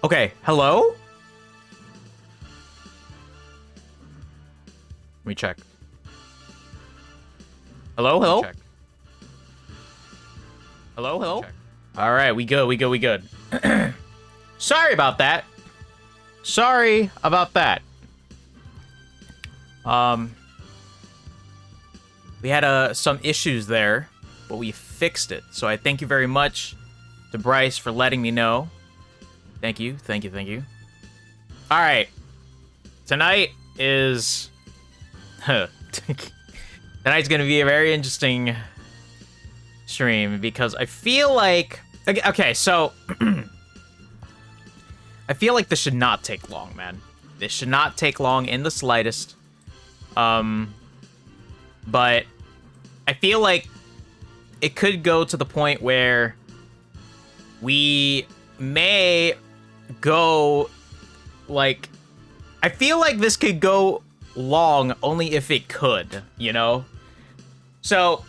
Okay, hello? Let me check. Hello, hello? Check. Hello, hello? Check. All right, we good. Sorry about that. Sorry about that. We had some issues there, but we fixed it. So I thank you very much to Bryce for letting me know. Thank you. All right. Tonight is... Tonight's going to be a very interesting stream because I feel like... Okay, so... I feel like this should not take long, man. This should not take long in the slightest. But I feel like it could go to the point where we may go, like... I feel like this could go long only if it could, you know? So,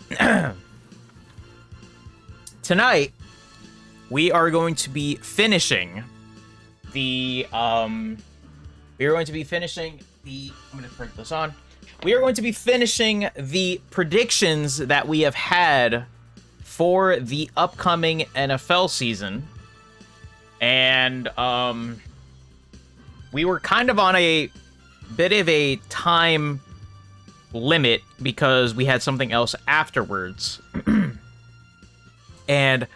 tonight, we are going to be finishing the, I'm going to print this on. We are going to be finishing the predictions that we have had for the upcoming NFL season. And, we were kind of on a bit of a time limit because we had something else afterwards. And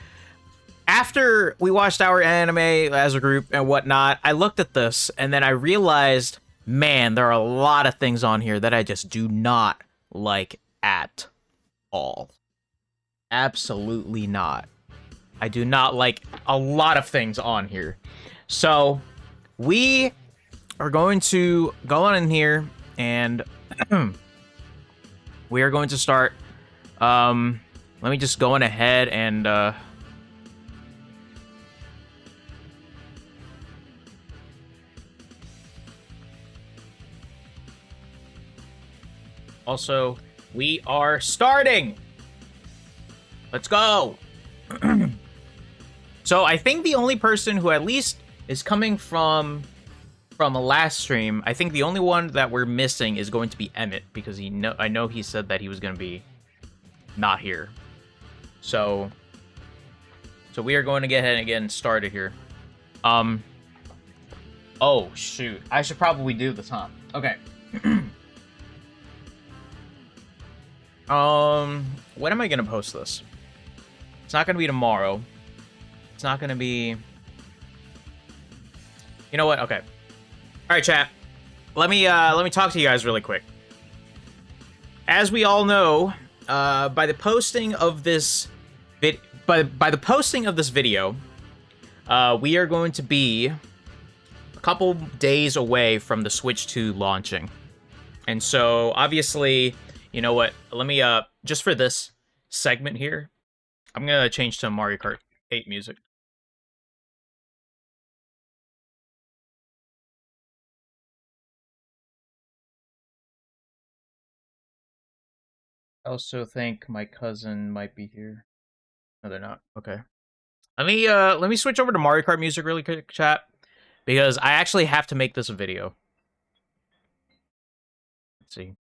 after we watched our anime as a group and whatnot, I looked at this and then I realized, man, there are a lot of things on here that I just do not like at all. Absolutely not. I do not like a lot of things on here. So we are going to go on in here and we are going to start. Let me just go on ahead and also, we are starting. Let's go. So I think the only person who at least is coming from a last stream, I think the only one that we're missing is going to be Emmett, because I know he said that he was going to be not here. So we are going to get ahead and get started here. Oh shoot, I should probably do this, huh? Okay. When am I gonna post this? It's not gonna be tomorrow. It's not gonna be... You know what? Okay. Alright, chat. Let me talk to you guys really quick. As we all know, by the posting of this by the posting of this video, we are going to be a couple days away from the Switch 2 launching. And so, obviously, you know what? Let me, just for this segment here, I'm gonna change to Mario Kart 8 music. I also think my cousin might be here. No, they're not. Okay. Let me switch over to Mario Kart music really quick, chat, because I actually have to make this a video. Let's see.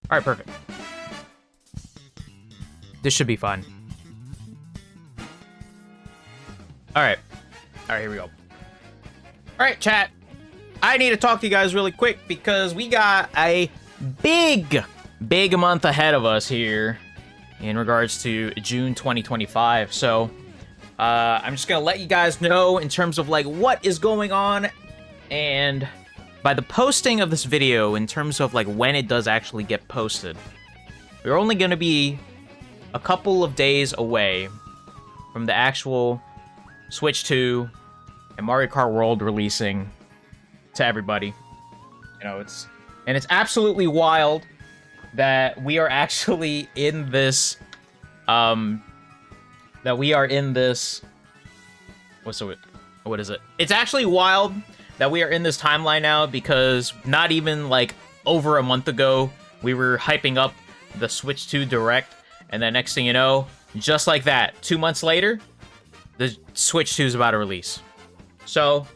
All right, perfect. This should be fun. All right, here we go. All right, chat. I need to talk to you guys really quick because we got a big month ahead of us here in regards to June 2025. So I'm just gonna let you guys know in terms of like what is going on, and by the posting of this video, in terms of like when it does actually get posted, we're only gonna be a couple of days away from the actual Switch 2 and Mario Kart World releasing to everybody. You know, it's absolutely wild that we are actually in this, what is it? It's actually wild that we are in this timeline now, because not even, like, over a month ago, we were hyping up the Switch 2 Direct, and then next thing you know, just like that, 2 months later, the Switch 2 is about to release. So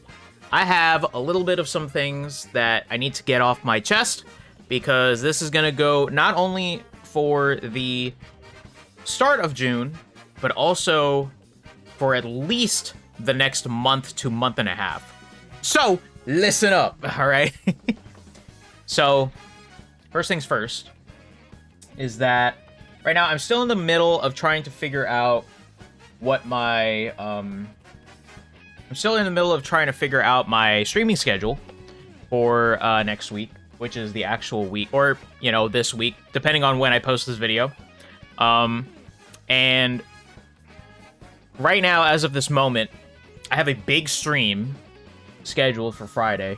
I have a little bit of some things that I need to get off my chest, because this is going to go not only for the start of June, but also for at least the next month to month and a half. So listen up, all right? So first things first is that right now I'm still in the middle of trying to figure out what my I'm still in the middle of trying to figure out my streaming schedule for next week, which is the actual week, or you know, this week, depending on when I post this video. And right now, as of this moment, I have a big stream scheduled for Friday.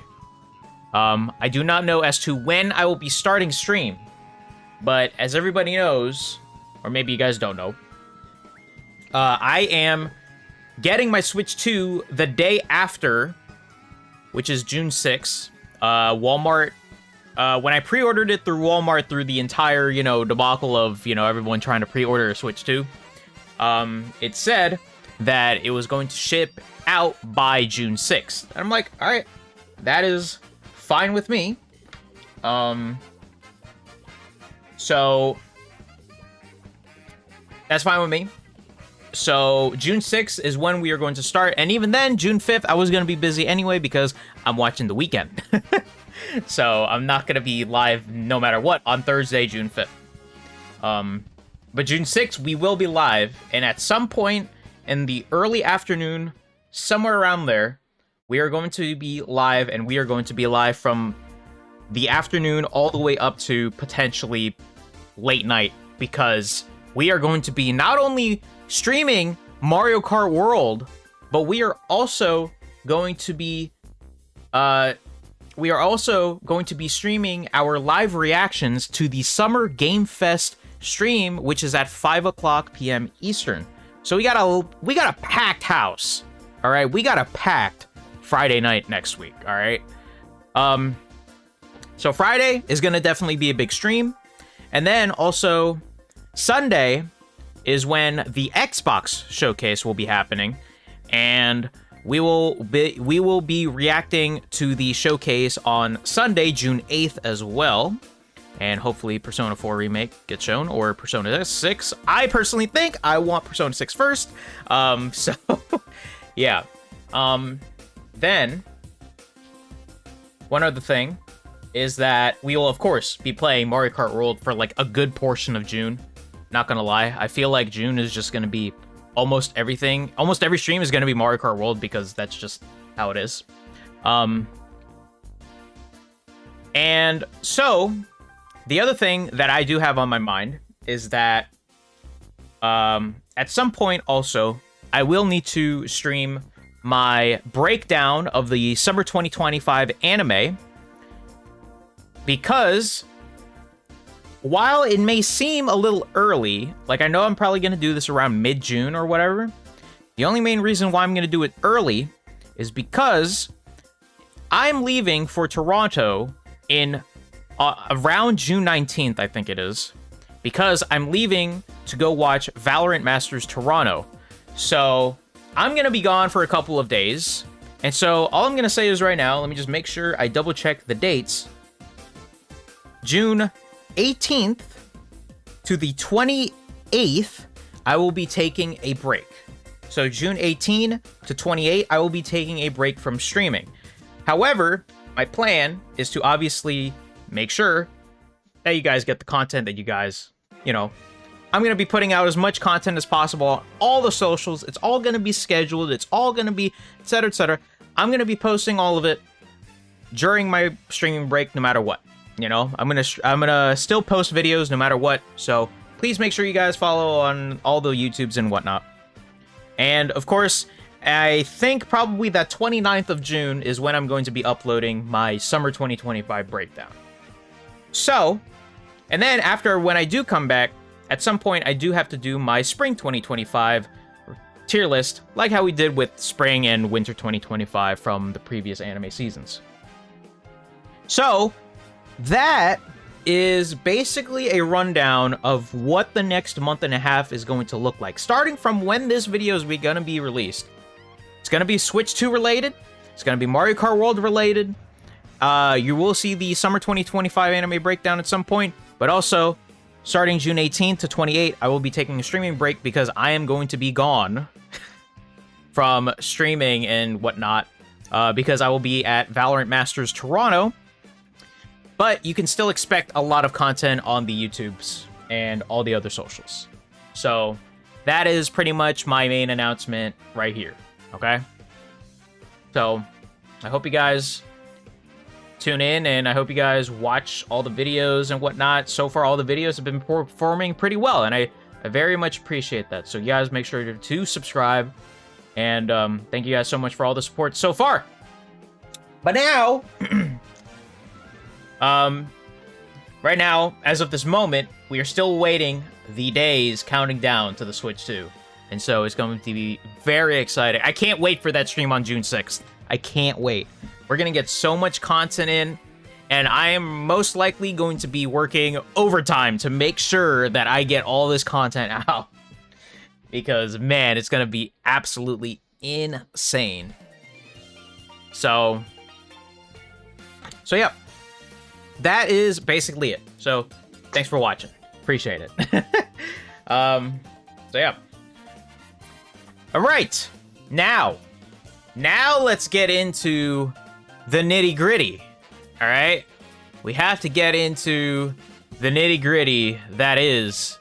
I do not know as to when I will be starting stream, but as everybody knows, or maybe you guys don't know, I am getting my Switch 2 the day after, which is June 6th. Walmart, when I pre-ordered it through Walmart through the entire, you know, debacle of, you know, everyone trying to pre-order a Switch 2, it said that it was going to ship out by June 6th. And I'm like, all right, that is fine with me. So that's fine with me. So June 6th is when we are going to start. And even then, June 5th, I was going to be busy anyway because I'm watching The Weeknd. So I'm not going to be live no matter what on Thursday, June 5th. But June 6th, we will be live. And at some point in the early afternoon, somewhere around there, we are going to be live. And we are going to be live from the afternoon all the way up to potentially late night. Because we are going to be not only streaming Mario Kart World, but we are also going to be streaming our live reactions to the Summer Game Fest stream, which is at 5:00 p.m. Eastern. So we got a packed house. All right, we got a packed Friday night next week. All right. So Friday is gonna definitely be a big stream, and then also Sunday is when the Xbox showcase will be happening, and we will be reacting to the showcase on Sunday, June 8th as well. And hopefully Persona 4 Remake gets shown, or Persona 6. I personally think I want Persona 6 first. So, yeah. Then, one other thing is that we will, of course, be playing Mario Kart World for, like, a good portion of June. Not gonna lie, I feel like June is just gonna be almost everything. Almost every stream is gonna be Mario Kart World because that's just how it is. And so, the other thing that I do have on my mind is that at some point also, I will need to stream my breakdown of the Summer 2025 anime, because while it may seem a little early, like I know I'm probably going to do this around mid-June or whatever, the only main reason why I'm going to do it early is because I'm leaving for Toronto in around June 19th, I think it is, because I'm leaving to go watch Valorant Masters Toronto. So I'm going to be gone for a couple of days. And so all I'm going to say is right now, let me just make sure I double check the dates. June 18th to the 28th, I will be taking a break. So June 18 to 28, I will be taking a break from streaming. However, my plan is to obviously make sure that you guys get the content that you guys, you know, I'm going to be putting out as much content as possible on all the socials. It's all going to be scheduled. It's all going to be et cetera, et cetera. I'm going to be posting all of it during my streaming break, no matter what. You know, I'm gonna still post videos no matter what. So please make sure you guys follow on all the YouTubes and whatnot. And of course, I think probably that 29th of June is when I'm going to be uploading my Summer 2025 breakdown. So, and then after, when I do come back, at some point I do have to do my Spring 2025 tier list, like how we did with Spring and Winter 2025 from the previous anime seasons. So, that is basically a rundown of what the next month and a half is going to look like, starting from when this video is going to be released. It's going to be Switch 2 related. It's going to be Mario Kart World related. You will see the Summer 2025 anime breakdown at some point, but also, starting June 18th to 28th, I will be taking a streaming break because I am going to be gone from streaming and whatnot, because I will be at Valorant Masters Toronto. But you can still expect a lot of content on the YouTubes and all the other socials. So that is pretty much my main announcement right here, okay? So I hope you guys tune in, and I hope you guys watch all the videos and whatnot. So far, all the videos have been performing pretty well, and I very much appreciate that. So you guys make sure to subscribe, and thank you guys so much for all the support so far. But now... right now, as of this moment, we are still waiting the days counting down to the Switch 2. And so it's going to be very exciting. I can't wait for that stream on June 6th. I can't wait. We're going to get so much content in, and I am most likely going to be working overtime to make sure that I get all this content out. Because, man, it's going to be absolutely insane. So yeah. That is basically it. So, thanks for watching. Appreciate it. So, yeah. Alright. Now let's get into the nitty-gritty. Alright? We have to get into the nitty-gritty that is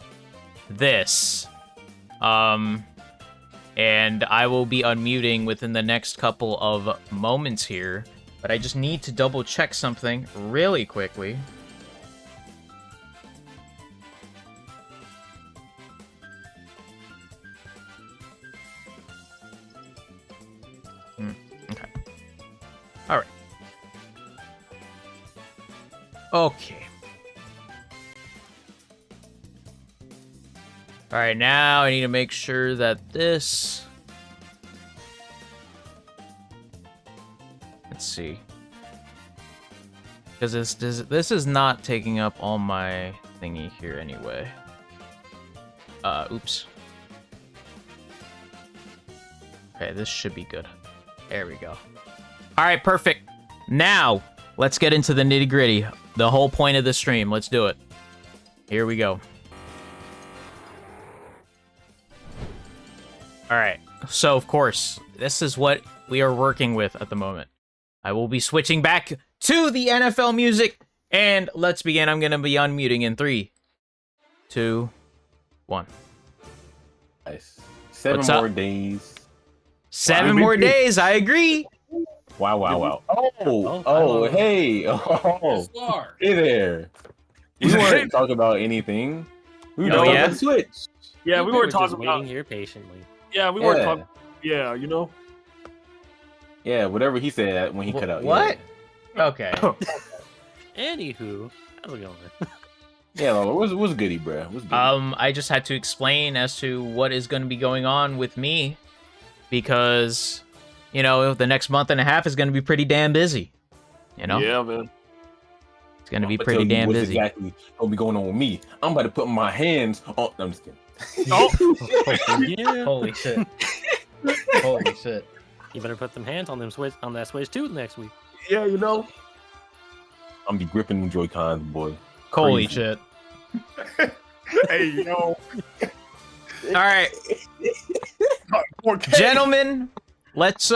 this. And I will be unmuting within the next couple of moments here. But I just need to double check something really quickly. Okay. All right. Okay. All right, now I need to make sure that this... Let's see. Because this is not taking up all my thingy here anyway. Oops. Okay, this should be good. There we go. Alright, perfect. Now, let's get into the nitty-gritty. The whole point of the stream. Let's do it. Here we go. Alright, so of course, this is what we are working with at the moment. I will be switching back to the NFL music, and let's begin. I'm going to be unmuting in 3, 2, 1. Nice. 7 more days. 7 more days, I agree. Wow. Oh, hey. Oh, hey there. We weren't talking about anything. We were talking about the Switch. Yeah, we weren't talking about waiting here patiently. Yeah, we weren't talking. Yeah, you know. Yeah, whatever he said when he cut out. What? Yeah. Okay. Anywho, how's it going? Yeah, what's goody, bro? What's goody? I just had to explain as to what is going to be going on with me, because, you know, the next month and a half is going to be pretty damn busy. You know? Yeah, man. It's going to be pretty damn busy. Exactly gonna be going on with me. I'm about to put my hands on. No, I'm just kidding. Oh, Yeah. Holy shit! Holy shit! You better put them hands on them that Switch 2 next week. yeah, you know. I'm be gripping them Joy-Cons, boy. Holy Crazy. shit! Hey, you know. All right, 4K. gentlemen, let's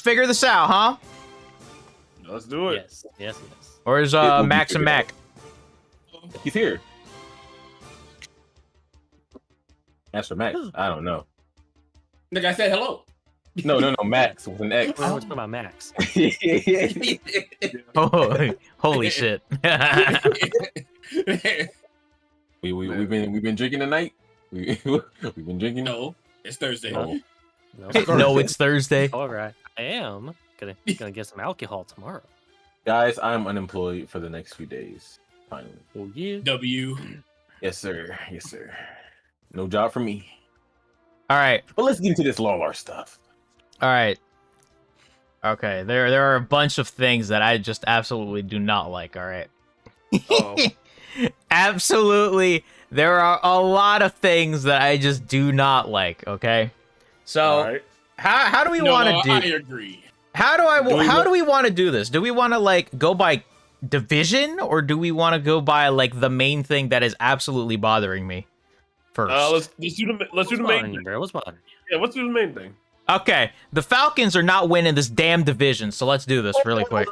figure this out, huh? Let's do it. Yes. Where's It will be Max and figured Mac? He's here. As for Max, I don't know. Like I said, hello. No, Max with an X. I was talking about Max. Oh, holy shit! We've been drinking tonight. We've been drinking. No, it's Thursday. No. No, it's Thursday. However, I am gonna get some alcohol tomorrow. Guys, I'm unemployed for the next few days. Finally. Oh yeah. W. Yes, sir. No job for me. All right. But let's get into this Lolar stuff. All right. Okay, there are a bunch of things that I just absolutely do not like, all right? Oh. Absolutely, there are a lot of things that I just do not like. Okay, so All right. how do we want to I do? agree. How do we want to do this? Do we want to like go by division, or do we want to go by like the main thing that is absolutely bothering me first? Let's do the main thing. bro. What's bothering you? Yeah, let's do the main thing. Okay, the Falcons are not winning this damn division, so let's do this really quick.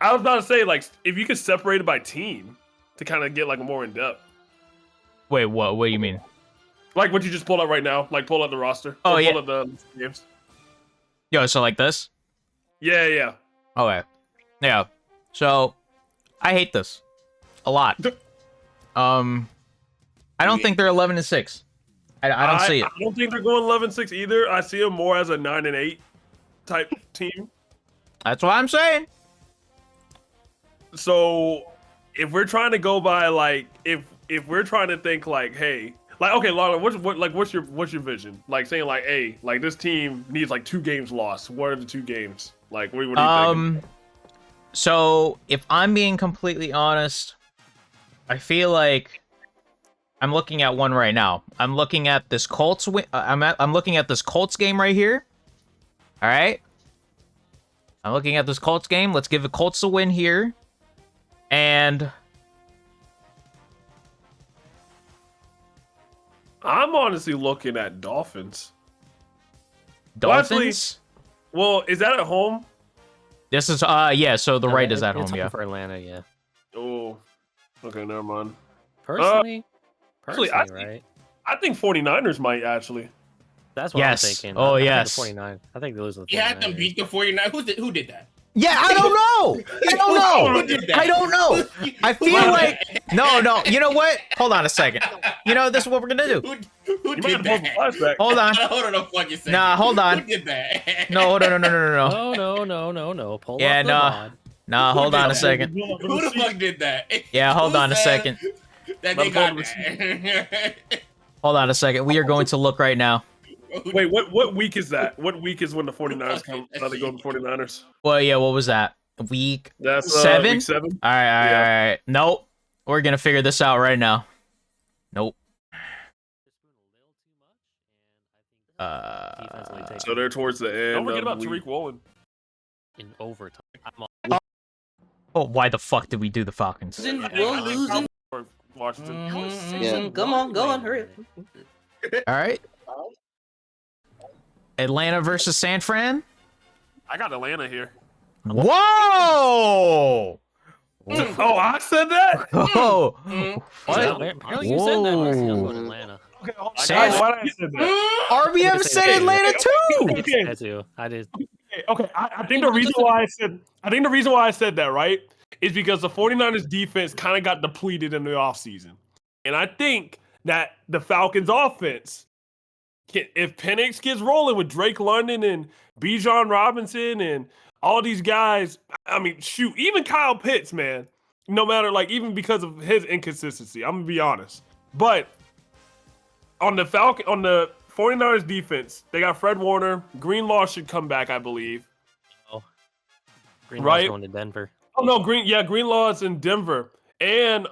I was about to say, like, if you could separate it by team to kind of get like more in depth. Wait, what? What do you mean? Like what you just pulled up right now. Like pull up the roster. Oh, yeah. Pull up the games. Yo, so like this? Yeah. Okay. Yeah. So, I hate this a lot. I don't think they're 11-6. I don't see it. I don't think they're going 11-6 either. I see them more as a 9-8 type team. That's what I'm saying. So, if we're trying to go by like, if we're trying to think like, hey, like, okay, Lala, what's your vision? Like saying like, hey, like this team needs like 2 games lost. What are the 2 games? Like, what are you thinking? So if I'm being completely honest, I feel like I'm looking at one right now. I'm looking at this Colts win. I'm looking at this Colts game right here. All right. I'm looking at this Colts game. Let's give the Colts a win here. And I'm honestly looking at Dolphins. Dolphins. Well, is that at home? This is yeah. So the right is at It's home. Yeah. for Atlanta. Yeah. Oh, okay, never mind. Personally, I think 49ers might actually. That's what Yes. I'm thinking. Oh, I think yes. the 49. I think they lose to the 49ers. You had them beat the 49. Who did that? Yeah, I don't know. I don't know. Who did that? I don't know. I feel like no. You know what? Hold on a second. You know, this is what we're gonna do. Who You might did have to that? pull the flashback. Hold on. Hold on a fucking second. Nah, hold on. Who did that? No. No. Pull Yeah, up the no. mod. Nah, hold did on a that? second. Who the fuck did that? Yeah, hold Who on a said second. That they got that. Hold on a second. We are going to look right now. Wait, what week is that? What week is when the 49ers come? Are they going to 49ers? Well, yeah. What was that? Week That's 7. week 7. All right. Yeah. Nope. We're gonna figure this out right now. Nope. Defensively taken So they're towards the end. Don't forget of about the week. Tariq Woolen. in overtime. Oh, why the fuck did we do the Falcons? We're losing. Or Washington. Yeah. Come on, hurry. All right. Atlanta versus San Fran. I got Atlanta here. Whoa! Oh, I said that. Oh, What? Apparently you said that. I was going Atlanta. Okay, San- why did I say that? RBM said Atlanta too. Okay. I do. I did. Okay, I think the reason why I said that, right, is because the 49ers defense kind of got depleted in the offseason. And I think that the Falcons offense, if Penix gets rolling with Drake London and Bijan Robinson and all these guys, I mean, shoot, even Kyle Pitts, man, no matter, like, even because of his inconsistency, I'm going to be honest. But on the 49ers defense, they got Fred Warner. Greenlaw should come back, I believe. Greenlaw's Right. going to Denver. Oh no, Greenlaw is in Denver. And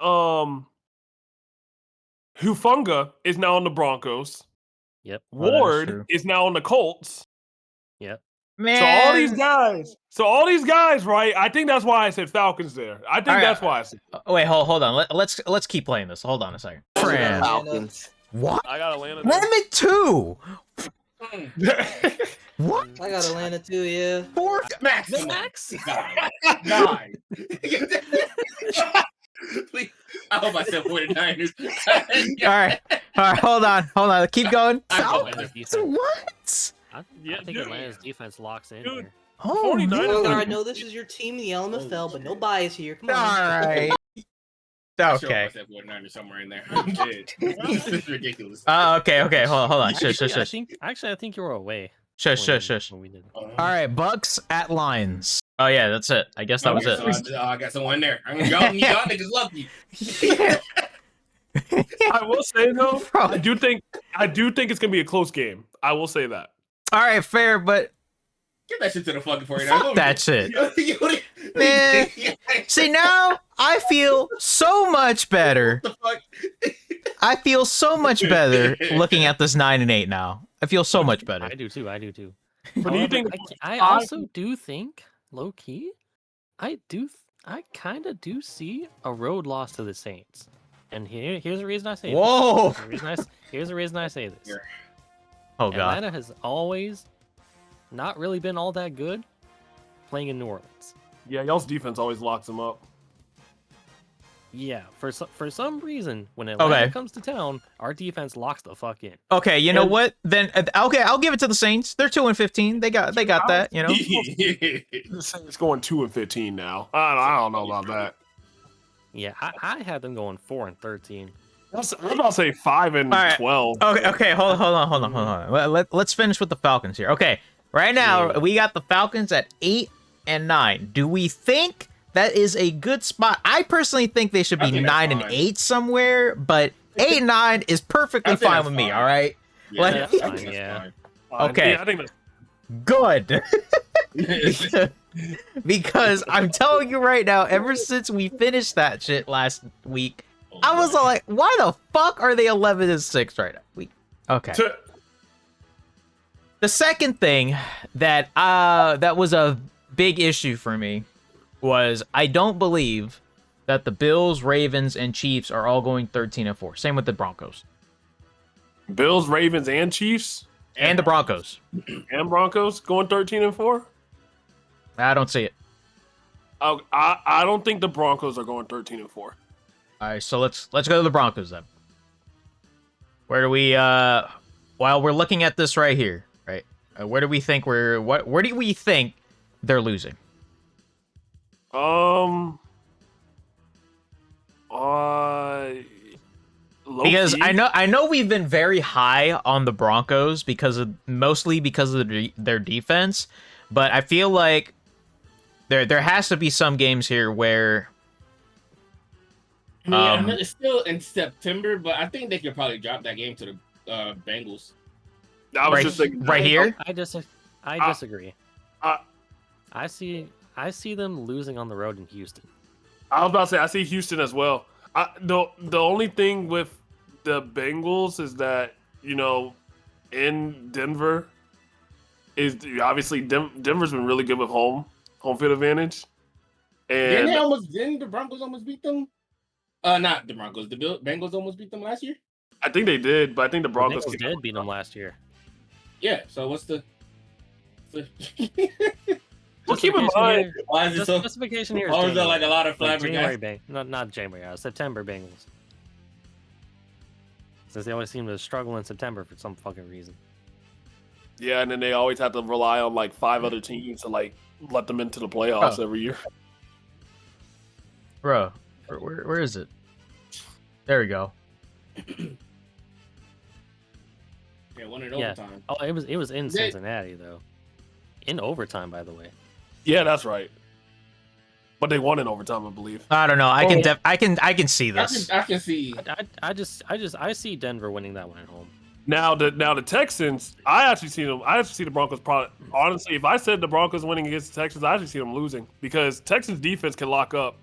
Hufanga is now on the Broncos. Yep. Oh, that is Ward true. is now on the Colts. Yep. Man. So all these guys, right? I think that's why I said Falcons there. I think All right. that's why I said Wait, hold on. Let's keep playing this. Hold on a second. Fran. Falcons. What? I got Atlanta there. Limit 2. What? I got Atlanta too, yeah. 4? Max. 9. Please. I hope I said 49ers. All right. Hold on. Keep going. I know. Falcons? What? I Yeah, think dude. Atlanta's defense locks in Dude. here. Oh, 49ers really? All right, I know this is your team in the LMFL, but no bias here. Come All on. right. I Okay. said 49ers somewhere in there. This is ridiculous. Okay. Hold on. Shush. I think you were away. Shush. When we did it. All right, Bucks at Lions. Oh yeah, that's it. I guess that was it. So I got someone there. Y'all niggas lucky. I will say though, Bro. I do think it's gonna be a close game. I will say that. All right, fair, but Give that shit to the fucking 49ers. Fuck that shit. Man. See, now I feel so much better. What the fuck? I feel so much better looking at this 9-8 now. I feel so much better. I do too. I do too. But do you think? I also do think, low key, I kind of do see a road loss to the Saints, and here's the reason I say Whoa! this. Here's the reason I say this. Oh god. Atlanta has always not really been all that good playing in New Orleans. Yeah, y'all's defense always locks them up. Yeah, for some reason, when Atlanta Okay. comes to town, our defense locks the fuck in. Okay, you know what? Then okay, I'll give it to the Saints. They're 2-15. They got that. You know. The Saints going 2-15 now. I don't know about that. Yeah, I had them going 4-13. I'm about to say 5-12. Okay. Hold on. Let's finish with the Falcons here. Okay, right now we got the Falcons at 8-9. Do we think that is a good spot? I personally think they should be 9-8 somewhere, but 8-9 is perfectly fine with me. All right. Yeah, Like- that's fine, that's Yeah. fine. Okay. Yeah, I think that's Good. Because I'm telling you right now, ever since we finished that shit last week, I was all like, why the fuck are they 11-6 right now? Okay. The second thing that was a big issue for me was I don't believe that the Bills, Ravens, and Chiefs are all going 13-4. Same with the Broncos. Bills, Ravens, and Chiefs, And the Broncos. and Broncos going 13-4. I don't see it. I don't think the Broncos are going 13-4. All right, so let's go to the Broncos then. Where do we while we're looking at this right here, right? Where do we think where do we think they're losing? Because I know we've been very high on the Broncos mostly because of their defense, but I feel like there has to be some games here where I mean, it's still in September, but I think they could probably drop that game to the Bengals. I was just thinking right here. I disagree. I see them losing on the road in Houston. I was about to say I see Houston as well. The only thing with the Bengals is that, you know, in Denver is obviously Denver's been really good with home field advantage. And Didn't the Broncos almost beat them? Not the Broncos. The Bengals almost beat them last year. I think they did, but I think the Broncos Bengals did beat them last year. Yeah. So what's the? Well, keep in mind, Why is it so? Justification here is Or is there January. like a lot of January flabbergasted? not January, September Bengals. Since they always seem to struggle in September for some fucking reason. yeah, and then they always have to rely on like 5 other teams to like let them into the playoffs every year. Bro, where is it? There we go. Yeah, one in Yeah. overtime. Oh, it was in Cincinnati though. In overtime, by the way. Yeah, that's right. But they won in overtime, I believe. I don't know. I can see this. I can see. I see Denver winning that one at home. Now the Texans, I actually see the Broncos probably. Honestly, if I said the Broncos winning against the Texans, I actually see them losing because Texans defense can lock up.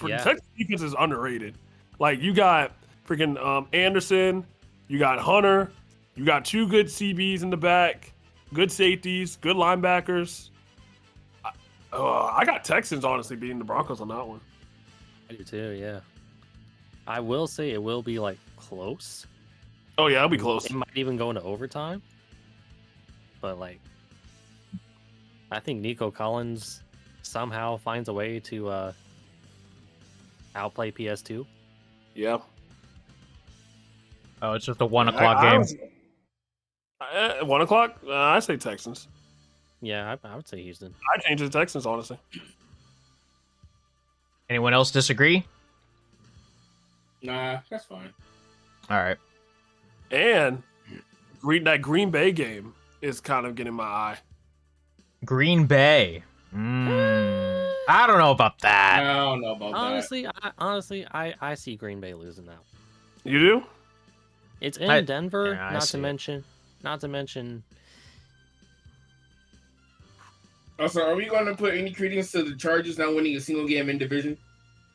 Yeah. Texas defense is underrated. Like you got freaking Anderson, you got Hunter, you got 2 good CBs in the back, good safeties, good linebackers. I got Texans honestly beating the Broncos on that one. I do too, yeah. I will say it will be like close. Oh yeah, it'll be close. It might even go into overtime. But like I think Nico Collins somehow finds a way to outplay PS2. Yeah. Oh, it's just a 1 o'clock game. 1 o'clock? I say Texans. Yeah, I would say Houston. I change it to Texans, honestly. Anyone else disagree? Nah, that's fine. All right. And that Green Bay game is kind of getting my eye. Green Bay. I don't know about that. I don't know about Honestly, I see Green Bay losing now. You do? It's in Denver, yeah, I not see to it. mention Also, are we going to put any credence to the Chargers not winning a single game in division?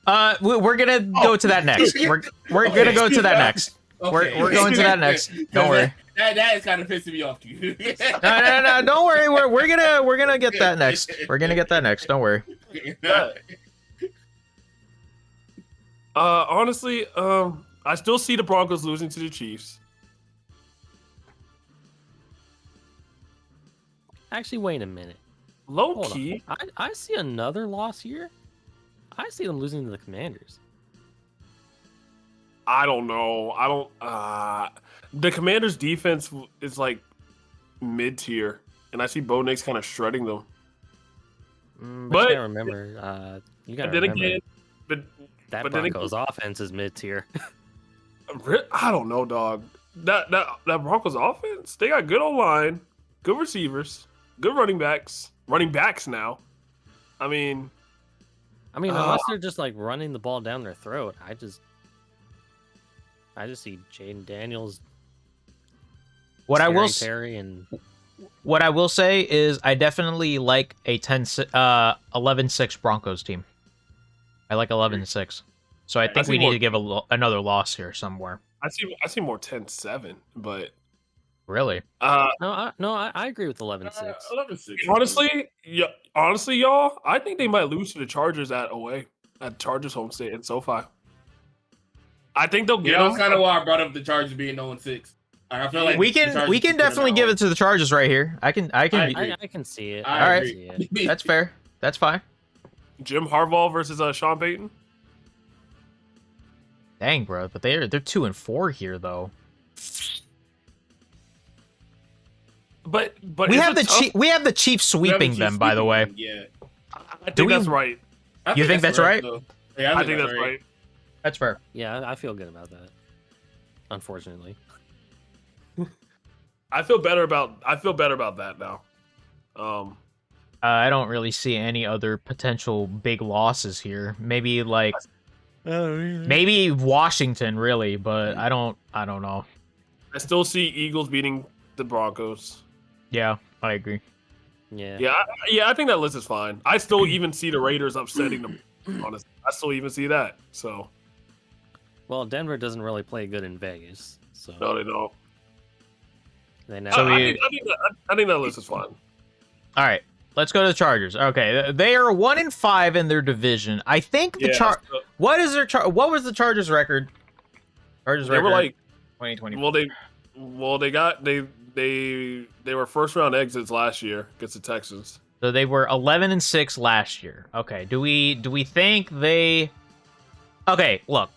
We're gonna go to that next. We're gonna go to that next. Okay. We're going to that next. Don't worry. That is kind of pissing me off, too. No. Don't worry. We're gonna get that next. We're gonna get that next. Don't worry. Honestly, I still see the Broncos losing to the Chiefs. Actually, wait a minute. Low Hold key. on. I see another loss here. I see them losing to the Commanders. I don't know. The Commanders' defense is like mid-tier, and I see Bo Nix kind of shredding them. But you gotta remember, but that then Broncos offense is mid-tier. I don't know, dog. That Broncos offense, they got good O-line, good receivers, good running backs now. I mean, unless they're just like running the ball down their throat, I just see Jaden Daniels. What I will Terry and what I will say is I definitely like a 11-6 Broncos team. I like 11-6. So I think we need to give another loss here somewhere. I see more 10-7, but really, no, I agree with 11-6. 11-6. Honestly, y'all, I think they might lose to the Chargers at Chargers home state in SoFi. I think they'll get. That's kind of why I brought up the Chargers being 0-6. I feel like we can definitely give it to the Chargers right here. I can I can see it. All right, that's fair. That's fine. Jim Harbaugh versus Sean Payton. Dang, bro, but they're 2-4 here though. But we have the Chiefs sweeping them, by the way. Yeah, I think that's right. You think that's right? Yeah, I think that's right. That's fair. Yeah, I feel good about that. Unfortunately, I feel better about that now. I don't really see any other potential big losses here. Maybe maybe Washington, really, but I don't know. I still see Eagles beating the Broncos. Yeah, I agree. Yeah. I think that list is fine. I still even see the Raiders upsetting them. Honestly, I still even see that. So, well, Denver doesn't really play good in Vegas, so no, they don't. They So I think that list is fine. All right, let's go to the Chargers. Okay, they are 1-5 in their division. I think the what was the Chargers record? Chargers they record. Were like 2020. They were first round exits last year against the Texans. So they were 11-6 last year. Okay, do we think they? Okay, look,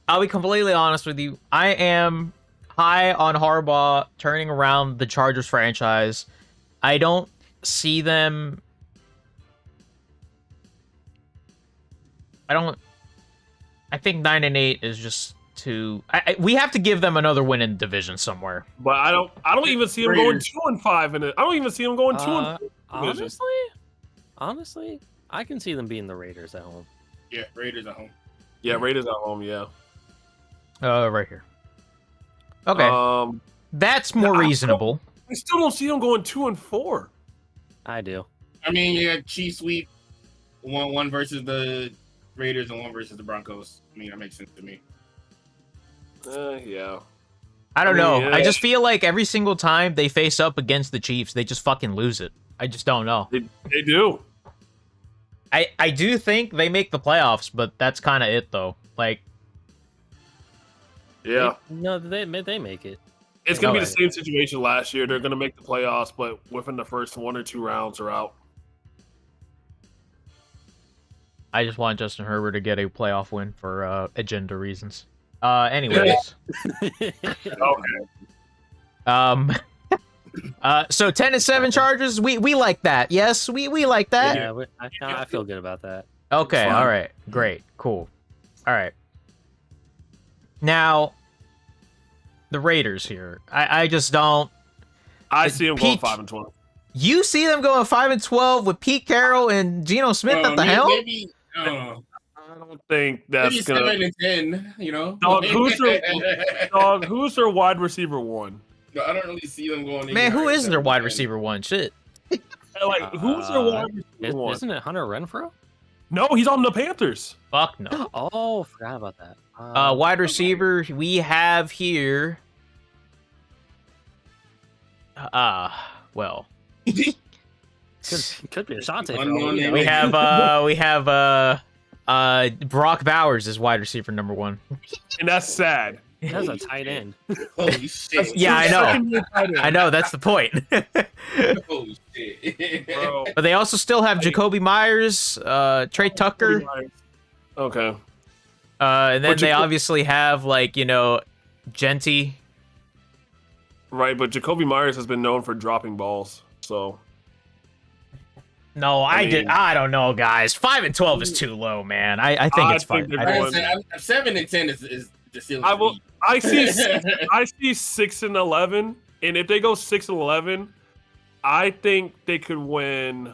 I'll be completely honest with you. I am high on Harbaugh turning around the Chargers franchise. I don't see them. I think 9-8 is just too. We have to give them another win in the division somewhere. But I don't even see them going 2-5 in it. I don't even see them going 2-4. Honestly, I can see them beating the Raiders at home. Yeah, Raiders at home. Yeah, Raiders at home. Yeah. Right here. Okay. That's more reasonable. I still don't see them going 2-4. I do. I mean, you got Chiefs sweep, one versus the Raiders and one versus the Broncos. I mean, that makes sense to me. Yeah. I don't know. Yeah. I just feel like every single time they face up against the Chiefs, they just fucking lose it. I just don't know. They do. I do think they make the playoffs, but that's kind of it, though. Like, yeah. They make it. It's going to be the same situation last year. They're going to make the playoffs, but within the first 1 or 2 rounds are out. I just want Justin Herbert to get a playoff win for agenda reasons. Anyways. Okay. So 10-7 Chargers, we like that. Yes, we like that. Yeah, I feel good about that. Okay, all right, great, cool. All right. Now, the Raiders here. I just don't. I see them going 5-12. You see them going 5-12 with Pete Carroll and Geno Smith at the helm? Maybe, I don't think that's maybe gonna. 7-10. You know, Dog, who's their wide receiver 1? No, I don't really see them going. Man, who is their wide receiver 1? Shit. Like, who's their wide receiver one? Isn't it Hunter Renfro? No, he's on the Panthers. Fuck no. Oh, forgot about that. Wide receiver, we have here. Well, could be Ashante. Unknown name. we have Brock Bowers is wide receiver number 1. And that's sad. That's a tight end. Holy shit. Yeah, I know. I know, that's the point. Holy shit. Bro. But they also still have Jacoby Myers, Trey Tucker, Okay. and then But they Jaco- obviously have like Genty. Right, but Jacoby Myers has been known for dropping balls, so No, I mean- I don't know, guys. 5 and 12 is too low, man. I think it's fine. they're I think- going- 7 and 10 is the ceiling. I for will. me. I see 6 and 11, and if they go 6 and 11, I think they could win.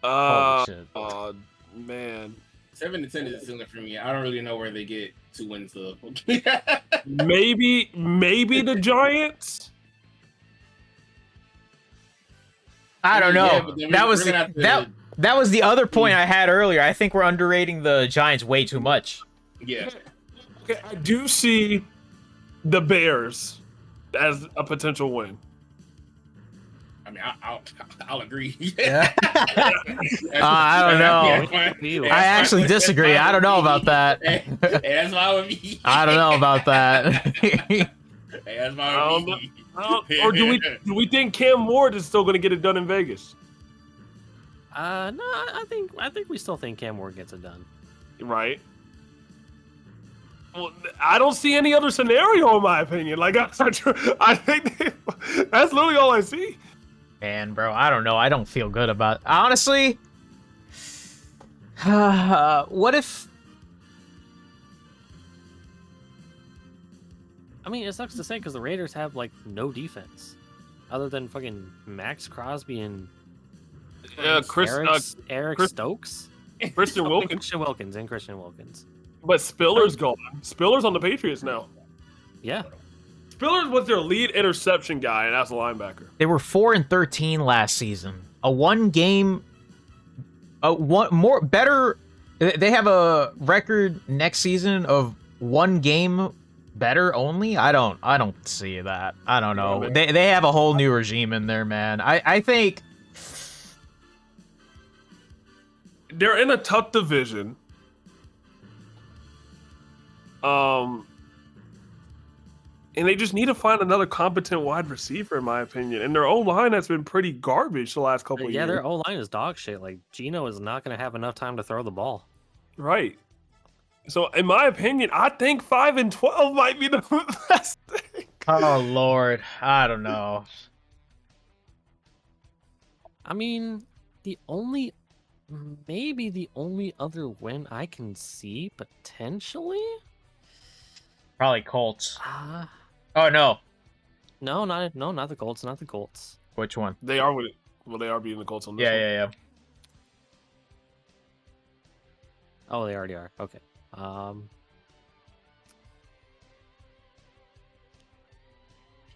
Holy shit. Man, 7 and 10 is the ceiling for me. I don't really know where they get 2 wins though. maybe the Giants. I don't Yeah, know. but then That we're was gonna have that was the other point I had earlier. I think we're underrating the Giants way too much. Yeah. Okay, I do see the Bears as a potential win. I mean, I'll agree. Yeah. I don't know. I actually disagree. I don't know about that. Hey, that's fine with me. I don't know about that. Hey, that's fine with me. Or do we think Cam Ward is still going to get it done in Vegas? No, I think we still think Cam Ward gets it done. Right. Well, I don't see any other scenario in my opinion. Like I think that's literally all I see. Man, bro, I don't know. I don't feel good about. Honestly, what if? I mean, it sucks to say because the Raiders have like no defense, other than fucking Max Crosby and Eric Chris- Stokes, Christian Wilkins, Christian Wilkins. but Spiller's gone. Spiller's on the Patriots now. Yeah, Spiller was their lead interception guy, and that's a linebacker. They were 4 and 13 last season. A one game, one more better. They have a record next season of 1 game better only. I don't see that. I don't know. They have a whole new regime in there, man. I think They're in a tough division. And they just need to find another competent wide receiver, in my opinion. And their O-line has been pretty garbage the last couple of years. yeah, their O line is dog shit. Like Gino is not going to have enough time to throw the ball. Right. So, in my opinion, I think 5 and 12 might be the best thing. oh Lord, I don't know. I mean, maybe the only other win I can see potentially. Probably Colts. Uh Oh no, no, not the Colts, not the Colts. which one? They are with it. Well, they are beating the Colts on this Yeah, one. yeah, yeah. Oh, they already are. Okay.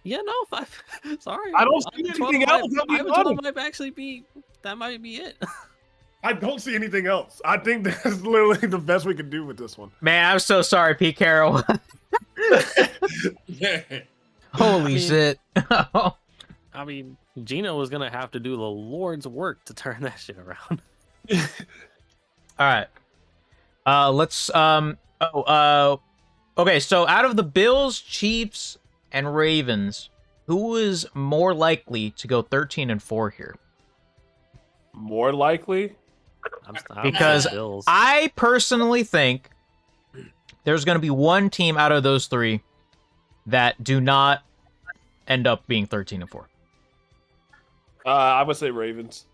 Yeah, no, 5. Sorry. I don't see 12 anything else. I'll be 5 and 12 honest. might actually be. That might be it. I don't see anything else. I think that's literally the best we can do with this one. Man, I'm so sorry, Pete Carroll. Holy shit. I mean, Gino was gonna have to do the Lord's work to turn that shit around. All right. Let's okay, so out of the Bills, Chiefs, and Ravens, who is more likely to go 13 and 4 here? More likely? I'm Because saying Bills. I personally think there's going to be one team out of those 3 that do not end up being 13 and 4. I would say Ravens.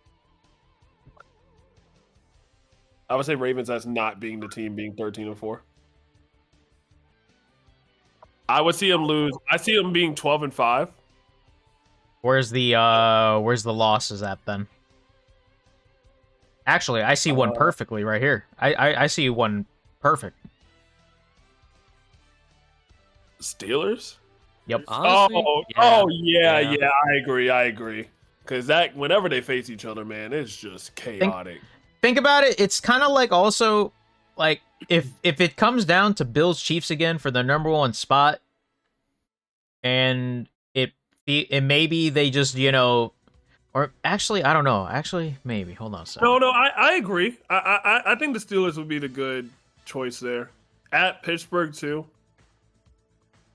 I would say Ravens as not being the team being 13 and 4. I would see them lose. I see them being 12 and 5. Where's the losses at then? Actually, I see one perfectly right here. I see one perfect. Steelers? Yep. Honestly, Yeah, I agree. Because that whenever they face each other, man, it's just chaotic. Think about it. It's kind of like also like if it comes down to Bills Chiefs again for the #1 spot, and it maybe they just or actually I don't know. Actually, maybe hold on a second. No, I agree. I think the Steelers would be the good choice there at Pittsburgh too.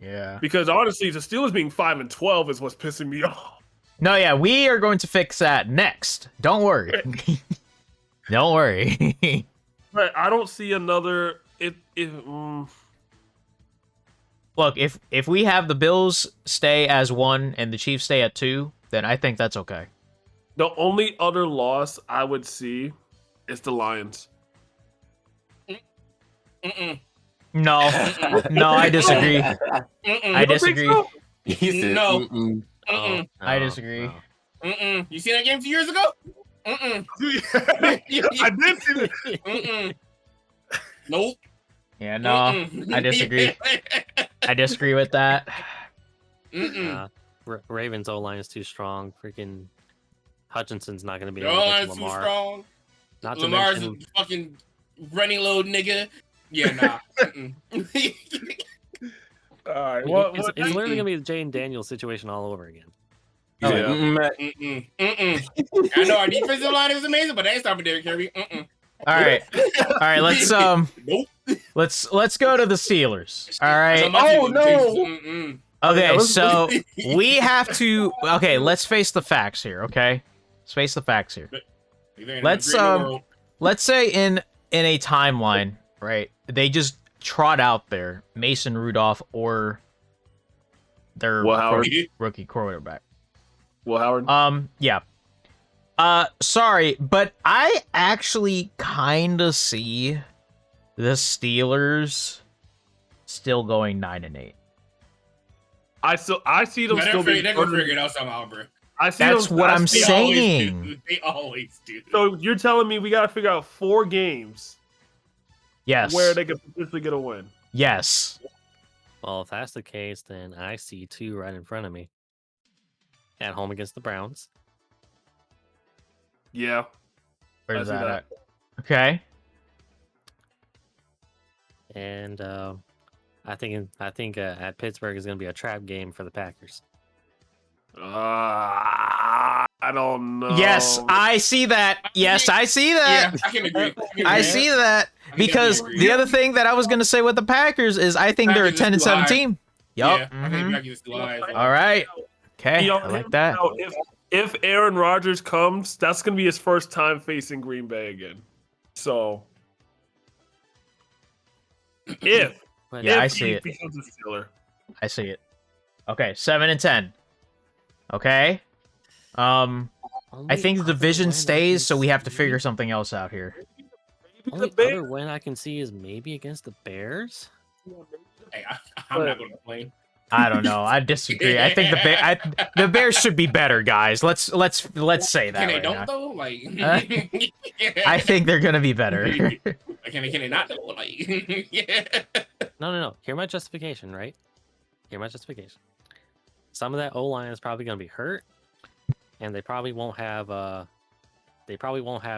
Yeah. Because honestly, the Steelers being 5-12 is what's pissing me off. No, yeah, we are going to fix that next. Don't worry. Don't worry. But I don't see another. Look, if we have the Bills stay as 1 and the Chiefs stay at 2, then I think that's okay. The only other loss I would see is the Lions. No, no, I disagree. I disagree. So? He said, No. Oh, I no, disagree. no. You seen that game 2 years ago? I did see it. Nope. Yeah, no, I disagree. I disagree with that. Ravens O line is too strong. Freaking Hutchinson's not going to be Your able to line's get too Lamar. strong. Not to Lamar's mention, a fucking running load nigga. Yeah, nah. All right. it's literally going to be the Jane Daniels situation all over again. he's like, I know our defensive line is amazing, but they ain't stopping Derrick Henry. All right, let's Nope. let's go to the Steelers. All right. Oh no. Okay, so we have to. Okay, let's face the facts here. Okay, let's face the facts here. Let's say in a timeline, right? They just trot out there Mason Rudolph or their rookie quarterback. Well, Howard. Yeah. Sorry, but I actually kind of see the Steelers still going 9-8. I see them still being. They're gonna figure it out somehow, bro. That's what I'm saying. They always do. So you're telling me we got to figure out 4 games Yes. where they could potentially get a win? Yes. Well, if that's the case, then I see 2 right in front of me. At home against the Browns. Yeah. Where's I see that that. at? Okay. And I think at Pittsburgh is going to be a trap game for the Packers. I don't know. Yes, I see that. Yes, I see that. Yeah, I can agree. I see that. Because the other thing that I was going to say with the Packers is I think they're a 10-7 team. Yup. Yeah, I think Packers too high. All right. Okay, You know, I like that. If Aaron Rodgers comes, that's going to be his first time facing Green Bay again. So, if Yeah, I see it. becomes a Steeler. I see it. Okay, 7-10. Okay. I think the division stays, so we have to figure something else out here. Only other win I can see is maybe against the Bears. Hey, I'm not going to complain. I don't know. I disagree. I think the Bears should be better, guys. Let's say that. Can they right don't now. though? Like, I think they're gonna be better. Can they not though? Like, yeah. No. Hear my justification, right? Hear my justification. Some of that O line is probably going to be hurt, and they probably won't have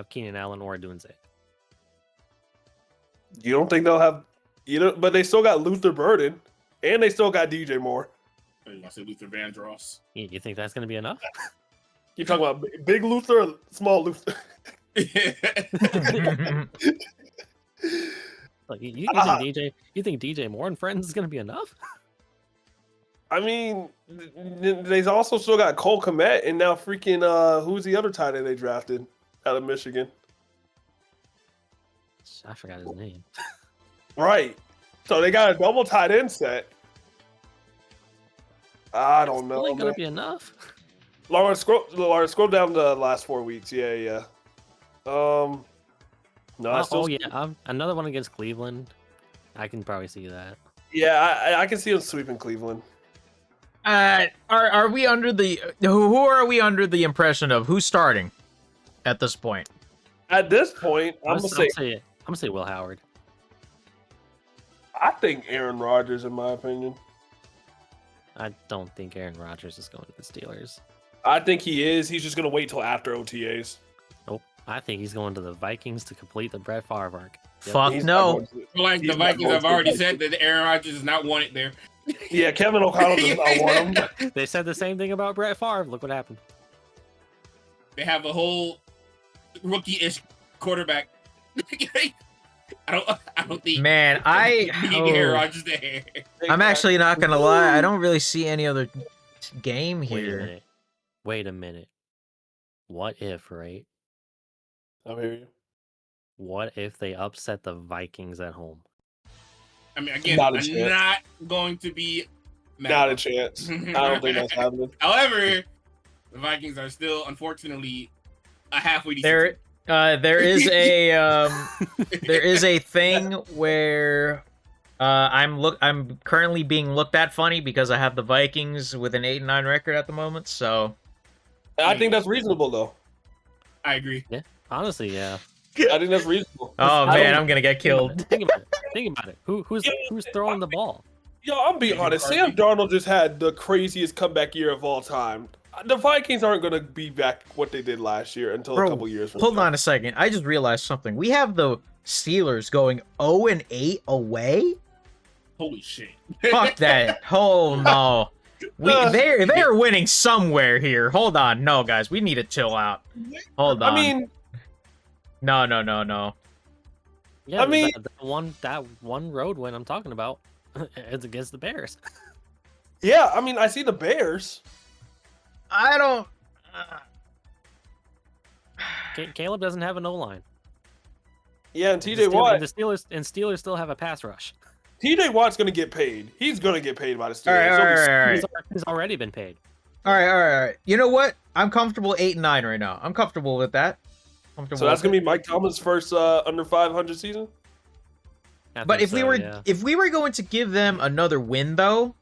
Keenan Allen or Dunze. You don't think they'll have, but they still got Luther Burden, and they still got DJ Moore. I said Luther Vandross. You think that's going to be enough? You talking about big Luther or small Luther? Like, you think DJ Moore and friends is going to be enough? I mean, they also still got Cole Kmet, and now freaking who's the other tight end they drafted out of Michigan? I forgot his name. Right. So they got a double tight end set. I don't know. It's going to be enough. Laura, scroll down the last 4 weeks. Yeah. No, another one against Cleveland. I can probably see that. Yeah, I can see them sweeping Cleveland. Are we under the who are we under the impression of who's starting at this point? At this point, I'm gonna say Will Howard. I think Aaron Rodgers, in my opinion. I don't think Aaron Rodgers is going to the Steelers. I think he is. He's just gonna wait till after OTAs. Nope. I think he's going to the Vikings to complete the Brett Favre arc. Yep. Fuck He's no. not going to- Like the he's not Vikings going have to- already said that Aaron Rodgers does not want it there. Yeah, Kevin O'Connell does not want him. They said the same thing about Brett Favre. Look what happened. They have a whole rookie-ish quarterback. I don't think. Man, we need Aaron Rodgers there. I'm actually not gonna lie. I don't really see any other game Wait a here. minute. Wait a minute. What if, right? I hear you. What if they upset the Vikings at home? I mean, again, Not a I'm chance. not going to be mad. Not a chance. I don't think that's happening. However, the Vikings are still, unfortunately, a halfway decent There, team. there is a there is a thing where I'm currently being looked at funny because I have the Vikings with an 8-9 record at the moment. So I think that's reasonable, though. I agree. Honestly, yeah. I think that's reasonable. oh I man, don't- I'm gonna get killed. Think about it. Think about it. Who's throwing the ball? Yo, I'm being honest. Sam Darnold just had the craziest comeback year of all time. The Vikings aren't going to be back what they did last year until a couple years from Hold now. on a second. I just realized something. We have the Steelers going 0-8 away. Holy shit. Fuck that. Oh no. They're winning somewhere here. Hold on. No, guys, we need to chill out. Hold on. I mean, no. Yeah, I mean- that one road win I'm talking about is against the Bears. yeah, I mean, I see the Bears. I don't. Caleb doesn't have an O-line. Yeah, and The TJ Watt. Steelers still have a pass rush. TJ Watt's going to get paid. He's going to get paid by the Steelers. All right. He's already been paid. All right. You know what? I'm comfortable 8-9 right now. I'm comfortable with that. So that's going to be Mike Tomlin's first under 500 season? I But think if we were going to give them another win though,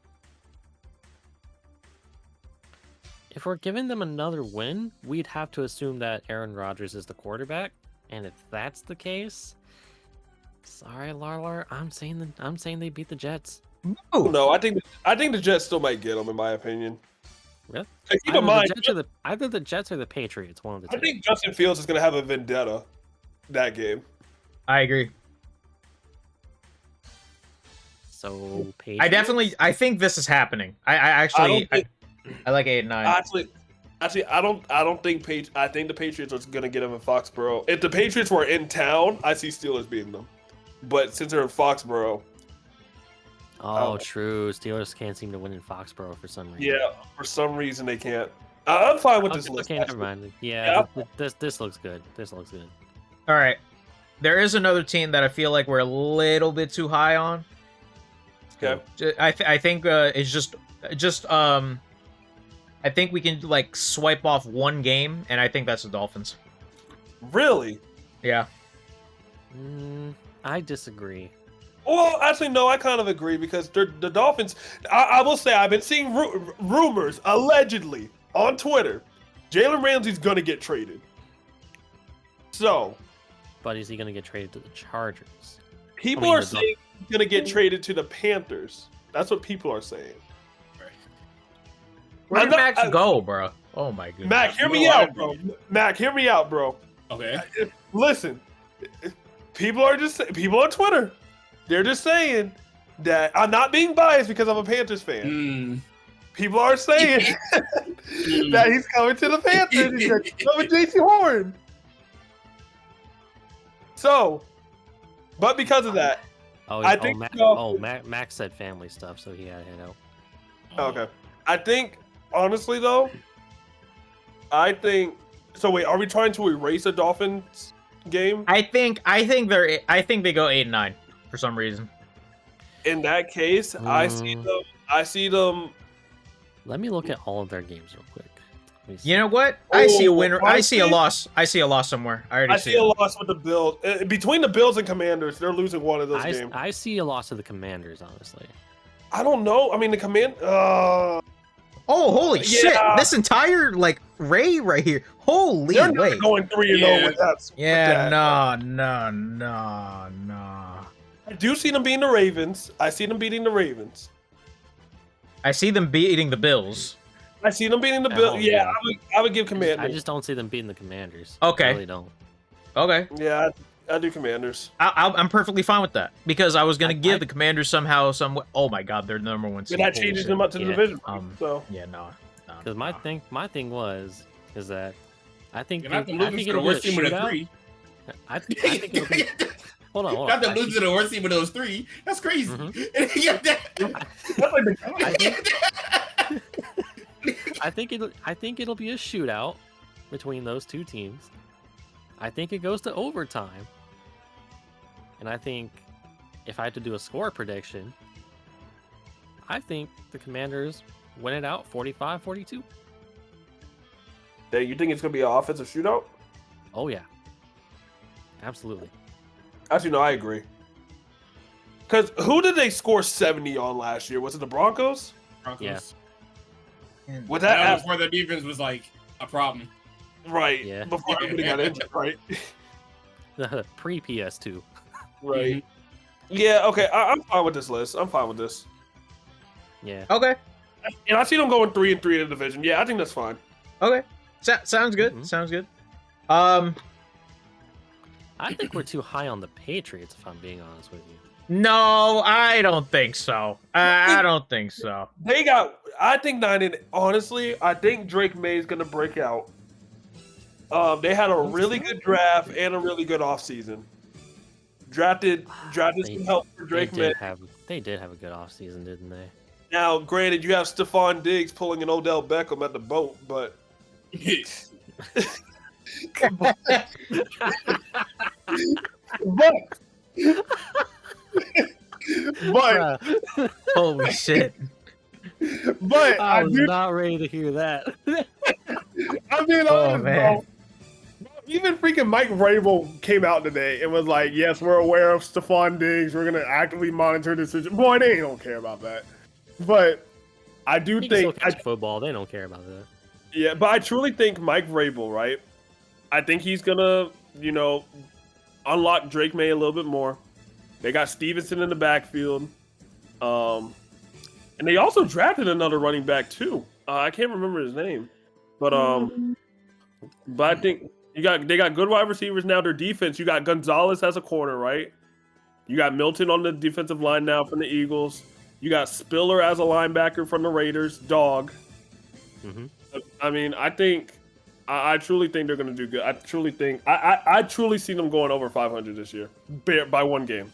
if we're giving them another win, we'd have to assume that Aaron Rodgers is the quarterback, and if that's the case, sorry, Larlar, I'm saying they beat the Jets. No, I think the Jets still might get them, in my opinion. Really? And keep in mind, Either the Jets or the Patriots, one of the two. I think Justin Fields is going to have a vendetta that game. I agree. So I think this is happening. I like 8-9. Actually, I don't think I think the Patriots are going to get them in Foxborough. If the Patriots were in town, I see Steelers beating them. But since they're in Foxborough, Oh, true. Steelers can't seem to win in Foxborough for some reason. yeah, for some reason they can't. I'm fine with this list. Okay, never mind. Yeah, this looks good. This looks good. All right. There is another team that I feel like we're a little bit too high on. Okay. I think it's just I think we can like swipe off one game, and I think that's the Dolphins. Really? Yeah. I disagree. Well, actually, no, I kind of agree because the Dolphins. I will say I've been seeing rumors allegedly on Twitter. Jalen Ramsey's gonna get traded. So, But is he going to get traded to the Chargers? people are saying he's gonna get traded to the Panthers. That's what people are saying. Where did Max go, bro? Oh my goodness. Mac, hear me out, bro. Mac, hear me out, bro. Okay. Listen, people on Twitter. They're just saying that I'm not being biased because I'm a Panthers fan. People are saying that he's coming to the Panthers. He's coming to JC Horn. So, but because of that, I think Max said family stuff, so he had to head out. Okay. I think, honestly, though, so wait, are we trying to erase a Dolphins game? I think they go 8-9 for some reason. In that case, I see them. Let me look at all of their games real quick. You know what? I see a winner. I see a loss. I see a loss somewhere. I see a loss with the Bills. Between the Bills and Commanders, they're losing one of those games. I see a loss to the Commanders, honestly. I don't know. I mean, the Oh, holy shit! This entire Ray right here. Holy they're wait. not going 3-0 with that. Yeah, with that. no. I do see them beating the Ravens. I see them beating the Ravens. I see them beating the Bills. I see them beating the At Bills. home, Yeah, yeah. I would give Commanders. I just don't see them beating the Commanders. Okay. I really don't. Okay. Yeah, I do Commanders. I'm perfectly fine with that because I was gonna give I- the Commanders somehow, some. Oh my God, they're the number one And seed. that Holy changes shit. them up to the Yeah. division. So Yeah, no. Because my thing is that I think You're not the I losing think to the it'll be a worst team of the shootout. three. I think it'll be. Hold on. Not the I losing to the worst team of those three. That's crazy. Yeah, I think it'll be a shootout between those two teams. I think it goes to overtime. And I think if I had to do a score prediction, I think the Commanders win it out 45-42. Hey, you think it's gonna be an offensive shootout? Oh yeah. Absolutely. Actually, no, I agree. Because who did they score 70 on last year? Was it the Broncos? Broncos. Yeah. Was That that was before their defense was like a problem. right? Yeah. Before everybody got injured, right? The pre-PS2. Right. Yeah. Okay. I'm fine with this list. I'm fine with this. Yeah. Okay. And I see them going 3-3 in the division. Yeah, I think that's fine. Okay. Sounds good. Mhm. Sounds good. I think we're too high on the Patriots, if I'm being honest with you. No, I don't think so. I don't think so. They got. I think 9 and honestly, I think Drake May is gonna break out. They had a really good draft and a really good offseason. Drafted some help for Drake May. They did have a good offseason, didn't they? Now, granted, you have Stephon Diggs pulling an Odell Beckham at the boat, but but Holy shit. but I I was do. not ready to hear that. I'm being Oh, honest, man. bro. Even freaking Mike Vrabel came out today and was like, "Yes, we're aware of Stephon Diggs. We're gonna actively monitor the situation." Boy, they don't care about that. But I do You can still think, catch football. They don't care about that. yeah. But I truly think Mike Vrabel, right? I think he's gonna, unlock Drake May a little bit more. They got Stevenson in the backfield, and they also drafted another running back too. I can't remember his name, but I think they got good wide receivers now. Their defense, you got Gonzalez as a corner, right? You got Milton on the defensive line now from the Eagles. You got Spiller as a linebacker from the Raiders. Dog. Mm-hmm. I mean, I truly think they're going to do good. I truly think I truly see them going over 500 this year by one game.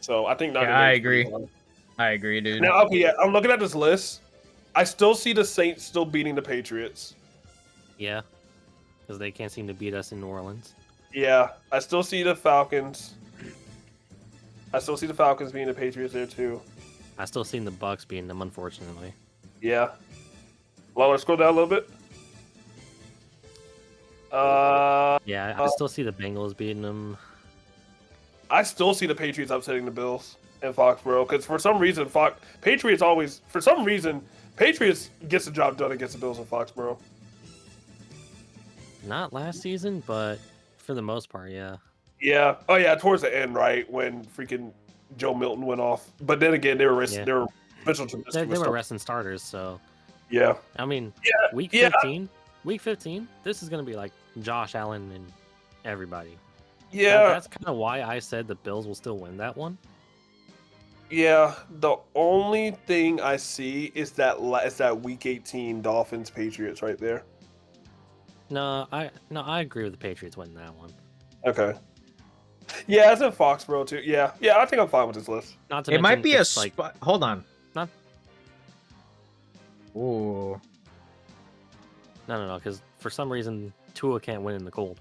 So I think. Yeah, I agree. I agree, dude. Now, okay, yeah, I'm looking at this list. I still see the Saints still beating the Patriots. Yeah, because they can't seem to beat us in New Orleans. Yeah, I still see the Falcons. I still see the Falcons beating the Patriots there too. I still seen the Bucks beating them, unfortunately. Yeah. Let's scroll down a little bit. Yeah, I still see the Bengals beating them. I still see the Patriots upsetting the Bills in Foxborough because for some reason Patriots gets the job done against the Bills in Foxborough. Not last season, but for the most part, yeah. Yeah. Oh yeah, towards the end, right when freaking Joe Milton went off. But then again, they were Yeah. Mitchell Trubisky They was were still- resting starters, so Yeah. I mean, week yeah. 15, this is gonna be like Josh Allen and everybody. Yeah. That's kind of why I said the Bills will still win that one. Yeah. The only thing I see is that week 18 Dolphins Patriots right there. No, I agree with the Patriots winning that one. Okay. Yeah, it's in Foxborough too. Yeah. Yeah, I think I'm fine with this list. Not to It might mention be a it's like spot. Hold on. Not- Ooh. no, because for some reason Tua can't win in the cold.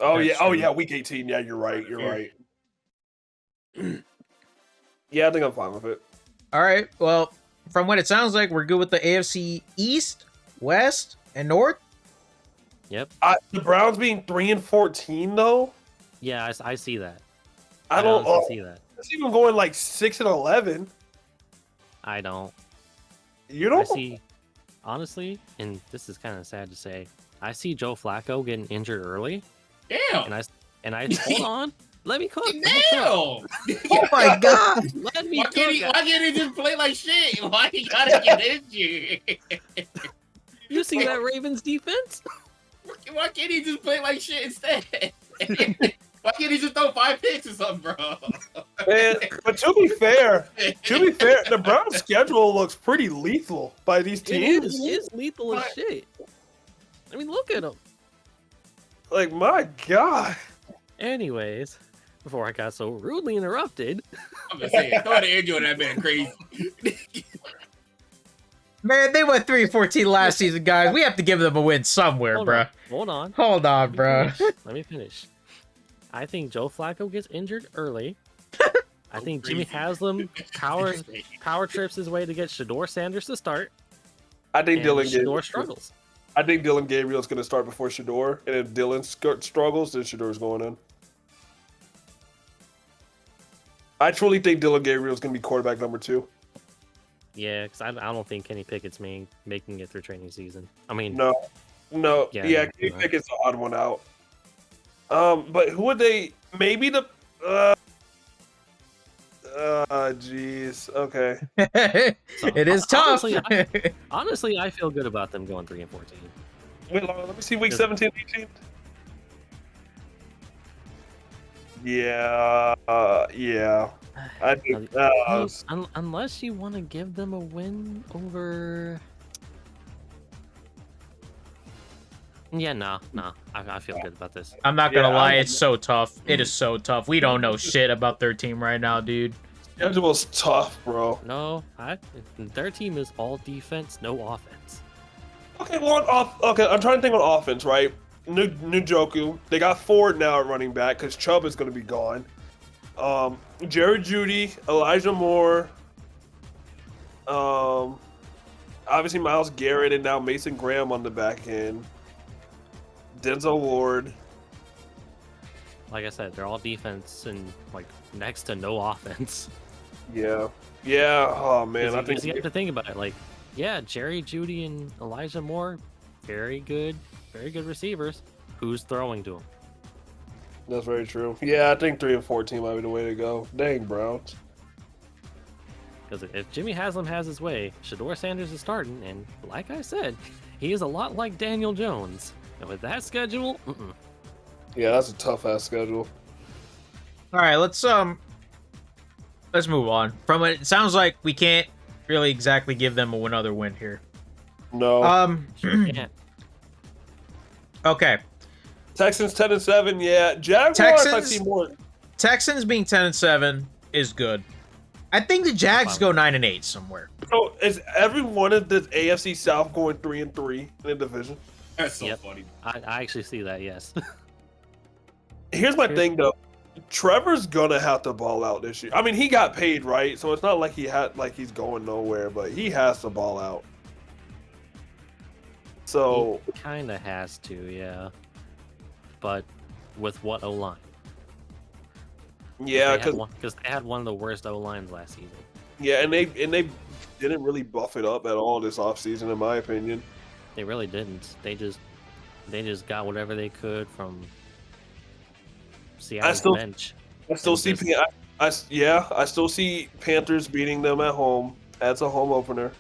Oh That's yeah. Oh true. yeah, week 18. Yeah, you're right. You're Yeah. right. Yeah, I think I'm fine with it. All right. Well, from what it sounds like, we're good with the AFC East, West, and North. Yep. The Browns being 3-14 though. Yeah, I see that. I don't. honestly see that. It's even going like 6-11. I don't. You I don't. see, honestly, and this is kind of sad to say, I see Joe Flacco getting injured early, Damn. and I hold on, Let me cook. Damn! Oh my god! Let me Why cook. can't he just play like shit? Why he gotta get injured? You see that Ravens defense? Why can't he just play like shit instead? Why can't he just throw 5 picks or something, bro? Man, but to be fair, the Browns' schedule looks pretty lethal by these teams. It is lethal as shit. I mean, look at them. Like, my God. Anyways, before I got so rudely interrupted. I'm just saying, throw the injury on that man crazy. Man, they went 3-14 last season, guys. We have to give them a win somewhere, bruh. Hold on. Hold on, bro. Let me finish. I think Joe Flacco gets injured early. I think Jimmy Haslam power trips his way to get Shador Sanders to start. I think Shador struggles. I think Dylan Gabriel's going to start before Shador, and if Dylan struggles, then Shador's going in. I truly think Dylan Gabriel's going to be quarterback number 2. Yeah, because I don't think Kenny Pickett's making it through training season. I mean, no, yeah, Kenny Pickett's the odd one out. But who would they? Maybe the. Jeez. Okay. It is tough. Honestly, I feel good about them going 3-14. Wait, let me see week 17, 18. Yeah. I think unless you want to give them a win over. Yeah, no. I feel good about this. I'm not gonna lie, it's so tough. It is so tough. We don't know shit about their team right now, dude. Schedule's tough, bro. No, their team is all defense, no offense. Okay, okay, I'm trying to think on offense, right? Njoku. They got Ford now at running back because Chubb is going to be gone. Jerry Jeudy, Elijah Moore. Obviously Myles Garrett and now Mason Graham on the back end. Denzel Ward. Like I said, they're all defense and like next to no offense. Yeah. Oh man, I think you have to think about it. Like, yeah, Jerry Jeudy and Elijah Moore, very good receivers. Who's throwing to them? That's very true. Yeah, I think 3-14 might be the way to go. Dang, Browns. Because if Jimmy Haslam has his way, Shador Sanders is starting, and like I said, he is a lot like Daniel Jones. And with that schedule, yeah, that's a tough ass schedule. All right, let's move on. From it sounds like we can't really exactly give them another win here. No. Sure can't. Okay. Texans 10-7, yeah. Jaguars, I see more. Texans being 10-7 is good. I think the Jags go 9-8 somewhere. So is every one of the AFC South going 3-3 in the division? That's so funny. I actually see that, yes. Here's my thing though. Trevor's gonna have to ball out this year. I mean, he got paid, right? So it's not like he's going nowhere, but he has to ball out. So he kind of has to, yeah. But with what O-line? Yeah, because they had one of the worst O-lines last season. Yeah, and they didn't really buff it up at all this offseason, in my opinion. They really didn't. They just got whatever they could from Seattle's bench. I still see I still see Panthers beating them at home. That's a home opener.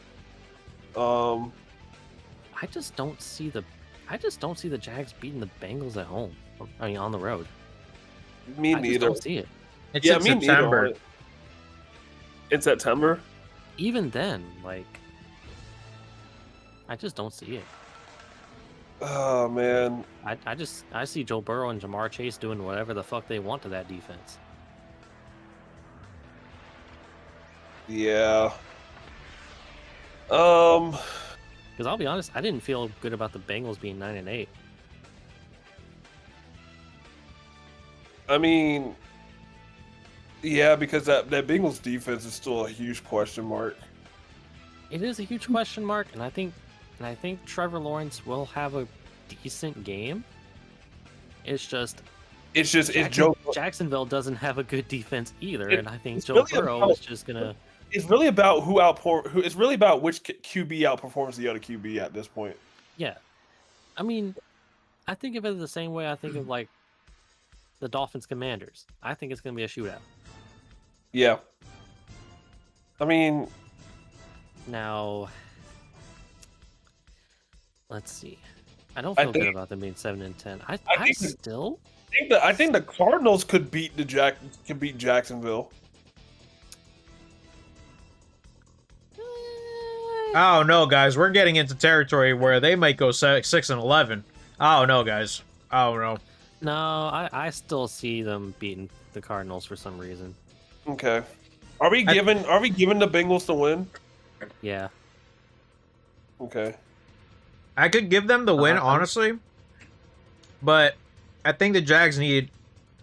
I just don't see the Jags beating the Bengals at home. I mean, on the road. Me I neither. just don't see it. It's in September. Neither. In September? Even then, like, I just don't see it. Oh man. I see Joe Burrow and Jamar Chase doing whatever the fuck they want to that defense. Yeah. Because I'll be honest, I didn't feel good about the Bengals being 9-8. I mean, yeah, because that Bengals defense is still a huge question mark. It is a huge question mark, and I think Trevor Lawrence will have a decent game. It's just Jacksonville doesn't have a good defense either, and I think Joe Burrow is just gonna. It's really about it's really about which QB outperforms the other QB at this point. Yeah, I mean, I think of it the same way I think of like the Dolphins Commanders. I think it's going to be a shootout. Yeah. I mean, Now, let's see. I don't feel good about them being 7-10. I think the Cardinals could beat Jacksonville. Oh no, guys, we're getting into territory where they might go 6-11. Oh no, guys. Oh no. No, I still see them beating the Cardinals for some reason. Okay. Are we giving the Bengals the win? Yeah. Okay. I could give them the win, honestly, but I think the Jags need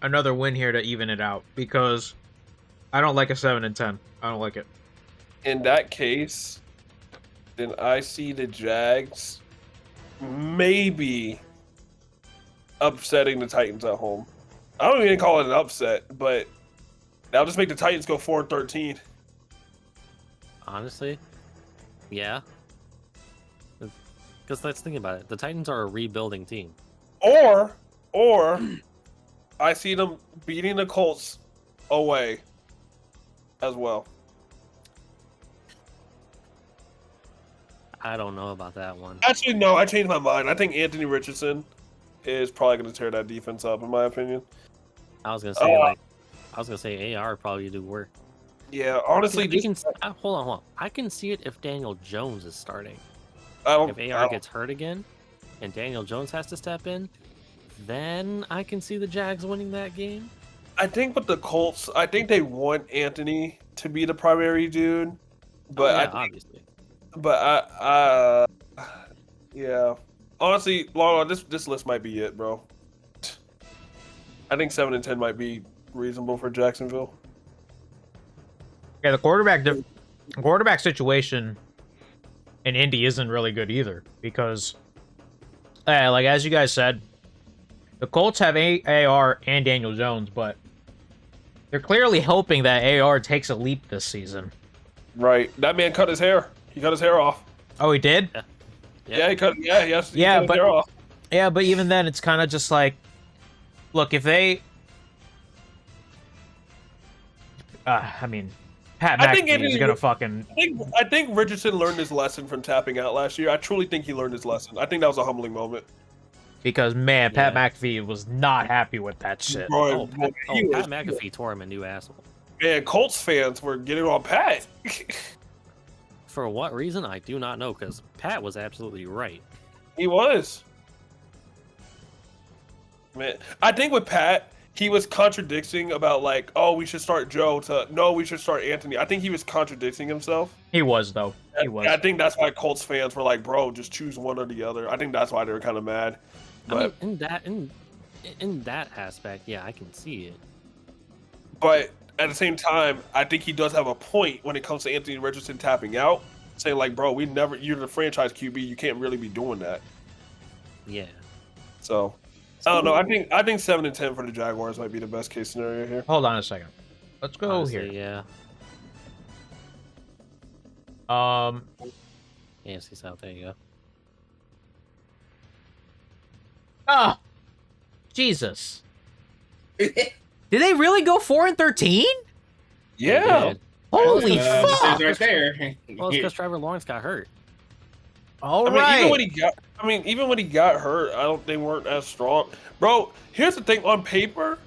another win here to even it out because I don't like a 7-10. I don't like it. In that case, then I see the Jags maybe upsetting the Titans at home. I don't even call it an upset, but that'll just make the Titans go 4-13. Honestly, yeah. Because let's think about it. The Titans are a rebuilding team. Or I see them beating the Colts away as well. I don't know about that one. Actually, no, I changed my mind. I think Anthony Richardson is probably going to tear that defense up, in my opinion. I was gonna say AR would probably do work. Yeah, honestly, hold on. I can see it if Daniel Jones is starting. if AR gets hurt again, and Daniel Jones has to step in, then I can see the Jags winning that game. I think with the Colts, I think they want Anthony to be the primary dude, but obviously. But yeah. Honestly, Lala, this list might be it, bro. I think 7-10 might be reasonable for Jacksonville. Yeah, the quarterback situation in Indy isn't really good either because, like as you guys said, the Colts have AR and Daniel Jones, but they're clearly hoping that AR takes a leap this season. Right, that man cut his hair. He cut his hair off. Oh, he did? Yeah, he cut. Yeah, yes. He Yeah, cut his hair off. Yeah, but even then, it's kind of just like, look, if they, I mean, Pat McAfee is gonna fucking. I think Richardson learned his lesson from tapping out last year. I truly think he learned his lesson. I think that was a humbling moment. Because man, Pat McAfee was not happy with that shit. Bro, Pat McAfee tore him a new asshole. Man, Colts fans were getting on Pat. For what reason, I do not know, because Pat was absolutely right. He was. Man, I think with Pat, he was contradicting about like, oh, we should start Joe to no, we should start Anthony. I think he was contradicting himself. He was though. He was. I think that's why Colts fans were like, bro, just choose one or the other. I think that's why they were kind of mad. But I mean, in that aspect, yeah, I can see it. But at the same time, I think he does have a point when it comes to Anthony Richardson tapping out, saying like, bro, you're the franchise QB, you can't really be doing that. Yeah. So I don't know. I think 7-10 for the Jaguars might be the best case scenario here. Hold on a second. Let's go Honestly, here. Yeah. AFC South. There you go. Ah, Jesus. Did they really go 4-13? Yeah. Holy fuck! Right there. Well, it's because Trevor Lawrence got hurt. Right. Even when he got hurt, they weren't as strong. Bro, here's the thing: on paper,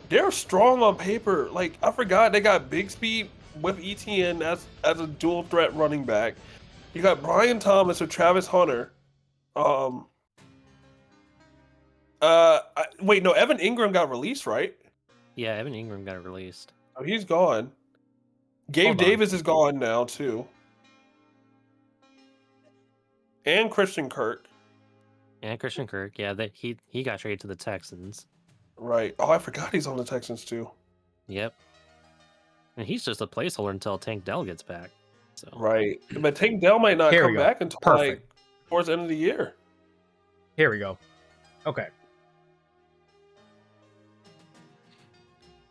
they're strong on paper. Like I forgot they got big speed with ETN as a dual threat running back. You got Brian Thomas with Travis Hunter. Wait, no, Evan Ingram got released, right? Yeah, Evan Ingram got released. Oh, he's gone. Gabe Davis is gone now too. And Christian Kirk. Yeah, he got traded to the Texans. Right. Oh, I forgot he's on the Texans too. Yep. And he's just a placeholder until Tank Dell gets back. So Right. But Tank Dell might not come back until like towards the end of the year. Here we go. Okay.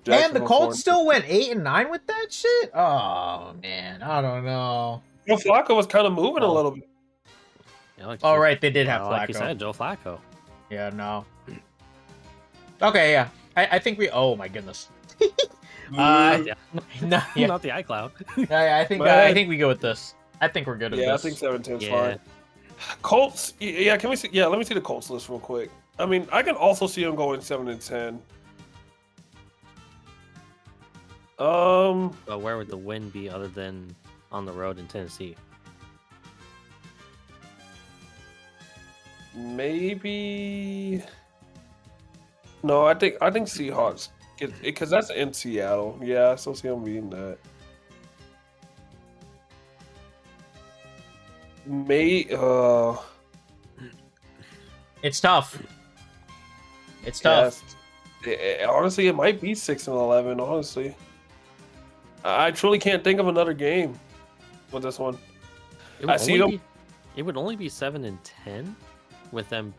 Man, the Colts still went 8-9 with that shit? Oh man, I don't know. Joe Flacco was kind of moving a little bit. Yeah, Right, they did have Flacco. Like you said, Joe Flacco. Yeah, no. Okay, yeah. I think we. Oh my goodness. Yeah. No, yeah. Not the iCloud. Yeah, I think we go with this. I think we're good with Yeah, I this. think 7-10 is Yeah. fine. Colts, yeah, can we see? Yeah, let me see the Colts list real quick. I mean, I can also see them going 7-10. But where would the win be other than on the road in Tennessee? Maybe. No, I think Seahawks, because that's in Seattle. Yeah, I still see them beating that. It's tough. It's tough. Honestly, it might be 6-11. Honestly, I truly can't think of another game with this one. I see them. It would only be 7-10 with them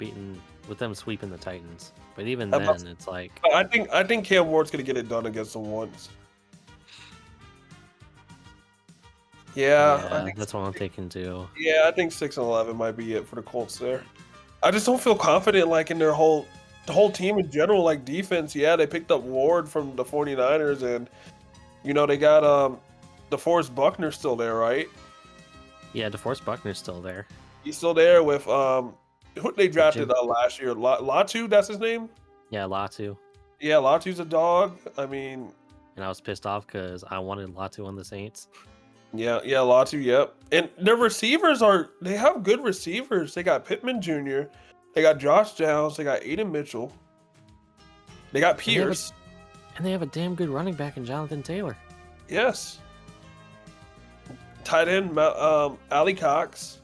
sweeping the Titans. But even then, it's like I think Cam Ward's gonna get it done against them once. Yeah, I think that's what I'm thinking too. Yeah, I think 6-11 might be it for the Colts there. I just don't feel confident like in the whole team in general, like defense. Yeah, they picked up Ward from the 49ers, and you know they got DeForest Buckner still there, right? Yeah, DeForest Buckner's still there. He's still there with who they drafted last year? Latu, that's his name? Yeah, Latu. Yeah, Latu's a dog. I mean, and I was pissed off because I wanted Latu on the Saints. Yeah, Latu, yep. And their receivers they have good receivers. They got Pittman Jr., they got Josh Downs, they got Aiden Mitchell, they got Pierce. And they have a damn good running back in Jonathan Taylor. Yes. Tight end, Ali Cox.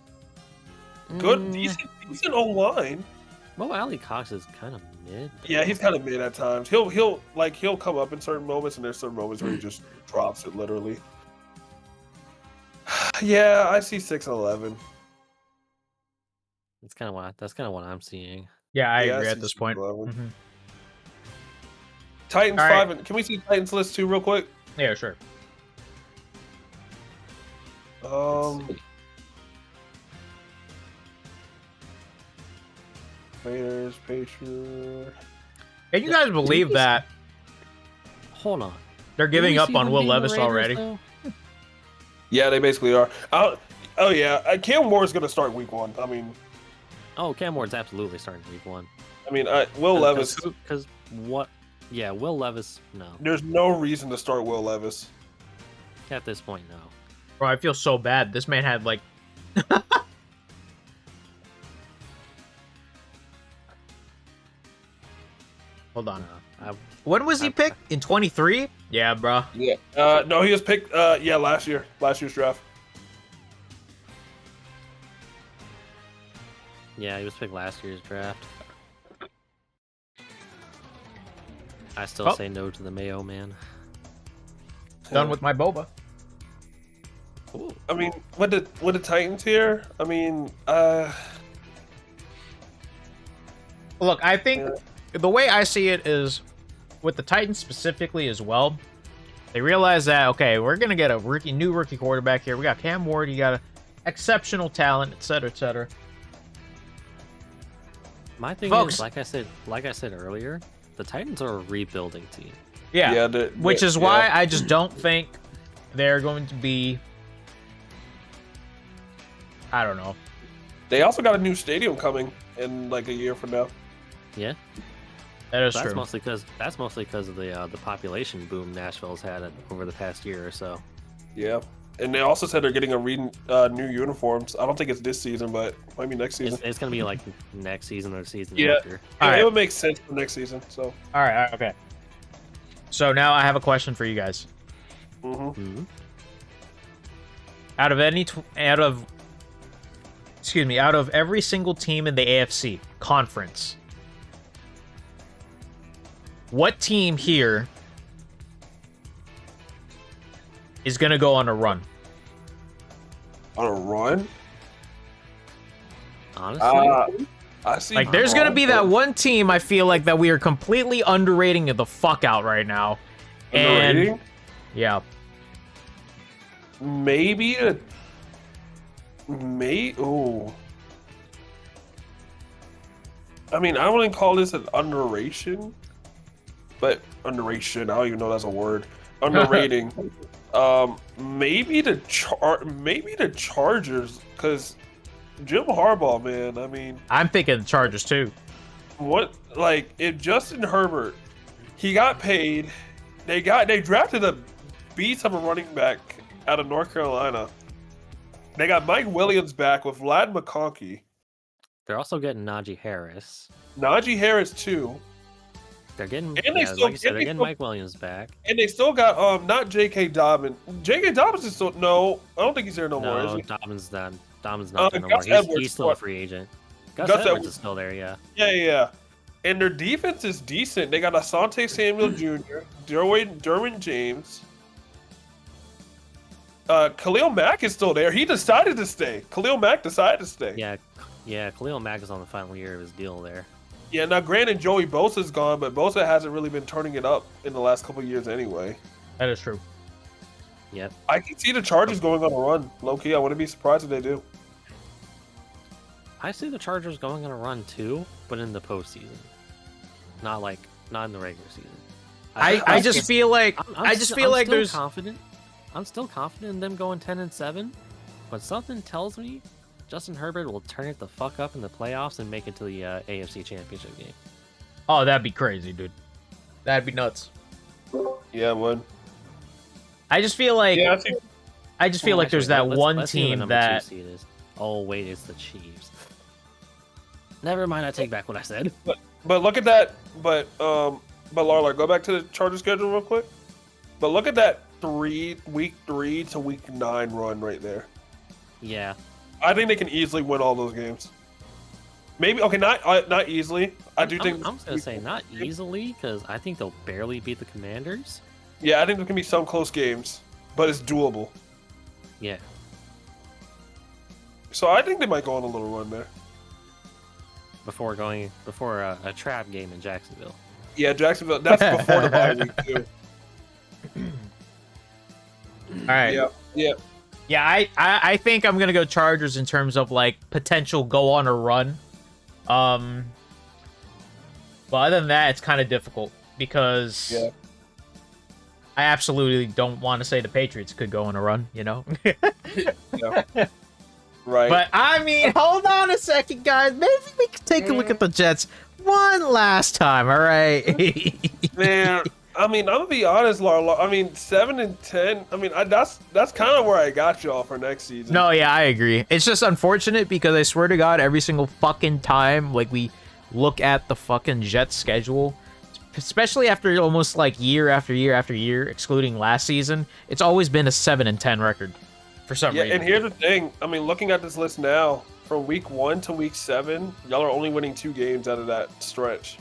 Good, decent O-line. Well, Ali Cox is kind of mid. Yeah, he's kind of mid at times. He'll come up in certain moments, and there's certain moments where he just drops it literally. Yeah, I see 6-11. That's kind of what I'm seeing. Yeah, I agree at this point. Mm-hmm. Titans 5. Right. Can we see Titans list 2 real quick? Yeah, sure. Raiders, Patriots. Can you guys believe that? Hold on. They're giving up on Will Levis already. Though? Yeah, they basically are. Oh yeah, Cam Ward's gonna start week 1. I mean, Cam Ward's absolutely starting week 1. I mean, Will Levis. Because what? Yeah, Will Levis. No. There's no reason to start Will Levis. At this point, no. Bro, I feel so bad. This man had like. Hold on. When was he picked? In 23? Yeah, bro. Yeah. No, he was picked. Yeah, last year's draft. Yeah, he was picked last year's draft. I still say no to the Mayo man. Done with my boba. Ooh. I mean, with the Titans here, I mean, look, I think the way I see it is with the Titans specifically as well. They realize that okay, we're gonna get a new rookie quarterback here. We got Cam Ward, you got a exceptional talent, etc., etc. My thing is, like I said earlier, the Titans are a rebuilding team. Yeah, which is why I just don't think they're going to be. I don't know. They also got a new stadium coming in like a year from now. Yeah, that is true. That's mostly because of the population boom Nashville's had over the past year or so. Yeah, and they also said they're getting new uniforms. I don't think it's this season, but might be next season. It's gonna be like next season or the season after. It would make sense for next season. So. All right. Okay. So now I have a question for you guys. Mm-hmm. Out of every single team in the AFC conference, what team here is going to go on a run? On a run? Honestly, I see. Like, there's going to be that one team I feel like that we are completely underrating the fuck out right now. Underrating? And yeah. Maybe oh. I mean, I wouldn't call this an underration. but underration. I don't even know that's a word. Underrating. Maybe the Chargers, because Jim Harbaugh, man. I mean, I'm thinking the Chargers too. what like if Justin Herbert, he got paid, they drafted a beast of a running back out of North Carolina. They got Mike Williams back with Vlad McConkey. They're also getting Najee Harris. Najee Harris too. They're getting, And they yeah, still- like you said, and they're they getting still- Mike Williams back. And they still got not J.K. Dobbins. J.K. Dobbins is still no. I don't think he's there no more. Is No, he? Dobbins not there no more. Gus Edwards, He's still a what? free agent. Gus Gus Edwards Edwards. is still there, yeah. Yeah. And their defense is decent. They got Asante Samuel Jr., Derwin James. Khalil Mack is still there. He decided to stay. Khalil Mack decided to stay. Yeah, Khalil Mack is on the final year of his deal there. Yeah, now granted, Joey Bosa's gone, but Bosa hasn't really been turning it up in the last couple of years anyway. That is true. Yep. I can see the Chargers going on a run. Low key, I wouldn't be surprised if they do. I see the Chargers going on a run too, but in the postseason. Not in the regular season. I just feel like I'm still there's confident. I'm still confident in them going 10-7, but something tells me Justin Herbert will turn it the fuck up in the playoffs and make it to the AFC Championship game. oh, that'd be crazy, dude. That'd be nuts. Yeah, would. I just feel like Yeah, I think. there's that one let's see who the team number that 2 seed is. Oh wait, it's the Chiefs. Never mind, I take back what I said. But look at that. But Larla, go back to the Charger schedule real quick. But look at that week 3 to week 9 run right there. Yeah. I think they can easily win all those games. Maybe not easily. I do think I'm just gonna say not easily because I think they'll barely beat the Commanders. Yeah, I think there can be some close games, but it's doable. Yeah. So I think they might go on a little run there. Before a trap game in Jacksonville. Yeah, Jacksonville. That's before the bye week too. all right. Yeah. Yeah, I think I'm gonna go Chargers in terms of like potential go on a run. But other than that, it's kind of difficult because I absolutely don't want to say the Patriots could go on a run, you know. Yeah. Right. But I mean, hold on a second, guys. Maybe we can take a look at the Jets one last time. All right. Man, I mean, I'm gonna be honest, Larla. I mean, 7-10. I mean, that's kind of where I got y'all for next season. No, yeah, I agree. It's just unfortunate because I swear to God, every single fucking time, like we look at the fucking Jets schedule, especially after almost like year after year after year, excluding last season, it's always been a 7-10 record for some reason. And here's the thing. I mean, looking at this list now, from week 1 to week 7, y'all are only winning 2 games out of that stretch.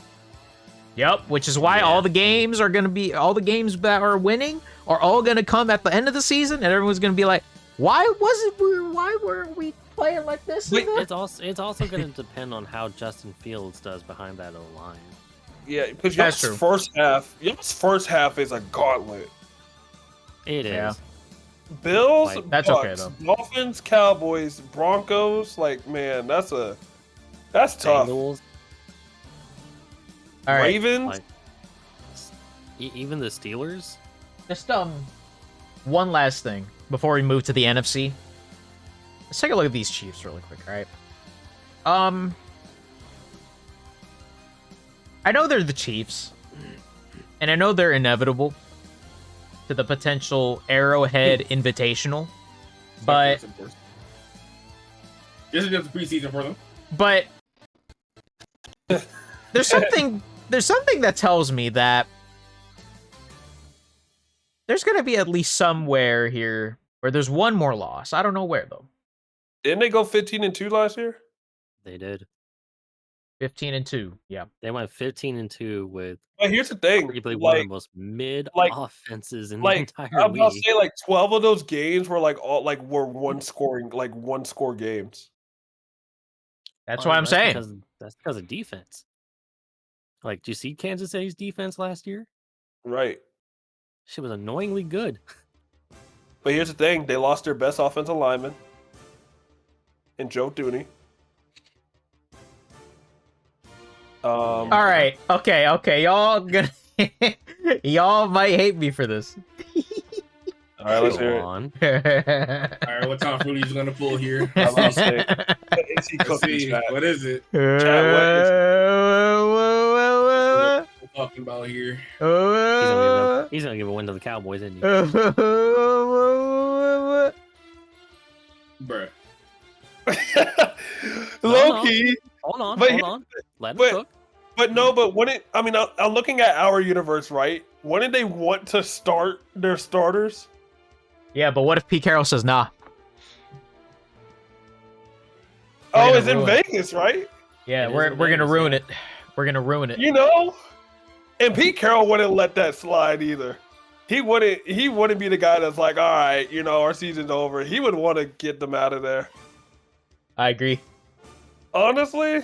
Yep, which is why all the games that are winning are all gonna come at the end of the season, and everyone's gonna be like, why weren't we playing like this? It's also going to depend on how Justin Fields does behind that O-line. Yeah, because That's y'all's true. first half is a gauntlet. It is. Yeah. Bills, Like, that's Bucks, okay, though. Dolphins, Cowboys, Broncos. Like, man, that's tough. Bengals, All right, Ravens. like, even the Steelers. just one last thing before we move to the NFC. Let's take a look at these Chiefs really quick, all right? I know they're the Chiefs, and I know they're inevitable to the potential Arrowhead Invitational, but this is just the preseason for them. but there's something that tells me that there's gonna be at least somewhere here where there's one more loss. I don't know where though. Didn't they go 15-2 last year? They did. 15-2. Yeah. They went 15-2 with But here's the thing. arguably one of Like, the most mid like- offenses in the like entire I'm about to league. say, like 12 of those games were were one score games. That's Well, what I'm saying. That's because of defense. Like, do you see Kansas City's defense last year? Right. She was annoyingly good. But here's the thing: they lost their best offensive lineman, in Joe Dooney. All right. Okay. Y'all gonna Y'all might hate me for this. All right, let's Go hear it. on. All right, what Tom Fruity is gonna pull here? I'm about to say, Is he Let's cooking, see. chat? What is it? What What we're talking about here? He's gonna give a win to the Cowboys, isn't he? Bruh. Low key, Hold on, But- hold on. Let him but- cook. but no, but when it, I mean, I'm looking at our universe, right? Wouldn't they want to start their starters? Yeah, but what if Pete Carroll says nah? Oh, gonna it's in ruin it. Vegas, right? Yeah, It is we're in gonna Vegas, ruin yeah. it. We're gonna ruin it. You know, and Pete Carroll wouldn't let that slide either. He wouldn't be the guy that's like, all right, you know, our season's over. He would want to get them out of there. I agree. Honestly,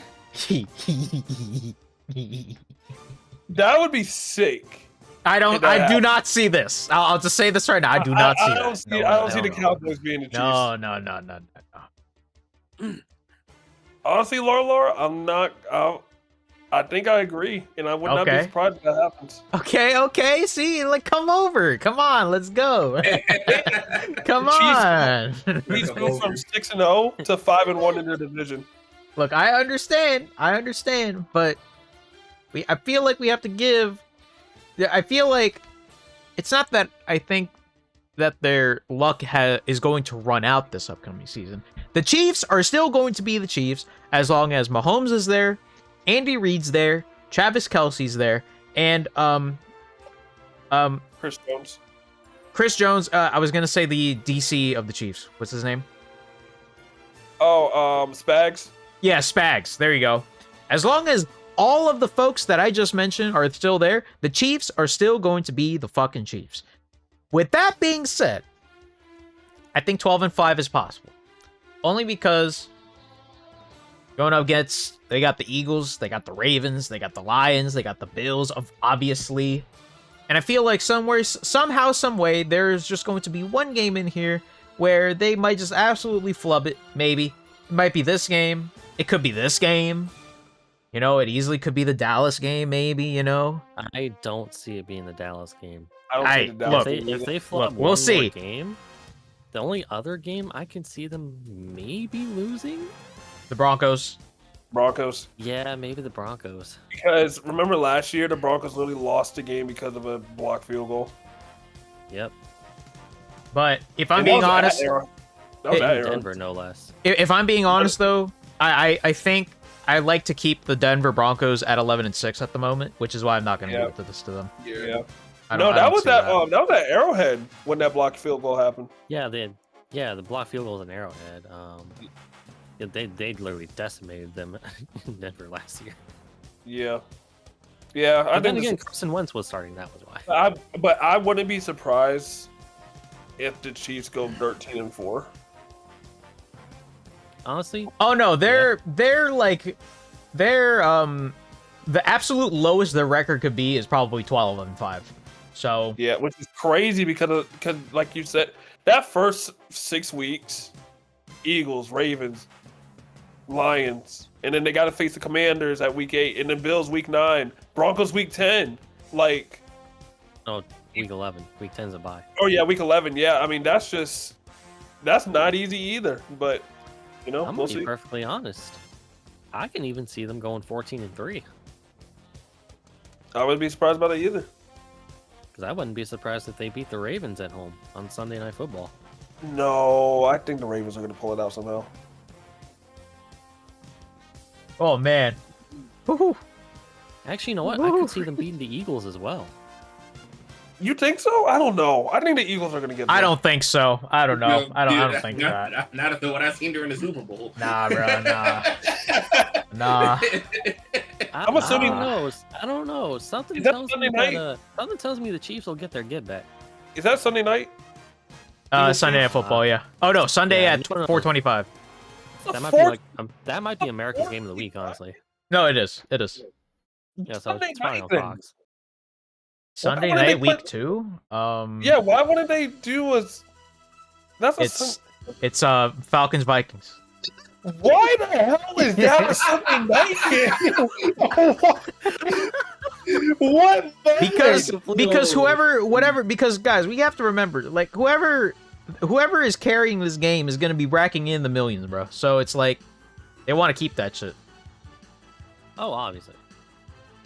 that would be sick. I If that do happened. not see this. I'll just say this right now. I do not see I that. don't see. No, I don't no, see the no. Cowboys being the Chiefs. No. Honestly, Laura, I'm not. I think I agree, and I would not be Okay. surprised if that happens. Okay. See, like, come over. Come on, let's go. Come on. He's moved from 6-0 to 5-1 in the division. Look, I understand, but I feel like we have to give. I feel like it's not that I think that their luck is going to run out this upcoming season. The Chiefs are still going to be the Chiefs as long as Mahomes is there, Andy Reid's there, Travis Kelce's there, and Chris Jones. Chris Jones. I was gonna say the DC of the Chiefs. What's his name? Oh, Spags. Yeah, Spags. There you go. As long as all of the folks that I just mentioned are still there, the Chiefs are still going to be the fucking Chiefs. With that being said, I think 12-5 is possible. Only because going up against, they got the Eagles, they got the Ravens, they got the Lions, they got the Bills, obviously. And I feel like somehow, some way, there's just going to be one game in here where they might just absolutely flub it, maybe. It might be this game. It could be this game. You know, it easily could be the Dallas game, maybe, you know? I don't see it being the Dallas game. I don't Hey, see the Dallas. look, either. If they flop we'll one see. more game, the only other game I can see them maybe losing. The Broncos. Broncos. Yeah, maybe the Broncos. Because remember last year, the Broncos literally lost the game because of a blocked field goal. Yep. But if I'm And being that was honest, that era. That was It- that In era. Denver, no less. if I'm being honest though, I think I like to keep the Denver Broncos at 11-6 at the moment, which is why I'm not going to Yeah. give this to them. Yeah. I No, don't- I that don't was see that. That was that Arrowhead when that blocked field goal happened. Yeah, the block field goals in Arrowhead. Yeah, they literally decimated them in Denver last year. Yeah. Yeah, I But then think. again, Carson Wentz was starting. That was why. But I wouldn't be surprised if the Chiefs go 13-4. Honestly, Oh no, they're the absolute lowest their record could be is probably 12-5. So Yeah, which is crazy because like you said, that first 6 weeks, Eagles, Ravens, Lions, and then they got to face the Commanders at week 8, and then Bills week 9, Broncos week 10. Like, no, week 11, week 10's a bye. oh yeah, week 11. Yeah, I mean that's not easy either. But you know, I'm we'll gonna be see. perfectly honest. I can even see them going 14-3. I wouldn't be surprised by that either. Because I wouldn't be surprised if they beat the Ravens at home on Sunday Night Football. No, I think the Ravens are going to pull it out somehow. oh man. Woo-hoo. Actually, you know what? I could see them beating the Eagles as well. You think so? I don't know. I think the Eagles are going to get. I there. don't think so. I don't know. I don't Dude, think not, that. Not after what I seen during the Super Bowl. Nah, bro. Nah. I'm assuming- I don't know. Something Is that tells me Sunday that, something tells me the Chiefs will get their get back. Is that Sunday night? Sunday Night Football, yeah. Oh no, Sunday Yeah, at no. 4:25. That might be like that might be America's game of the week, honestly. No, it is. It is. Yeah, so Sunday it's probably night on then. Fox. Sunday wouldn't they night, week put- 2. Yeah, why wouldn't they do a? That's a. It's Falcons Vikings. Why the hell is that a Sunday night game? What? Because because guys, we have to remember, like whoever is carrying this game is gonna be racking in the millions, bro. So it's like they want to keep that shit. Oh, obviously.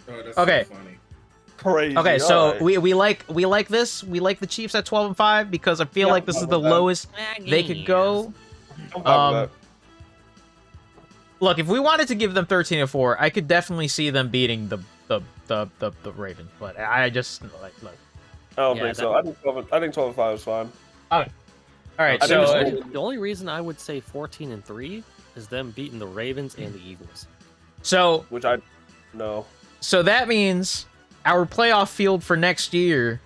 Oh, that's Okay. So funny. Crazy. Okay, so Alright. we like this. We like the Chiefs at 12-5 because I feel like this is the lowest they could go. I'm fine with Look, if we wanted to give them 13-4, I could definitely see them beating the Ravens, but I just like look. that. I don't Yeah, think so. I think 12-5 is fine. All right, I so think The only reason I would say 14-3 is them beating the Ravens and the Eagles. so Which I know. so that means our playoff field for next year,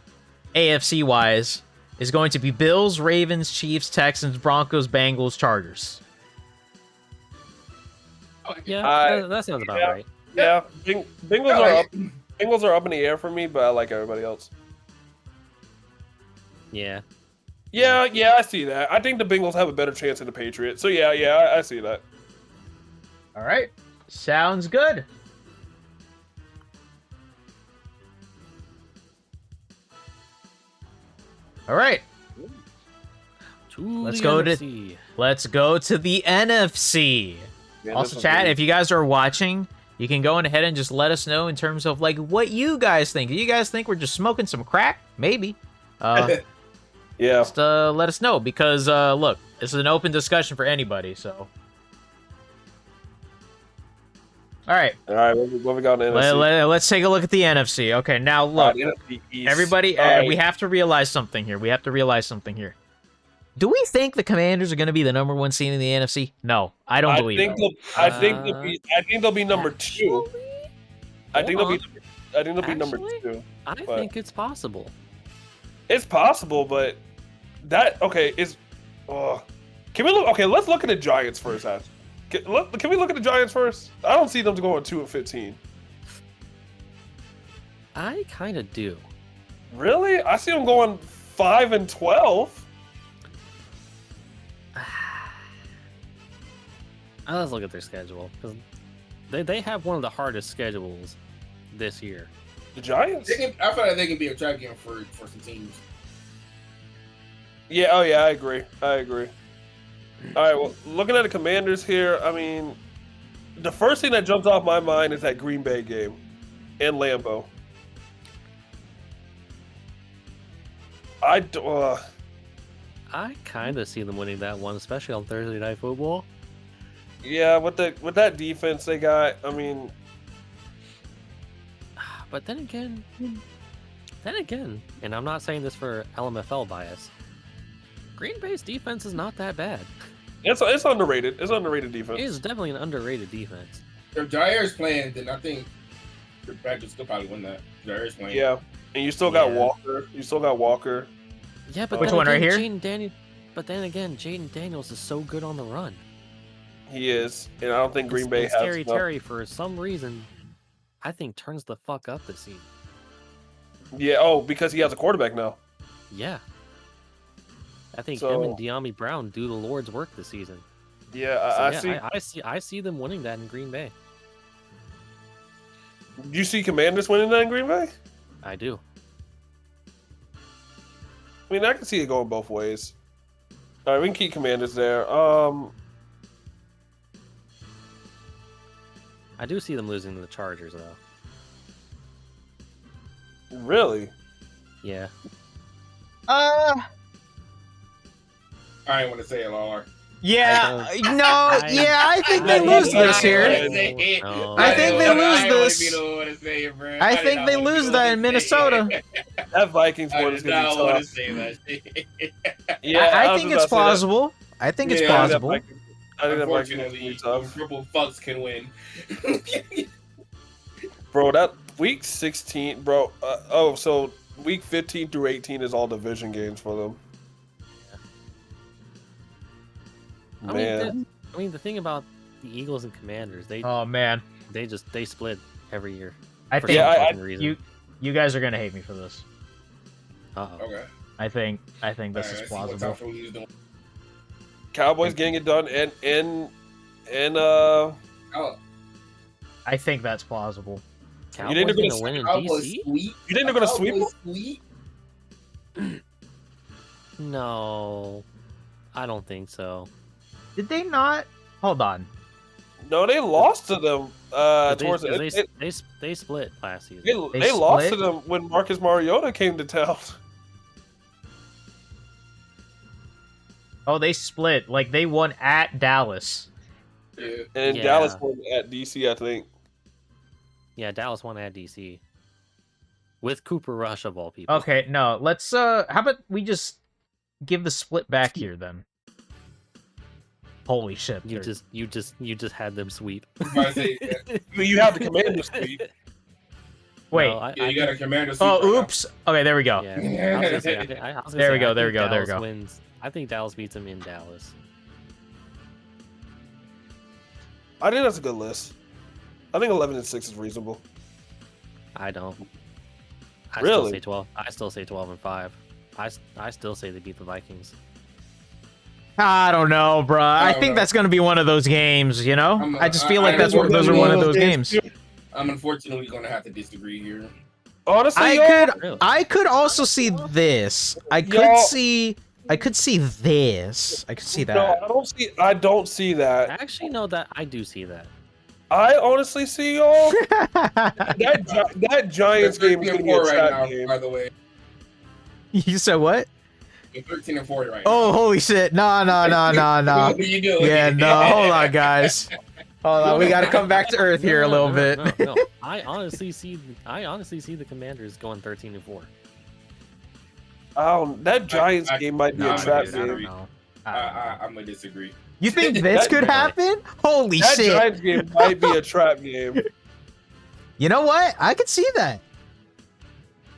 AFC wise, is going to be Bills, Ravens, Chiefs, Texans, Broncos, Bengals, Chargers. Yeah, that sounds about right. Yeah, Bengals are up. Bengals are up in the air for me, but I like everybody else. Yeah. Yeah, I see that. I think the Bengals have a better chance than the Patriots. So yeah, I see that. All right, sounds good. All right, Let's go to the NFC. Man, Also, this chat, was if you guys are watching, you can go ahead and just let us know in terms of like what you guys think. Do you guys think we're just smoking some crack? Maybe. yeah. Just let us know because look, this is an open discussion for anybody. So, all right, What we got in the NFC? let's take a look at the NFC. Okay, now look, The NFC East. everybody, Alright. we have to realize something here. Do we think the Commanders are going to be the #1 seed in the NFC? No, I don't believe it. I think they'll be number 2. I think they'll be number Actually? 2. I But- think it's possible. It's possible, but is. Can we look? Okay, let's look at the Giants first. Can we look at the Giants first? I don't see them going 2-15. I kind of do. Really? I see them going 5-12. Let's look at their schedule because they have one of the hardest schedules this year. The Giants? I feel like they can be a trap game for some teams. Yeah. Oh yeah, I agree. All right. Well, looking at the Commanders here, I mean, the first thing that jumps off my mind is that Green Bay game and Lambeau. I kind of see them winning that one, especially on Thursday Night Football. Yeah, with that defense they got, I mean, But then again, and I'm not saying this for LMFL bias, Green Bay's defense is not that bad. it's underrated. It's underrated defense. It is definitely an underrated defense. If Jair's playing, then I think the Packers still probably win that. Jair's playing. Yeah, and you still got Yeah. Walker. Yeah, but Which then one, right again, here? Jaden Daniels is so good on the run. He is, and I don't think Green And Bay has Scary enough. Terry, for some reason, I think turns the fuck up this season. Yeah. Oh, because he has a quarterback now. Yeah. I think So- him and De'Ami Brown do the Lord's work this season. Yeah, So, I see. I see them winning that in Green Bay. You see Commanders winning that in Green Bay? I do. I mean, I can see it going both ways. All right, we can keep Commanders there. I do see them losing to the Chargers, though. Really? Yeah. I ain't want to say it, Lord. Yeah, no, I- yeah, I think they I- lose this I- here. No. I think they lose this. I think they lose that in Minnesota. That Vikings I one is did gonna not be want to tough. say that shit. Yeah, I was think just it's about to say that. plausible. I think it's Yeah, plausible. I think that Vikings is gonna Unfortunately, be tough. triple fucks can win. Bro, that week 16, bro. So week 15 through 18 is all division games for them. I Man, mean, the thing about the Eagles and Commanders, they Oh man, split every year. I For think some I- fucking reason. you guys are gonna hate me for this. Uh-oh. Okay. I think this Alright, is let's see what plausible. Tom Franklin's doing. Cowboys getting it done, and Oh, I think that's plausible. You think they're Cowboys gonna gonna win in Cowboys DC? sweep. You think they're gonna sweep them? Cowboys sweep. No, I don't think so. Did they not? Hold on. No, they lost to them. Towards They split last season. they lost to split? them when Marcus Mariota came to town. Oh, they split. Like they won at Dallas. Yeah. And Yeah. Dallas won at DC, I think. Yeah, Dallas won at DC with Cooper Rush of all people. Okay, no. Let's how about we just give the split back here then? Holy shit. You they're- just had them sweep. I was about to say, yeah, You have the Commanders sweep. Wait. No, I you got a commander sweep. Oh, right now. oops. Okay, there we go. Yeah, I was gonna say, I was gonna There we say, go, I there we think go, there we Dallas go. Wins. I think Dallas beats them in Dallas. I think that's a good list. I think 11-6 is reasonable. I don't. I Really? still say 12. I still say 12-5. I still say they beat the Vikings. I don't know, bruh. I don't think know. that's gonna be one of those games, you know? I just feel like I- those are one of those games. I'm unfortunately going to have to disagree here. Honestly, Really? I could also see this. I could Y'all- see this. I could see no, that. I don't see that. Actually, no, that I do see that. I honestly see y'all. that Giants They're game is 13 gonna be a and 4 right trap now, game. by the way. You said what? They're 13 and 4 right Oh, holy shit. No. now. What are you doing? Yeah, no. Hold on, guys. Hold on. We gotta come back to earth here a little bit. No. I honestly see the Commanders going 13-4. That Giants game might be nah, a trap I I don't game. know. I'm going to disagree. You think this could happen? Holy That shit. Giants game might be a trap game. You know what? I could see that.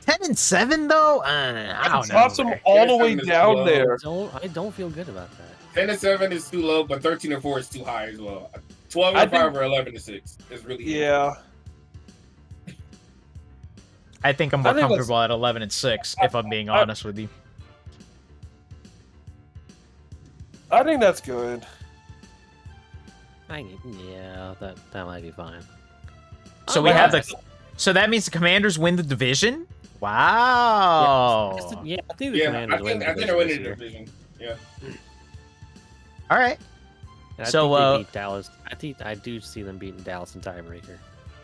10-7 though? I don't know. Drops them all the way 10-7 is down low. there. I don't feel good about that. 10 and 7 is too low, but 13 and 4 is too high as well. 12 I and 5 think- or 11 and 6 is really Yeah. I think I'm I more think comfortable at 11-6, if I'm being honest with you. I think that's good. Yeah, that might be fine. So Oh, we yeah. have the. So that means the Commanders win the division? Wow. Yeah, I think the Yeah, Commanders win the I think division they're winning this the year. division. Yeah. All right. And I So, think they beat Dallas. I do see them beating Dallas in tiebreaker.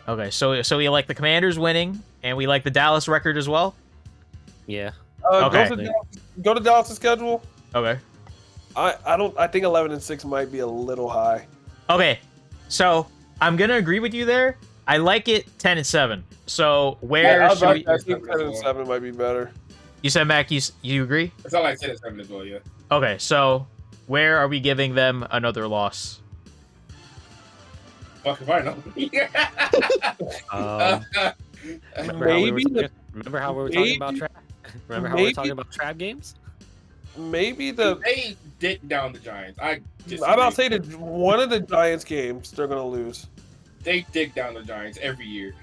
Okay. So we like the Commanders winning, and we like the Dallas record as well. Yeah. Okay. Go to Dallas' schedule. Okay. I think 11-6 might be a little high. Okay. So I'm gonna agree with you there. I like it 10-7. So where I should we? think 10-7 might be better. You said, Mac. You agree? It's not like 10 and 7 as well, yeah. Okay. So where are we giving them another loss? Fuck if I know. Remember how we were talking about trap? Remember how we were talking about trap games? Maybe They dick down the Giants. I'm about to say that one of the Giants games they're gonna lose. They dig down the Giants every year.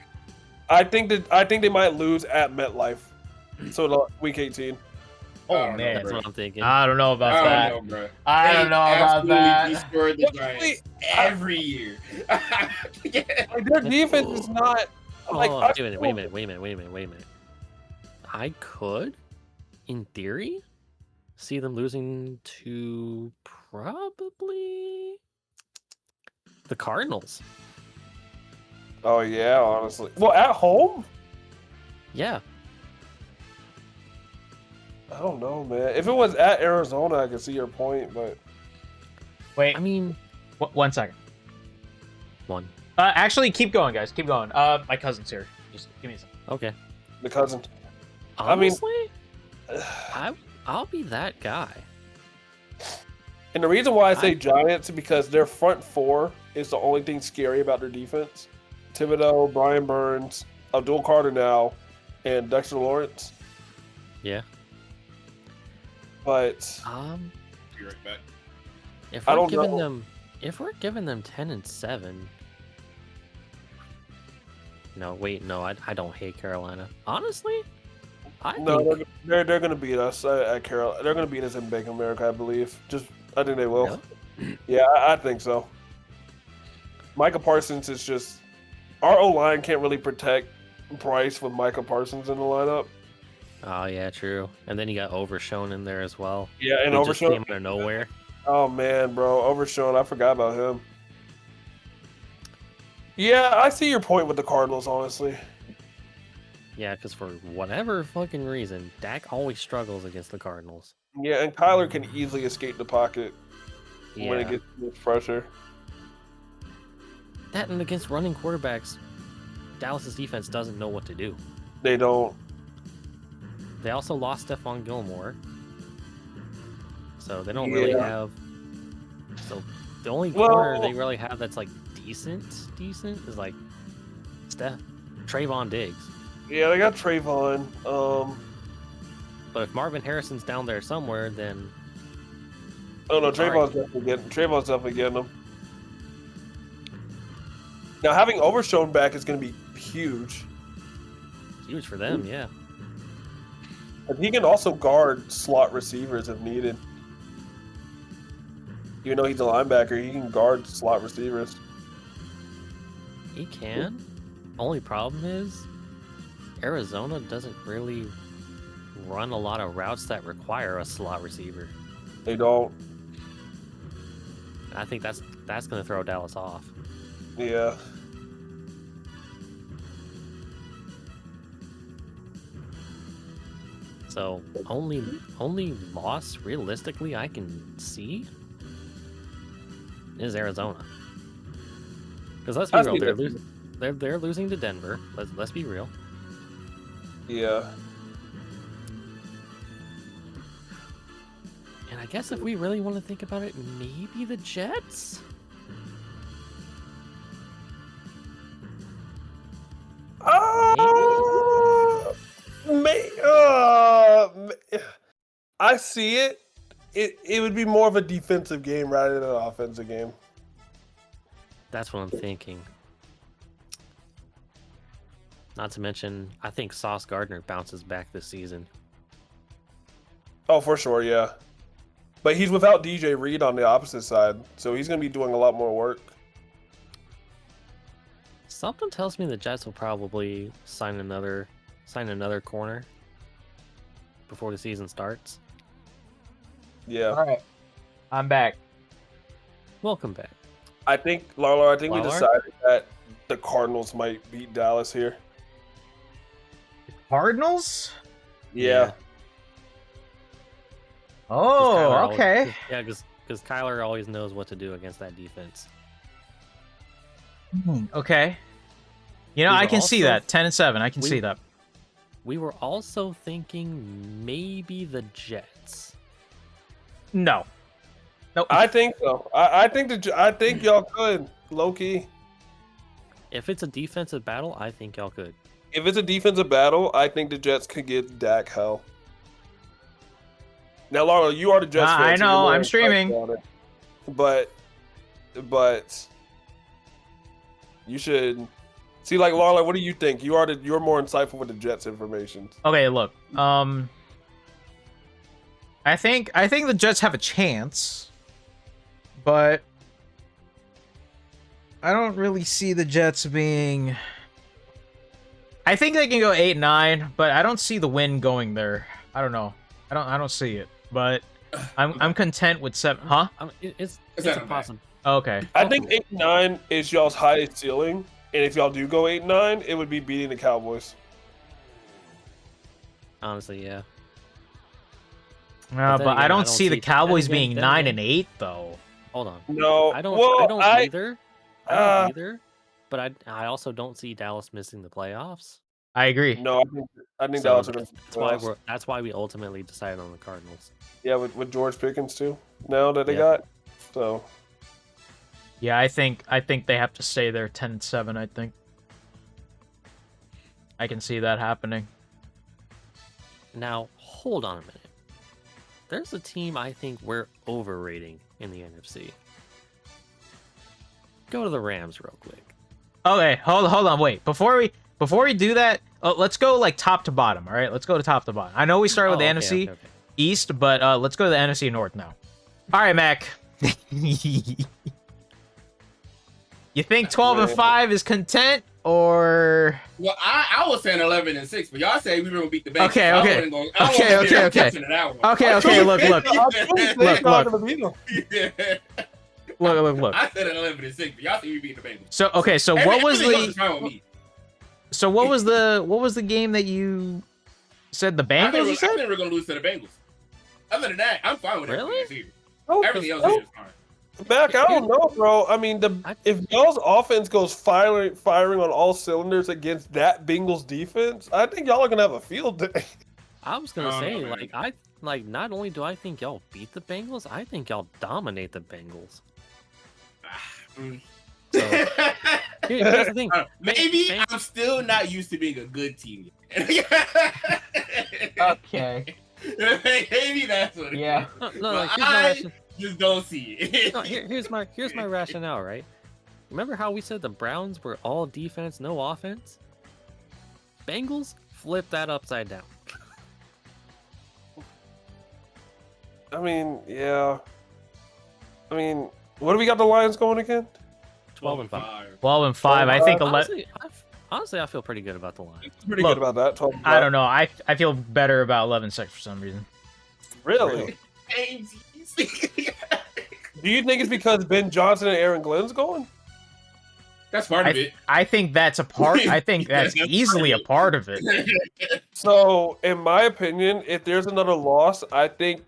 I think they might lose at MetLife. So week 18. I Oh don't know, man. That's what I'm thinking. I don't know about that. I don't know, bro. I don't know about that. They destroy the Giants Wait, every year. Yeah. Like, their defense is not. Like, Oh, I- wait a minute. I could, in theory, see them losing to probably the Cardinals. Oh yeah, honestly. Well, at home, Yeah. I don't know, man. If it was at Arizona, I could see your point, but Wait. I mean, 1 second. one. Actually, keep going, guys. Keep going. My cousin's here. Just give me a second. Okay. the cousin. I mean- Honestly, I'll be that guy. And the reason why I say Giants is because their front four is the only thing scary about their defense. Thibodeau, Brian Burns, Abdul Carter now, and Dexter Lawrence. Yeah. But Be right back. If I we're don't giving know. them, if we're giving them 10-7. No, wait, no, I don't hate Carolina. Honestly, I no, think. they're going to beat us at Carol. They're going to beat us in Bank of America, I believe. I think they will. Really? Yeah, I think so. Micah Parsons is just our O line can't really protect Price with Micah Parsons in the lineup. Oh yeah, true. And then you got Overshown in there as well. Yeah, and Who just Overshown. came out of nowhere. Oh man, bro, Overshown. I forgot about him. Yeah, I see your point with the Cardinals, honestly. Yeah, because for whatever fucking reason, Dak always struggles against the Cardinals. Yeah, and Kyler can easily escape the pocket when it Yeah. gets much pressure. That and against running quarterbacks, Dallas's defense doesn't know what to do. They don't. They also lost Stephon Gilmore. So they don't really Yeah. have. So the only Well- corner they really have that's like decent is like Trayvon Diggs. Yeah, they got Trayvon. But if Marvin Harrison's down there somewhere, then Oh no, Sorry. Trayvon's definitely getting them. Now having Overshown back is going to be huge. huge for them, yeah. And he can also guard slot receivers if needed. Even though he's a linebacker, he can guard slot receivers. He can. Only problem is Arizona doesn't really run a lot of routes that require a slot receiver. They don't. I think that's going to throw Dallas off. Yeah. So only loss realistically I can see is Arizona. Because let's be I real, see they're that. losing. They're losing to Denver. Let's be real. Yeah. And I guess if we really want to think about it, maybe the Jets. I see it. It would be more of a defensive game rather than an offensive game. That's what I'm thinking. Not to mention, I think Sauce Gardner bounces back this season. Oh, for sure, yeah. But he's without DJ Reed on the opposite side, so he's going to be doing a lot more work. Something tells me the Jets will probably sign another corner before the season starts. Yeah. All right, I'm back. Welcome back. I think, Lalo, we Lalo? decided that the Cardinals might beat Dallas here. Cardinals? Yeah. Oh, okay. Yeah, because Kyler always knows what to do against that defense. Okay. You know, We I were can see also- that. 10-7. I can we- see that. We were also thinking maybe the Jets. No. No. I think so. I think y'all could, low key. If it's a defensive battle, I think y'all could. If it's a defensive battle, I think the Jets could get Dak hell. Now, Laura, you are the Jets fan. I so you're know, more I'm streaming. insightful on it. But you should see, like, Laura, what do you think? You're more insightful with the Jets information. Okay, look. I think the Jets have a chance, but I don't really see the Jets being. I think they can go 8-9, but I don't see the win going there. I don't know. I don't see it, but I'm content with 7. Huh? It's It's a not bad. possible. Okay. I think 8-9 is y'all's highest ceiling, and if y'all do go 8-9, it would be beating the Cowboys. Honestly, yeah. But then again, I don't see the then Cowboys again- being then 9-8 though. Hold on. No, I don't. well, I don't either. I don't uh, either. But I also don't see Dallas missing the playoffs. I agree. No, I think So Dallas are going to. that's why we ultimately decided on the Cardinals. Yeah, with George Pickens too. Now that they Yeah. got, so Yeah, I think they have to stay there 10-7, I think. I can see that happening. Now, hold on a minute. There's a team I think we're overrating in the NFC. Go to the Rams real quick. Okay, hold on, wait. Before we do that, let's go like top to bottom, all right? Let's go to top to bottom. I know we started with the NFC Okay. East, but let's go to the NFC North now. All right, Mac. You think 12-5 is content? or Well, I was saying 11-6, but y'all say we were gonna beat the Bengals. Okay, so okay. I wasn't gonna, I Okay, wasn't okay, gonna okay. to that one. okay, look, I think they're not gonna beat them. look. I said 11-6, but y'all say we beat the Bengals. So okay, so what was Everything else the is fine with me. so what was the game that you said the I Bengals? think You said? we're gonna lose to the Bengals. Other than that, I'm fine with Really? everything. Oh, Everything else here is fine. Mac, I don't know, bro. I mean, if y'all's offense goes firing on all cylinders against that Bengals defense, I think y'all are gonna have a field day. I was gonna I don't say, know, man. not only do I think y'all beat the Bengals, I think y'all dominate the Bengals. So here's the thing. Maybe Bang- I'm still not used to being a good team. Okay. Maybe that's what it is. No, But like, here's my I ration- just don't see it. no, here's my rationale, right? Remember how we said the Browns were all defense, no offense? Bengals flip that upside down. I mean, yeah. I mean, what do we got the Lions going again? 12-5. 12-5. I think 11. Honestly, I feel pretty good about the line. Pretty Look, good about that. 12 I don't know. I feel better about 11-6 for some reason. Really? Do you think it's because Ben Johnson and Aaron Glenn's going? That's part of it. I think that's a part. I think that's easily a part of it. So, in my opinion, if there's another loss, I think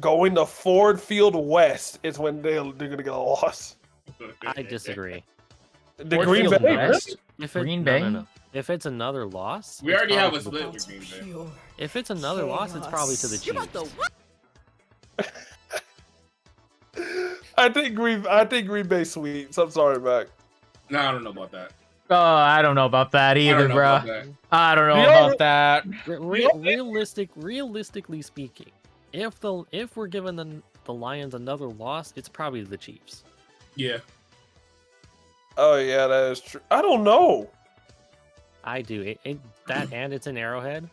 going to Ford Field West is when they're gonna get a loss. I disagree. The Ford Green Field Bay, West? really? If Green no, Bay? no, no. If it's another loss, We it's already have probably a to the- split with Green Bay. If it's another loss, it's probably to the Chiefs. I think Green Bay sweeps. I'm sorry, Mac. No, I don't know about that. Oh, I don't know about that I either, don't know about bro. that. I don't know Yeah. about that. Realistically speaking, if we're giving the Lions another loss, it's probably the Chiefs. Yeah. Oh yeah, that is true. I don't know. I do. That and it's an Arrowhead,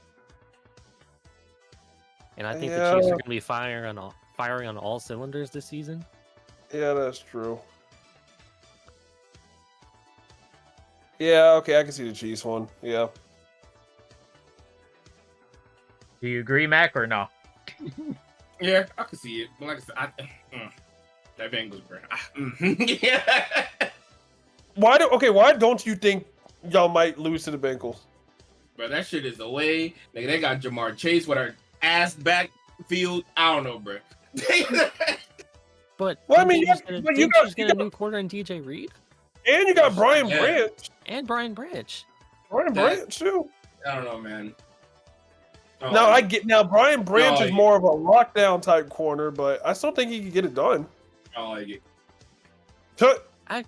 and I think the Yeah. Chiefs are going to be firing on all cylinders this season. Yeah, that's true. Yeah, okay, I can see the Chiefs one. Yeah. Do you agree, Mac, or no? Yeah, I can see it. But like I said, that Bengals, bro. Yeah. Why don't you think y'all might lose to the Bengals? Bro, that shit is away. Nigga, they got Jamar Chase with our ass backfield. I don't know, bro. But Well, I mean, didn't you you got- just get a new quarter in DJ Reed And you got Brian Yeah. Branch. and Brian Branch. Brian That- Branch too. I don't know, man. Oh, Now I get Brian Branch No, is more of a lockdown type corner, but I still think he can get it done. I don't like it.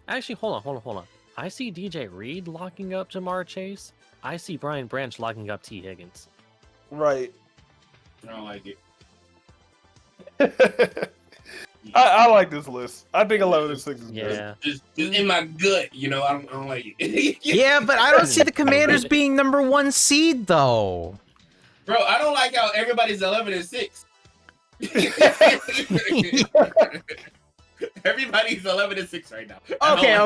Actually, hold on. I see DJ Reed locking up Jamar Chase. I see Brian Branch locking up T. Higgins. Right. I don't like it. I like this list. I think 11-6 is good. Yeah. Just in my gut, you know, I don't like it. Yeah, but I don't see the Commanders being number 1 seed though. Bro, I don't like how everybody's 11-6. Everybody's 11-6 right now. Okay.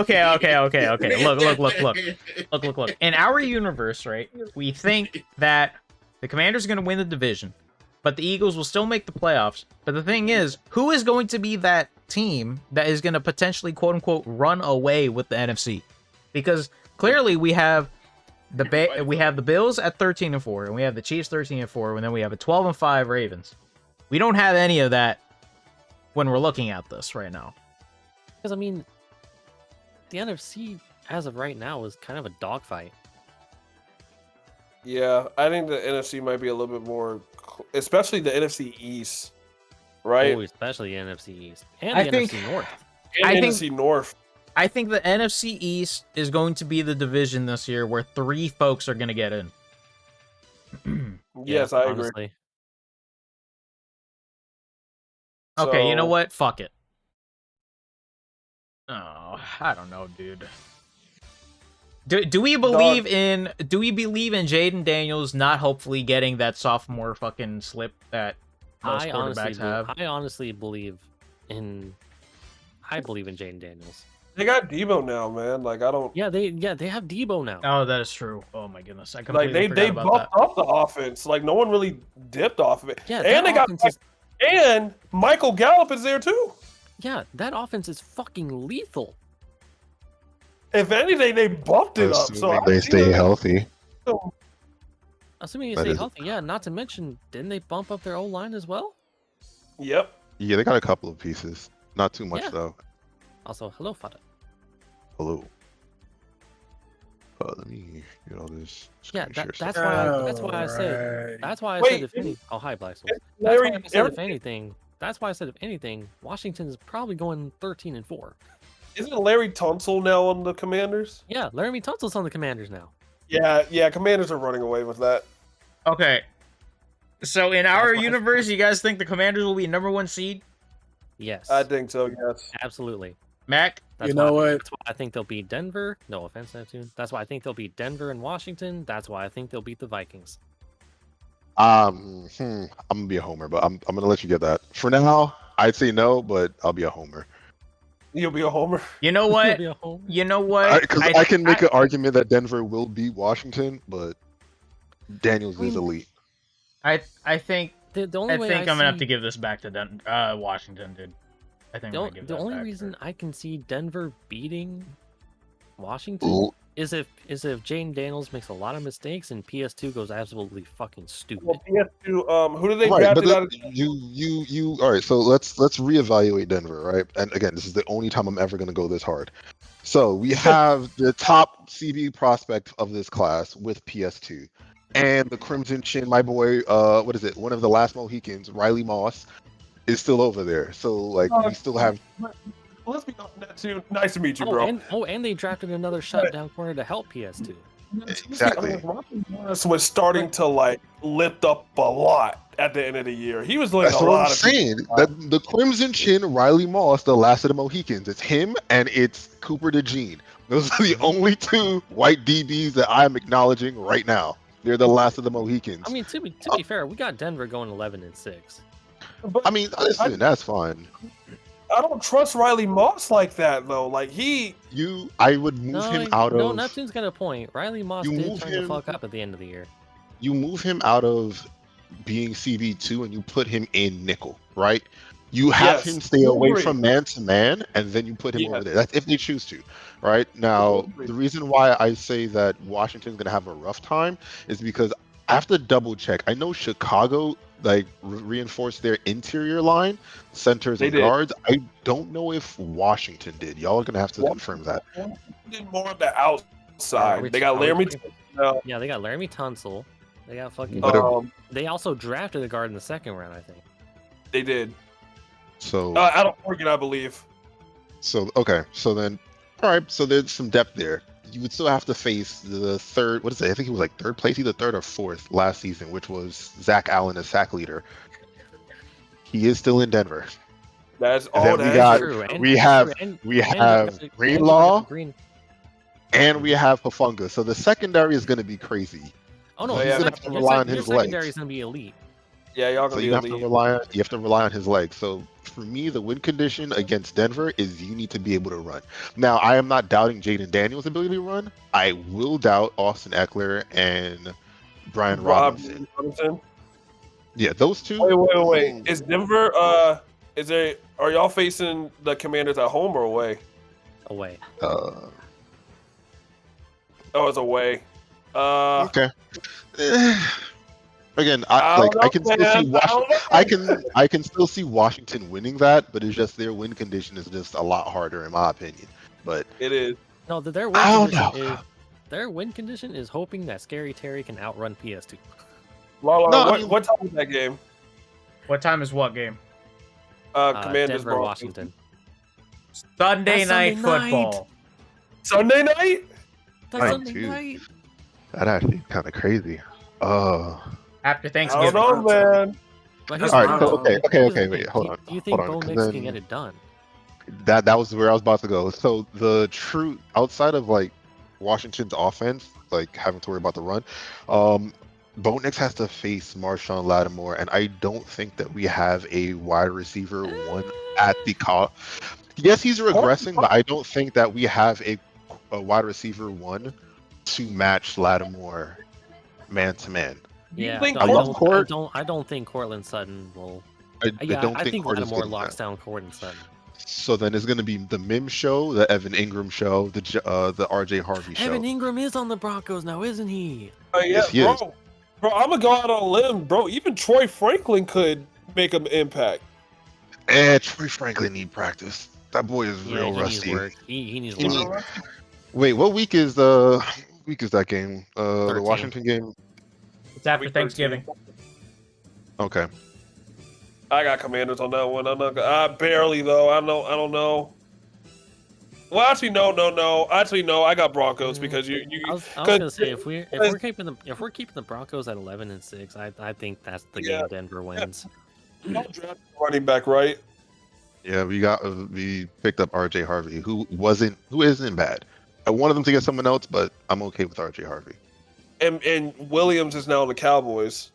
Look. In our universe, right, we think that the Commanders are going to win the division, but the Eagles will still make the playoffs. But the thing is, who is going to be that team that is going to potentially, quote unquote, run away with the NFC? Because clearly we have the Bills at 13-4, and we have the Chiefs 13-4, and then we have a 12-5 Ravens. We don't have any of that when we're looking at this right now. Because, I mean, the NFC, as of right now, is kind of a dogfight. Yeah, I think the NFC might be a little bit more, especially the NFC East, right? Oh, especially the NFC East. And I the think- NFC North. And I the think- NFC North. I think the NFC East is going to be the division this year where 3 folks are going to get in. Yes, Yeah, I agree. honestly. Okay, you know So- what? Fuck it. Oh, I don't know, dude. Do we believe in Jaden Daniels not hopefully getting that sophomore fucking slip that most quarterbacks have? I honestly believe in Jaden Daniels. They got Debo now, man. Like I don't. Yeah, they have Debo now. Oh, that is true. Oh my goodness, I Like completely they forgot about buffed that. up the offense. Like no one really dipped off of it. Yeah, and that they got offense is, and Michael Gallup is there too. yeah, that offense is fucking lethal. If anything, they bumped it up. So Assuming I they see stay them- healthy. Assuming you That stay is- healthy, yeah. Not to mention, didn't they bump up their O line as well? Yep. Yeah, they got a couple of pieces. Not too much Yeah. though. Also, hello, Fada. Hello. Let me get all this. Yeah, screen share that's stuff. why I said. That's why I Wait, said if any. Oh, hi, Black Soul. It's That's why Larry, I said if anything. That's why I said if anything, Washington is probably going 13-4. isn't Larry Tunsil now on the Commanders? Yeah, Laramie Tunsil's on the Commanders now. Yeah. Commanders are running away with that. Okay. So in our why I- universe, you guys think the Commanders will be #1 seed? Yes, I think so. Yes. absolutely. Mac? That's You know why, what? That's why I think they'll beat Denver. No offense, Neptune. That's why I think they'll beat Denver and Washington. That's why I think they'll beat the Vikings. I'm gonna be a homer, but I'm gonna let you get that. For now, I'd say no, but I'll be a homer. You'll be a homer. You know It'll what? be a home. You know what? Because I can make an argument that Denver will beat Washington, but Daniels is elite. I think The only I way think I'm gonna have see- to give this back to Washington, dude. I think The, I'm o- gonna give the that only back reason for- I can see Denver beating Washington Ooh, is if Jaden Daniels makes a lot of mistakes and PS2 goes absolutely fucking stupid. Well, PS2. Who did they right, draft but it out of? you. All right, so let's reevaluate Denver, right? And again, this is the only time I'm ever gonna go this hard. So we have the top CB prospect of this class with PS2, and the Crimson Chin, my boy. What is it? One of the last Mohicans, Riley Moss, is still over there. So like we still have. Let's be honest, too. Nice to meet you, bro. And they drafted another shutdown corner to help PS2. Exactly. This was starting to like lift up a lot at the end of the year. He was letting That's a what I'm lot of people. saying. That the Crimson Chin, Riley Moss, the last of the Mohicans. It's him and it's Cooper DeJean. Those are the only two white DBs that I'm acknowledging right now. They're the last of the Mohicans. I mean, to be fair, we got Denver going 11-6. But I mean, listen, that's fine. I don't trust Riley Moss like that though. Like I would move him out No, of. Neptune's got a point. Riley Moss You did move turn the him- fuck up at the end of the year. You move him out of being CB2 and you put him in nickel, right? You have Yes, him stay away agree. from man to man, and then you put him Yes. over there. That's if they choose to, right? Now, agree. the reason why I say that Washington's gonna have a rough time is because I have to double check. I know Chicago reinforced their interior line, centers They and did. guards. I don't know if Washington did. Y'all are gonna have to confirm that. did more of the outside. They got Laramie. Yeah, they got Laramie Tunsil. They got fucking. What They also drafted a guard in the second round, I think. They did. So Out of Oregon, I believe. So okay, so then, all right, so there's some depth there. You would still have to face the third. What is it? I think he was like third place, either third or fourth last season, which was Zach Allen as sack leader. He is still in Denver. That's And then all we that. got- True, and- we and- have- and- we and have you got- Greenlaw. and Green. And we have Hafunga. So the secondary is going to be crazy. Oh no, He's your gonna have to your rely on your his secondary legs. is gonna be elite. Yeah, y'all So gonna you be have to elite. rely on his legs. So for me, the win condition against Denver is you need to be able to run. Now, I am not doubting Jaden Daniels' ability to run. I will doubt Austin Eckler and Brian Robinson. Robinson. Yeah, those two. Wait. Is Denver? Are y'all facing the Commanders at home or away? Away. Uh, Oh, it's away. okay. Again, I don't I can know, still see man. I don't Washington. know. I can still see Washington winning that, but it's just their win condition is just a lot harder in my opinion. But It is. No, their I win don't condition know. is their win condition is hoping that Scary Terry can outrun PS2. Lala, No, I mean- what time is that game? What time is what game? Commanders Denver, Washington. Sunday That's night Sunday night. football. Sunday night? That's Mine Sunday too. night. that actually kind of crazy. After I Thanksgiving. don't know, man. But That's here's All the right. fine. So, thing. okay. Here's the Wait. thing. Hold on. Do you think hold on. Bo 'cause Nix can then- get it done? that was where I was about to go. So the true outside of like Washington's offense, like having to worry about the run, Bo Nix has to face Marshawn Lattimore, and I don't think that we have a wide receiver one at the call. Yes, he's regressing, but I don't think that we have a wide receiver one to match Lattimore man to man. Yeah, think I love Court. I don't think Cortland Sutton will. I Yeah, don't I think think Court is Lattimore getting locks that. down Cortland Sutton. So then it's going to be the Mim show, the Evan Ingram show, the RJ Harvey show. Evan Ingram is on the Broncos now, isn't he? Yeah, Yes, he is. bro, I'm gonna go out on a limb, bro. Even Troy Franklin could make an impact. Troy Franklin need practice. That boy is real he rusty. needs work. He needs He work. need- Wait, what week is that game? The 13. Washington game. It's after Week 13. Thanksgiving. Okay. I got Commanders on that one. I'm not gonna, barely though. I don't know. Well, actually, no. Actually, no. I got Broncos because you. I was gonna say if we're keeping the Broncos at 11-6, I think that's the Yeah. game Denver wins. Y'all drafted a running back, right? Yeah, we picked up RJ Harvey, who isn't bad. I wanted them to get someone else, but I'm okay with RJ Harvey. And Williams is now on the Cowboys.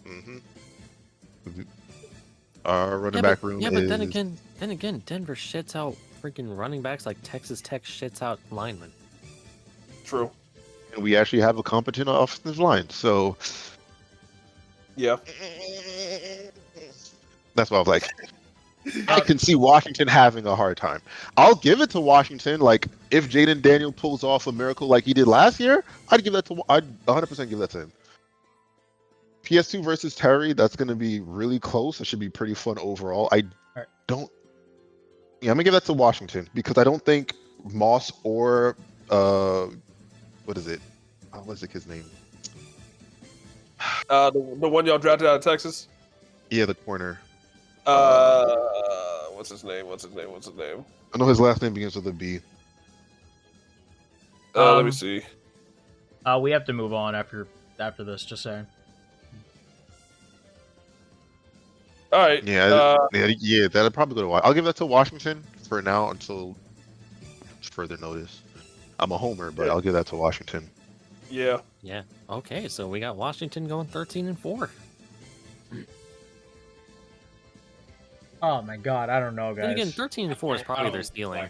Mm-hmm. Our running Yeah, back but, room yeah, but is then again, Denver shits out freaking running backs like Texas Tech shits out linemen. True. and we actually have a competent offensive line. So Yeah. that's why I was like, I can see Washington having a hard time. I'll give it to Washington. Like, if Jaden Daniel pulls off a miracle like he did last year, I'd 100% give that to him. PS2 versus Terry, that's going to be really close. It should be pretty fun overall. I'm going to give that to Washington because I don't think Moss or, what is it? What's the kid's name? The one y'all drafted out of Texas? Yeah, the corner. What's his name? I know his last name begins with a B. Let me see. We have to move on after this, just saying. All right. Yeah, that'll probably go to Washington. I'll give that to Washington for now until further notice. I'm a homer, but I'll give that to Washington. Yeah. Yeah. Okay, so we got Washington going 13-4. Oh my god, I don't know, Then again, guys. 13-4 is probably their ceiling.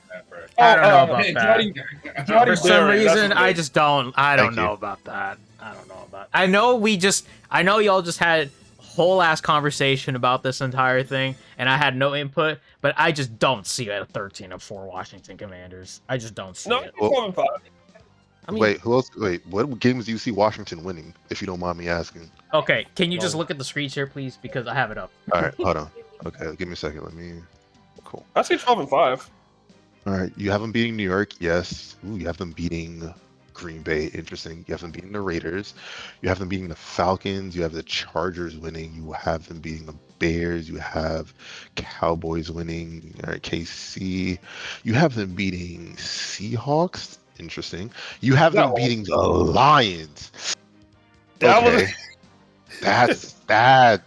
I don't know about man, that. Johnny For some Barry, that's reason, his I name. just don't. I don't Thank know you. about that. I don't know about. I know y'all just had a whole ass conversation about this entire thing, and I had no input. But I just don't see it at 13-4 Washington Commanders. I just don't see No, it. it's 7-5. I mean, Wait, who else? Wait, what games do you see Washington winning? If you don't mind me asking. Okay, can you just look at the screen share, please? Because I have it up. All right, hold on. Okay, give me a second. Let me. Cool. I see 12-5. All right, you have them beating New York, yes. Ooh, you have them beating Green Bay, interesting. You have them beating the Raiders. You have them beating the Falcons. You have the Chargers winning. You have them beating the Bears. You have Cowboys winning. All right, KC. You have them beating Seahawks. Interesting. You have them beating the Lions. That was- Okay, that's that.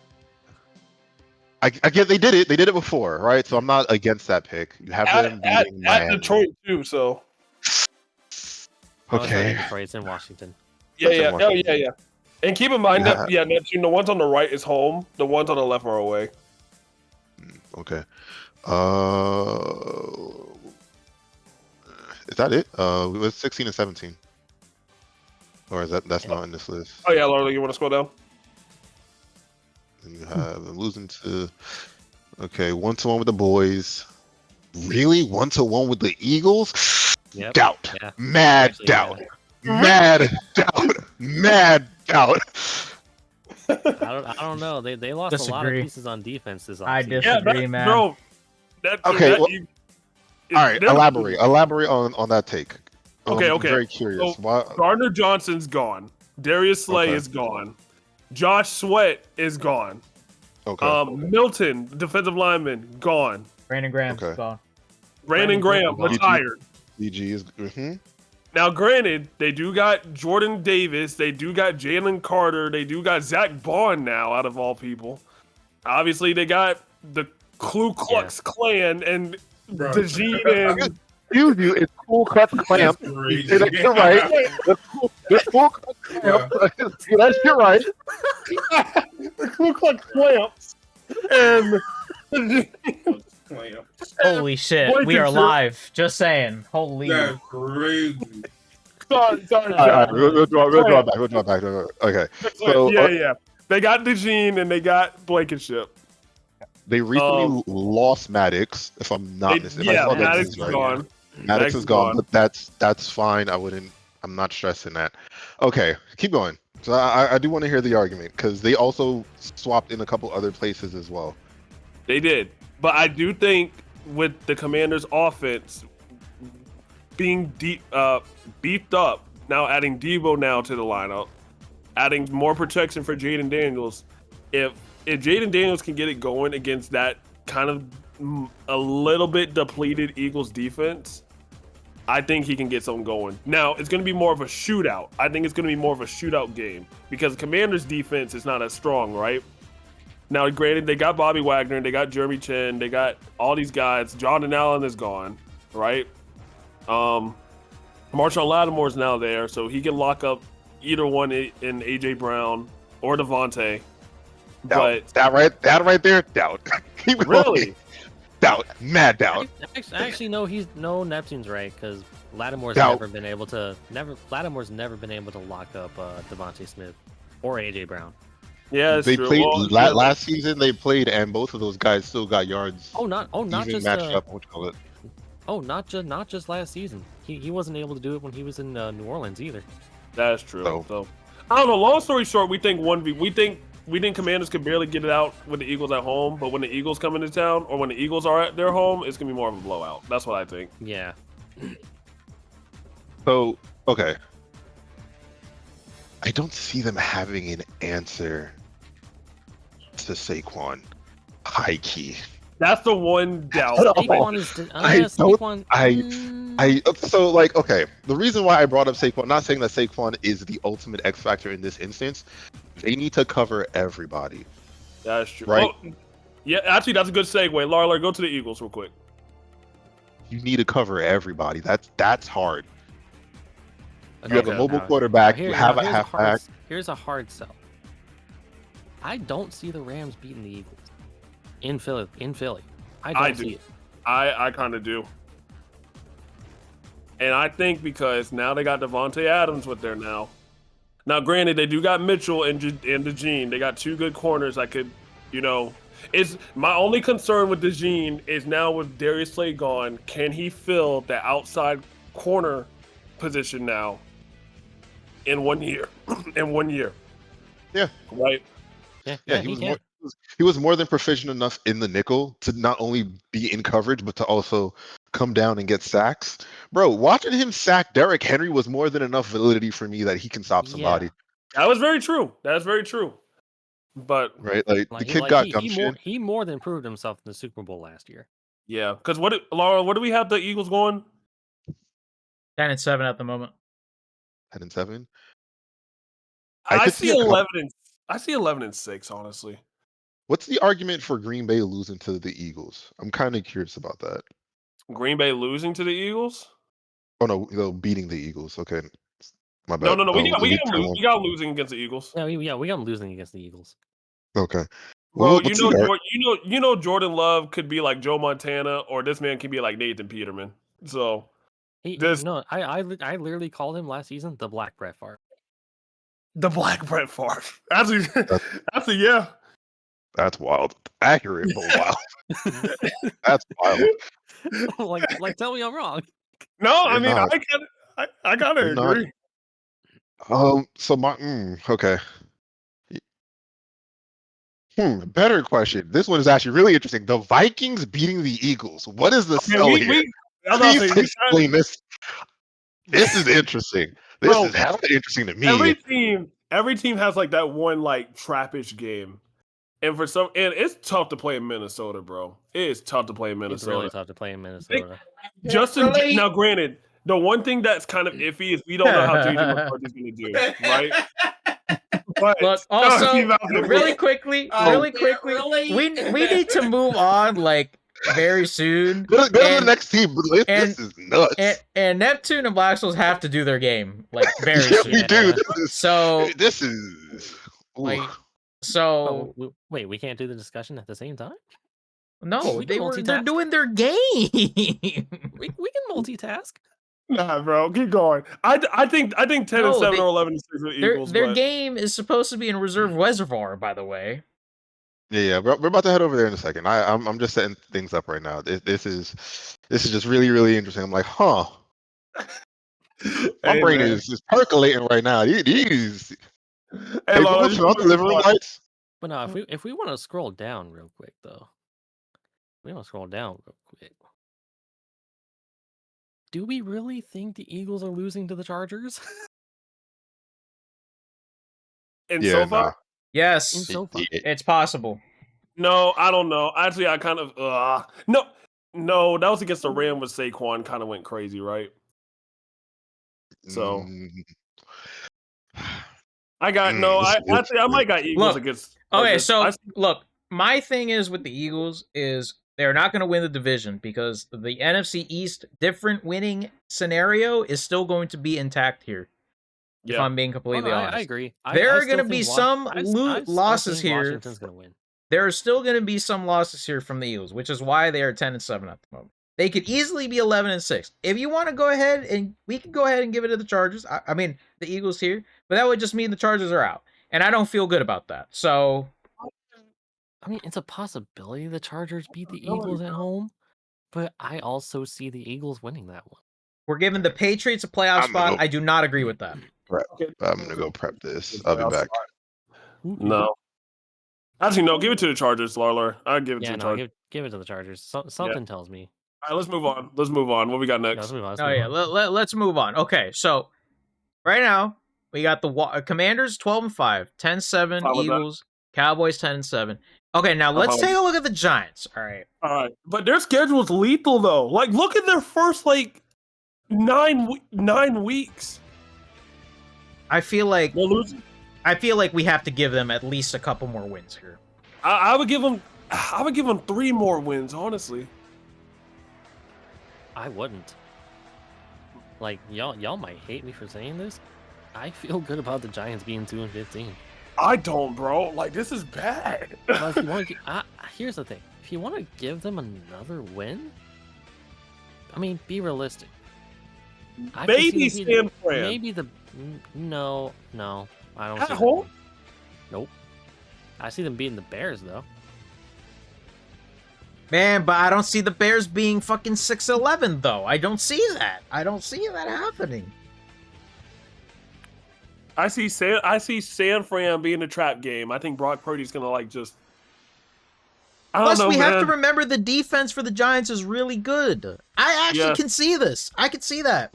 I get they did it. They did it before, right? So I'm not against that pick. You have them At beating Miami. Detroit too. So oh, it's not in Okay. Detroit, it's in Washington. yeah. That's in Oh yeah. And keep in mind Yeah. that Neptune, the ones on the right is home. The ones on the left are away. Okay. Is that it? It was 16 and 17. Or is that's not in this list? Oh yeah, Laura, you want to scroll down? And you have them losing to. Okay, 1-1 with the boys. Really, 1-1 with the Eagles? Yep. Doubt. Yeah. Mad Actually, doubt. Mad doubt. Mad doubt. I don't know. They lost a lot of Disagree. pieces on defense this I offseason. disagree, man. Bro, that, Okay, that- well, you- All right, there's- elaborate on that take. Okay, I'm okay. very curious. So, Why? Gardner Johnson's gone. Darius Slay Okay. is gone. Josh Sweat is gone. Okay. Milton, defensive lineman, gone. Brandon Graham's Okay. gone. Brandon Graham, gone. retired. DG is. Now, granted, they do got Jordan Davis, they do got Jalen Carter, they do got Zach Bond now, out of all people. Obviously, they got the Ku Klux Klan and Bro. DeGene and Excuse you, it's Cool Cut Clamp. That's crazy. You're right. It's Cool Cut Clamp. That's you're right. the Ku Klux Klan and Come on, yo. Holy shit, we are Blankenship. live. Just saying. Holy. That's crazy. Sorry, All right, we'll draw back. Okay, so yeah. They got DeJean and they got Blankenship. they recently lost Maddox, if I'm not mistaken. If I saw that Maddox news is right. gone. Maddox is gone, but that's fine. I'm not stressing that. Okay, keep going. So I do want to hear the argument because they also swapped in a couple other places as well. They did, but I do think with the Commanders' offense being beefed up, now adding Debo now to the lineup, adding more protection for Jaden Daniels. If Jaden Daniels can get it going against that kind of a little bit depleted Eagles defense, I think he can get something going. Now, it's going to be more of a shootout. I think it's going to be more of a shootout game because Commanders' defense is not as strong, right? Now, granted, they got Bobby Wagner, they got Jeremy Chin, they got all these guys. Jordan Allen is gone, right? Marshawn Lattimore is now there, so he can lock up either one in AJ Brown or Devontae. But that right there, doubt. Keep going. Really? Doubt, mad doubt. Actually, no, Neptune's right because Lattimore's Doubt. never been able to lock up Devontae Smith or AJ Brown. Yeah, that's They true. played Well, last season. They played, and both of those guys still got yards. Not even just matched up. What you call it? not just last season. He wasn't able to do it when he was in New Orleans either. That's true. So- So I don't know. Long story short, we think we think Commanders could barely get it out with the Eagles at home, but when the Eagles come into town or when the Eagles are at their home, it's gonna be more of a blowout. That's what I think. Yeah. So okay, I don't see them having an answer to Saquon. High key. That's the one doubt. Saquon is. Saquon. So like okay, the reason why I brought up Saquon, not saying that Saquon is the ultimate X factor in this instance, they need to cover everybody. That's true. Right. Oh, yeah, actually, that's a good segue. Larler, go to the Eagles real quick. You need to cover everybody. That's hard. You have a Okay, mobile now- quarterback. now You here- have now a here's halfback. Here's a hard sell. I don't see the Rams beating the Eagles in Philly. I don't do. see it. I kind of do. And I think because now they got Devontae Adams with there now. Now, granted, they do got Mitchell and DeJean. They got two good corners that could, is my only concern with DeJean is now with Darius Slay gone, can he fill the outside corner position now in 1 year? in 1 year. Yeah. Right? Yeah, he was more than proficient enough in the nickel to not only be in coverage, but to also come down and get sacks. Bro, watching him sack Derrick Henry was more than enough validity for me that he can stop somebody. That was very true. That's very true. But right, like the kid got gumption. He more than proved himself in the Super Bowl last year. yeah, because Laura, what do we have the Eagles going? 10-7 at the moment. 10-7. I could see a couple- 11-6, honestly. What's the argument for Green Bay losing to the Eagles? I'm kind of curious about that. Green Bay losing to the Eagles? Oh no, beating the Eagles. Okay, my bad. No. We got one. losing against the Eagles. Yeah, we got him losing against the Eagles. Okay. Bro, What's the Jordan Love could be like Joe Montana, or this man could be like Nathan Peterman. So I literally called him last season the Black Brett Favre. the Black Brett Favre. Yeah. That's wild. Accurate, but wild. That's wild. like tell me I'm wrong. No, You're I mean not. I gotta You're not. agree. So my okay. Better question. This one is actually really interesting. The Vikings beating the Eagles. What is the sell here? Please explain this. This is interesting. This Bro, is hella interesting to me. Every team has like that one like trappish game. And it's tough to play in Minnesota, bro. It is tough to play in It's Minnesota. really tough to play in Minnesota. Now, granted, the one thing that's kind of iffy is we don't know how JJ McCarthy's going to do, right? But Look, also, really really quickly, we need to move on like very soon. Go to the next team. This is nuts. And Neptune and Black Souls have to do their game like very Yeah, soon. we do. This is ooh. so. Wait, we can't do the discussion at the same time? No, We can they're multitask. doing their game. We can multitask. Nah, bro, keep going. I think 10 and No, 7 they- or 11 and 6 with Eagles, their but game is supposed to be in reserve reservoir, by the way. Yeah, we're about to head over there in a second. I'm just setting things up right now. This is just really, really interesting. I'm like, huh. My Hey, brain man. is percolating right now. These. Hey, Hey, Lola, Google, you turn on the living room lights. But no, if we want to scroll down real quick though, we want to scroll down real quick. Do we really think the Eagles are losing to the Chargers? in Yeah, SoFi? nah. Yes, In SoFi? it's possible. No, I don't know. Actually, I kind of no, that was against the Ram with Saquon. Kind of went crazy, right? So Mm, I got no. I this actually I might got Eagles Look, against. Okay, Chargers. so look, my thing is with the Eagles is they're not going to win the division because the NFC East different winning scenario is still going to be intact here. If Yeah. I'm being completely honest, I agree. There I are still going to be think some I still losses think here. Washington's gonna win. There are still going to be some losses here from the Eagles, which is why they are 10 and 7 at the moment. They could easily be 11 and 6. If you want to go ahead and we can go ahead and give it to the Chargers. I mean, the Eagles here, but that would just mean the Chargers are out, and I don't feel good about that. So, I mean, it's a possibility the Chargers beat the Eagles at home, but I also see the Eagles winning that one. we're giving the Patriots a playoff I'm gonna spot. go- I do not agree with that. I'm gonna go prep this. I'll be back. No. Actually, no. Give it to the Chargers, Larler. I'll give it to Yeah, the no, Chargers. give it to the Chargers. Something tells me. All right, let's move on. Let's move on. What we got Yeah, next? let's move on. Let's Oh move yeah, on. let's move on. Okay, so right now we got the Commanders 12 and 5, 10-7 Fine with that. Eagles, Cowboys 10 and 7. Okay, now let's fine with take a look at the Giants. All right. All right, but their schedule's lethal though. Like, look at their first like 9 weeks. I feel like They're losing. we have to give them at least a couple more wins here. I would give them. I would give them 3 more wins, honestly. I wouldn't. Like y'all might hate me for saying this. I feel good about the Giants being 2 and 15. I don't, bro. Like, this is bad. But if you want to, here's the thing: if you want to give them another win, I mean, be realistic. I can see Maybe them beating- San Fran. Maybe no, I don't At see that home? one. Nope. I see them beating the Bears though. Man, but I don't see the Bears being fucking 6-11 though. I don't see that. I don't see that happening. I see San Fran being a trap game. I think Brock Purdy's gonna like just. I don't Plus, know, we man. have to remember the defense for the Giants is really good. I actually Yeah. can see this. I can see that.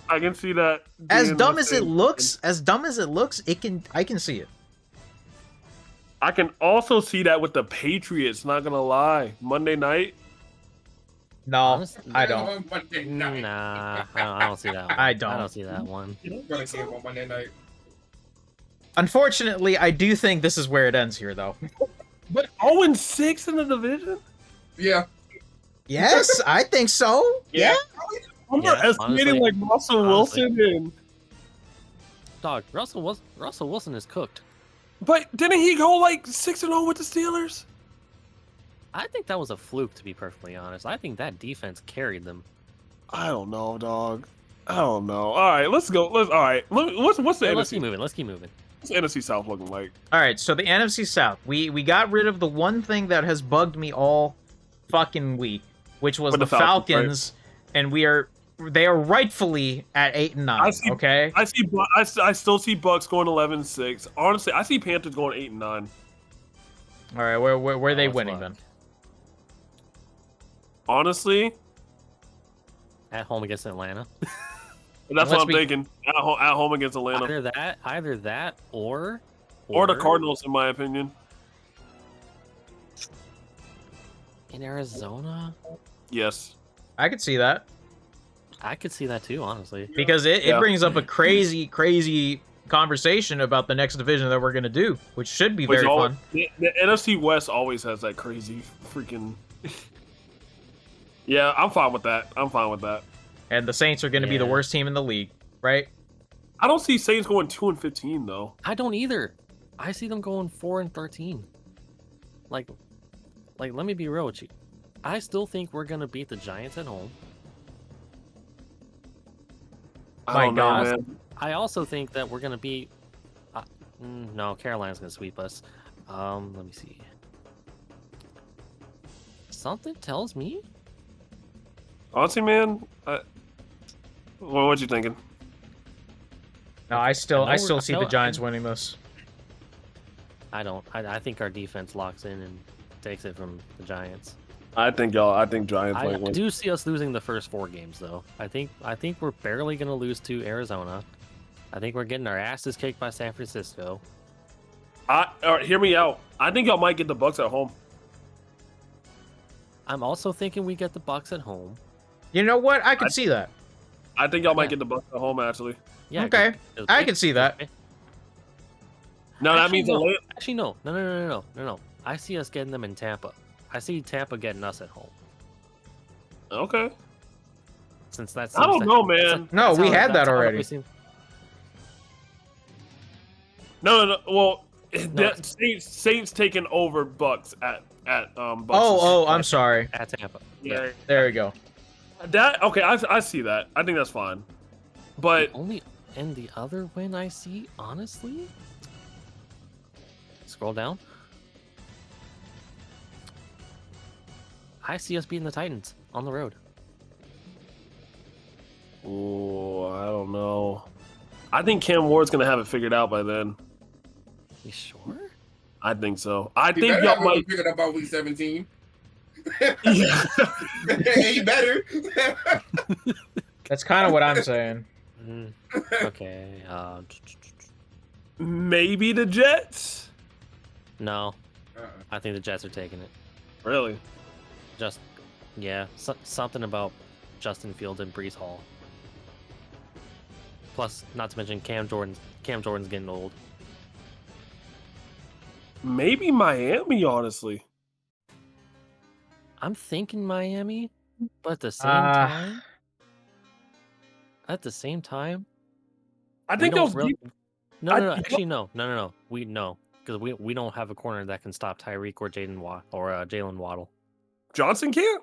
I can see that. As being dumb the as it same. looks, I can see it. I can also see that with the Patriots. Not gonna lie, Monday night. No, Honestly, I don't. Monday night. Nah, I don't see that one. I don't. I don't see that one. You don't really care about Monday night. Unfortunately, I do think this is where it ends here, though. But 0-6 in the division. Yeah. Yes, I think so. Yeah. I'm Yeah, underestimating honestly- like Russell honestly. Wilson and. Dog, Russell Wilson is cooked. But didn't he go like 6-0 with the Steelers? I think that was a fluke, to be perfectly honest. I think that defense carried them. I don't know, dog. I don't know. All right, let's go. All right. What's the Let's NFC? keep moving. Let's keep moving. What's the NFC South looking like? All right, so the NFC South, we got rid of the one thing that has bugged me all fucking week, which was With the the Falcons, right? Falcons, and they are rightfully at 8 and 9. I see- Okay. I still see Bucks going 11-6. Honestly, I see Panthers going 8-9. All right, where are they Oh, winning fuck. then? Honestly, At home against Atlanta. that's Unless what I'm we- thinking. At home against Atlanta Either that, or or the Cardinals, in my opinion. in Arizona. Yes. I could see that I could see that too, honestly. because it Yeah. brings up a crazy conversation about the next division that we're gonna do, which should be Which very always- fun. The NFC West always has that crazy freaking. Yeah, I'm fine with that. And the Saints are gonna be the Yeah. worst team in the league, right? I don't see Saints going 2-15 though. I don't either. I see them going 4 and 13. Like, like, let me be real with you. I still think we're gonna beat the Giants at home. I don't know, God. man. I also think that we're gonna beat. No, Carolina's gonna sweep us. Let me see. Something tells me. Honestly, man, what you thinking? No, I still I see the know- Giants winning this. I don't. I think our defense locks in and takes it from the Giants. I think Giants I might win. do see us losing the first 4 games, though. I think we're barely gonna lose to Arizona. I think we're getting our asses kicked by San Francisco. All right, hear me out. I think y'all might get the Bucks at home. I'm also thinking we get the Bucks at home. You know what? I can see that. I think y'all might Yeah. get the Bucks at home, actually. Yeah. Okay, I can see that. No, that Actually, means no. a late. Actually, no. I see us getting them in Tampa. I see Tampa getting us at home. Okay. Since that's. I don't know, man. No, we had that already. No. Well, No, Saints taking over Bucks at Bucks. Oh, I'm sorry. At Tampa. yeah. There we go. That okay? I see that. I think that's fine. But And the other win I see, honestly. Scroll down. I see us beating the Titans on the road. oh, I don't know. I think Cam Ward's gonna have it figured out by then. You sure? I think so. I He think better y'all have might. figured out by week 17. Yeah. He better. That's kind of what I'm saying. Okay. Maybe the Jets. No, I think the Jets are taking it. Really? Just, yeah, something about Justin Fields and Brees Hall. Plus, not to mention Cam Jordan's getting old. Maybe Miami, honestly. I'm thinking Miami, but at the same time, I think those. No, I- no, no. Actually, no. We know because we don't have a corner that can stop Tyreek or Jalen Waddle. Johnson can't.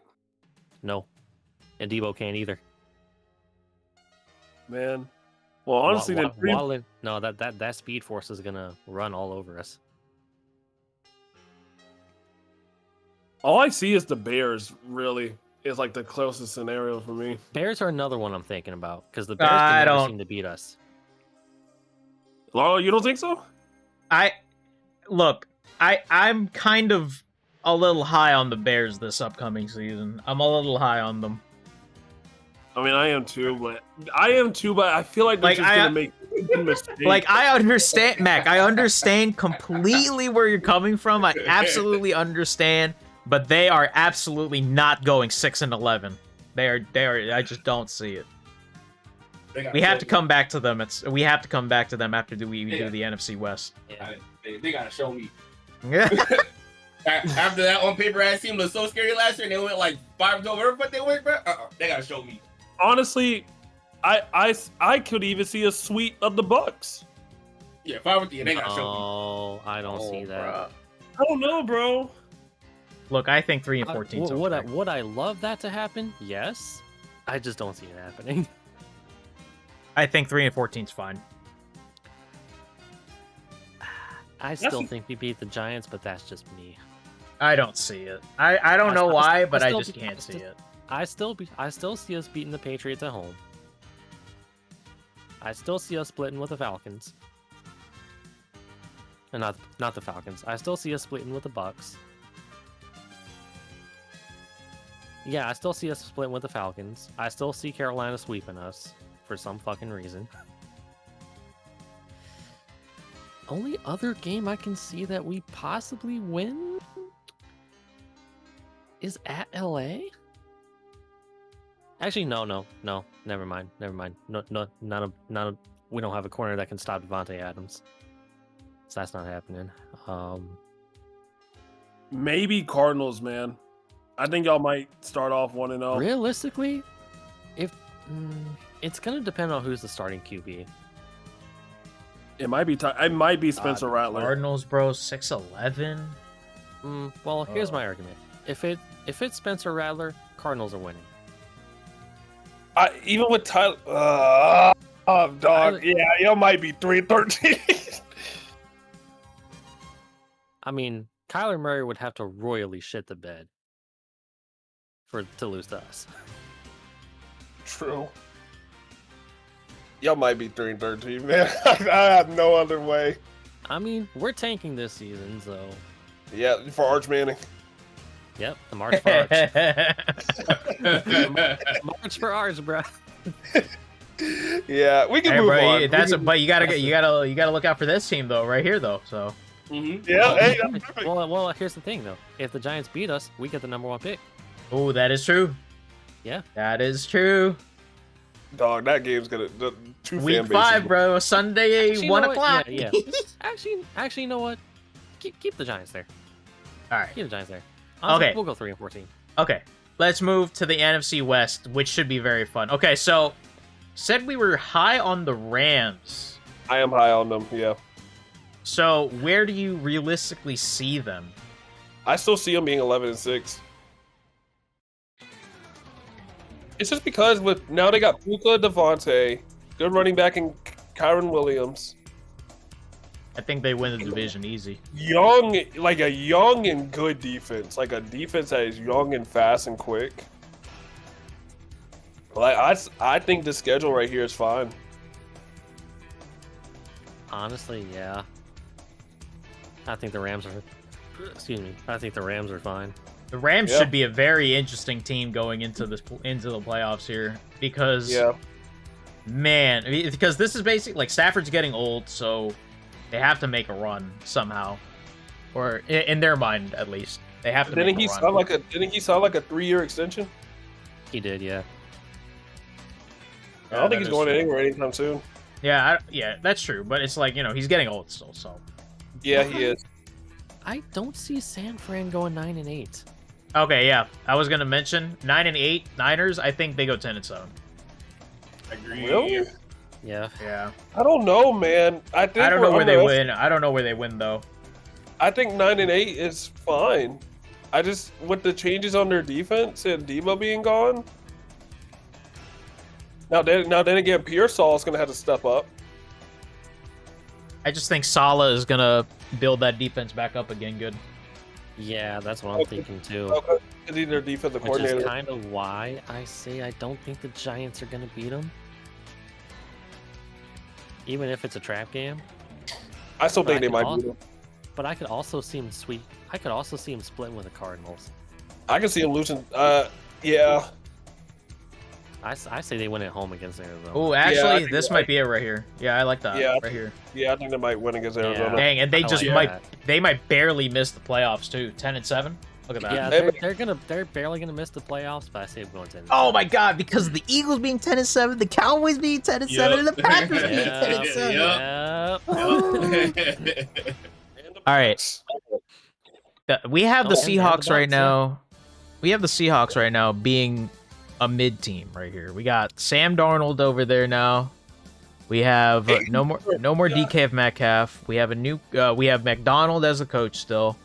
No, and Debo can't either. Man. Well, honestly, then Waddle, no, that Speed Force is gonna run all over us. all I see is the Bears. Really, is like the closest scenario for me. Bears are another one I'm thinking about because the Bears I can never don't- seem to beat us. Laurel, you don't think so? I'm kind of a little high on the Bears this upcoming season. I'm a little high on them. I mean, I am too, but I feel like they're Like, just gonna make mistakes. Like, I understand, Mac. I understand completely where you're coming from. I absolutely understand, but they are absolutely not going 6-11. They are. I just don't see it. We have to come back to them. We have to come back to them after we do the NFC West. Yeah, they gotta show me. Yeah. After that on paper ass team looked so scary last year, and they went like 5 over, but they went, bro. They gotta show me. Honestly, I could even see a sweep of the Bucks. Yeah, 5-3, they gotta show me. Oh, I don't see that. bruh. I don't know, bro. Look, I think 3 and 14. Would I love that to happen? Yes. I just don't see it happening. I think 3 and 14 is fine. I still think we beat the Giants, but that's just me. I don't see it. I don't know why, but I still- just can't see it. I still see us beating the Patriots at home. I still see us splitting with the Falcons. And not the Falcons. I still see us splitting with the Bucks. Yeah, I still see us splitting with the Falcons. I still see Carolina sweeping us for some fucking reason. Only other game I can see that we possibly win is at LA. Actually, no. Never mind. No. We don't have a corner that can stop Devontae Adams, so that's not happening. Maybe Cardinals, man. I think y'all might start off 1-0. Realistically, it's gonna depend on who's the starting QB. It might be Spencer Rattler. Cardinals, bro, 6-11. Well, here's my argument. if it's Spencer Rattler, Cardinals are winning. Even with Tyler, dog, yeah, you might be 3-13. I mean, Kyler Murray would have to royally shit the bed to lose to us. True. Y'all might be 3-13, man. I have no other way. I mean, we're tanking this season, so Yeah, for Arch Manning. yep, the March for Arch. March for Arch, bro. Yeah, we can Hey, move bro, on. but you gotta look out for this team though, right here though. So Yeah, hey, that's perfect. Well, here's the thing though. If the Giants beat us, we get the #1 pick. oh, that is true. Yeah. That is true. Dog, that game's gonna two Week fan 5, bases. bro. Sunday, Actually, you 1 know what? o'clock. Yeah. Actually, you know what? Keep the Giants there. All right. Keep the Giants there. Honestly, Okay. We'll go 3-14. Okay. Let's move to the NFC West, which should be very fun. Okay, so said we were high on the Rams. I am high on them. Yeah, So where do you realistically see them? I still see them being 11-6. It's just because now they got Puka, Devontae, good running back in Kyron Williams, I think they win the division easy. young and good defense, like a defense that is young and fast and quick. Like I think the schedule right here is fine. Honestly, yeah. I think the Rams are. Excuse me. I think the Rams are fine. The Rams Yeah. should be a very interesting team going into the playoffs here because Yeah, man, because this is basically like Stafford's getting old, so they have to make a run somehow, or in their mind at least, they have to. didn't make he a run. sound like a 3-year extension? He did, yeah. I don't think that he's is going true. anywhere anytime soon. Yeah, that's true, but it's like he's getting old still, so. Yeah, he is. I don't see San Fran going 9-8. Okay, yeah, I was gonna mention 9-8 Niners. I think they go 10-7. Agree. Really? Yeah. Yeah, I don't know, man. I think I don't know we're where they underestimating- win. I don't know where they win though. I think 9-8 is fine. I just with the changes on their defense and Debo being gone. Now then again, Pearsall is gonna have to step up. I just think Salah is gonna build that defense back up again. Good. Yeah, that's what I'm thinking too. Okay, because he's their defensive Which is coordinator. kind of why I say I don't think the Giants are going to beat them. Even if it's a trap game. I still think I they can might al- beat them. But I could also see him I could also see him splitting with the Cardinals. I can see them losing. Yeah. I say they win at home against Arizona. Oh, I actually, think this you're might right. be it right here. Yeah, I like that. Yeah. Right here. Yeah, I think they might win against Yeah. Arizona. Dang, and they I just like they that. might barely miss the playoffs too. 10-7. Look at that. Yeah, they're barely gonna miss the playoffs, but I say we're going to. Oh my God! Because of the Eagles being 10-7, the Cowboys being 10-7, and the Packers being Yeah. 10-7. Yep. All right. We have the Oh, and they have the Seahawks right Bucks, yeah. now. We have the Seahawks right now being a mid team right here. We got Sam Darnold over there now. We have no more DK Metcalf. We have we have McDonald as a coach still.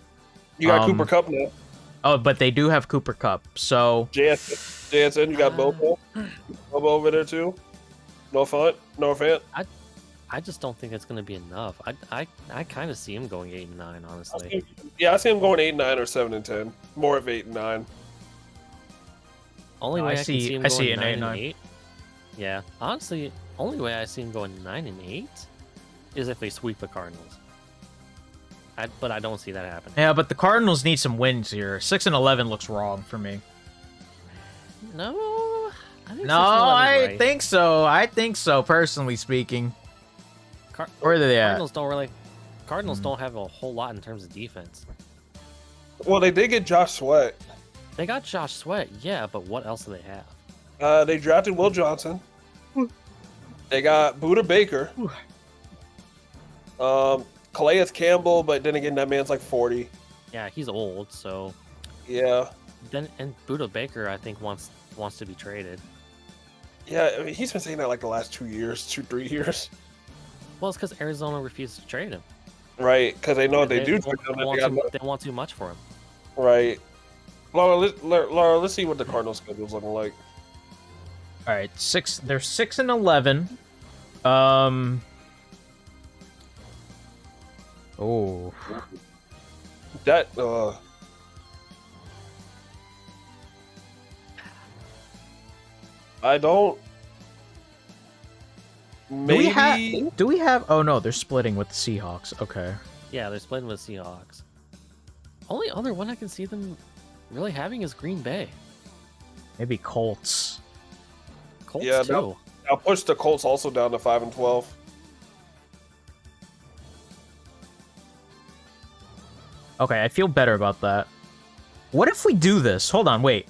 You got Um, Cooper Kupp now. Oh, but they do have Cooper Kupp. So JSN, you got Bobo. Bobo over there too. No fun. I just don't think it's gonna be enough. I kind of see him going 8-9, honestly. Yeah, I see him going 8-9 or 7-10. More of 8-9. Only No, way I I, can see- see him I going see an 9-8. Yeah, honestly, only way I see him going 9-8 is if they sweep the Cardinals. But I don't see that happening. yeah, but the Cardinals need some wins here. 6-11 looks wrong for me. No, I think No, 6-11 is I right. think so. I think so. Personally speaking, where are they at? Cardinals don't have a whole lot in terms of defense. Well, they did get Josh Sweat. They got Josh Sweat, yeah, but what else do they have? They drafted Will Johnson. They got Buda Baker. Calais Campbell, but then again, that man's like 40. Yeah, he's old, so Yeah. and Buda Baker, I think wants to be traded. Yeah, I mean, he's been saying that like the last 3 years. Well, it's because Arizona refuses to trade him. Right, because they know if they do trade him, they they got want too much for him. right. Laura, let's see what the Cardinals schedule's looking like. All right, they're 6-11. Oh. That I don't. Maybe. Do we have? Oh no, they're splitting with the Seahawks. Okay. Yeah, they're splitting with Seahawks. Only other one I can see them really having is Green Bay. Maybe Colts. Colts Yeah, too. I'll push the Colts also down to 5-12. Okay, I feel better about that. What if we do this? Hold on, wait.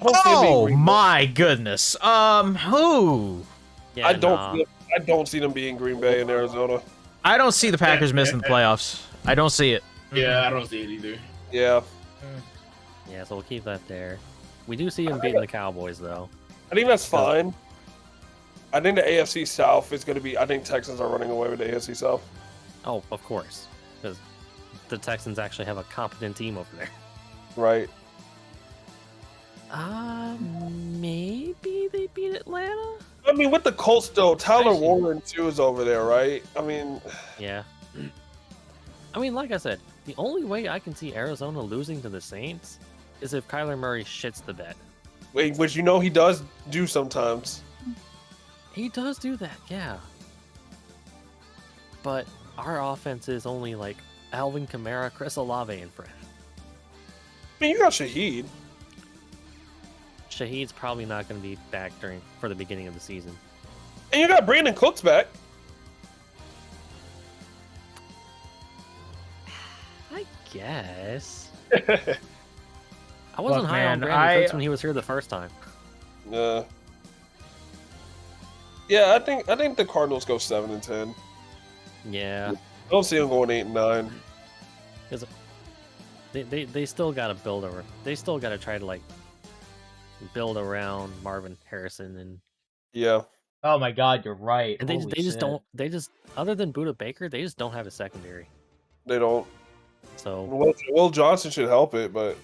I don't see it being Oh Green Bay. my goodness. Who? Yeah, I don't see them being Green Bay in Arizona. I don't see the Packers missing the playoffs. I don't see it. Yeah, I don't see it either. Yeah, Yeah, so we'll keep that there. We do see them beating the Cowboys though. I think that's fine. I think the AFC South is going to be. I think Texans are running away with the AFC South. Oh, of course, because the Texans actually have a competent team over there. Right. Maybe they beat Atlanta. I mean, with the Colts though, Tyler Actually- Warren too is over there, right? I mean, Yeah. I mean, like I said, the only way I can see Arizona losing to the Saints is if Kyler Murray shits the bed. wait, which you know he does do sometimes. He does do that, yeah. But our offense is only like Alvin Kamara, Chris Olave, and Fred. I mean, you got Shaheed. Shaheed's probably not going to be back for the beginning of the season. And you got Brandon Cooks back. I guess. I wasn't Look, high on man, Brandon Cooks when he was here the first time. Yeah. Yeah, I think the Cardinals go 7-10. Yeah. I don't see them going 8-9. They still got to build over. They still got to try to like build around Marvin Harrison and Yeah. Oh my God, you're right. they just don't other than Buda Baker, they just don't have a secondary. They don't. So Will Johnson should help it, but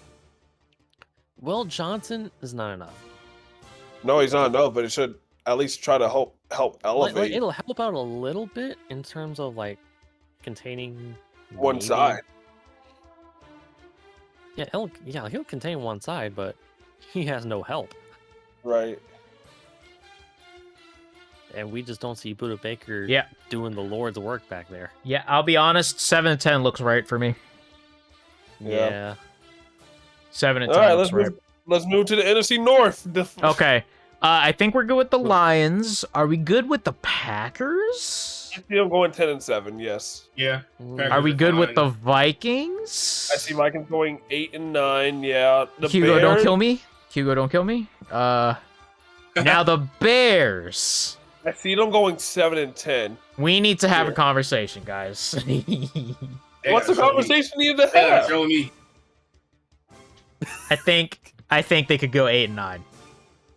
Will Johnson is not enough. no, he's not enough. But it should at least try to help elevate Like, it'll help out a little bit in terms of like containing one maybe- side. Yeah, he'll contain one side, but he has no help, Right. and we just don't see Buda Baker Yeah. doing the Lord's work back there. Yeah, I'll be honest. 7-10 looks right for me. Yeah. 7-10 All right, looks right. let's move to the NFC North. Okay. I think we're good with the Lions. Are we good with the Packers? I see them going 10-7. Yes. Yeah. Mm. Are we good with the Fine. Vikings? I see Vikings going 8-9. Yeah. The Hugo, Bears, don't kill me. Hugo, don't kill me. Now the Bears. I see them going 7-10. We need to have a Yeah. conversation, guys. They What's gotta the show me. conversation needed to They gotta have? show me. I think they could go 8-9.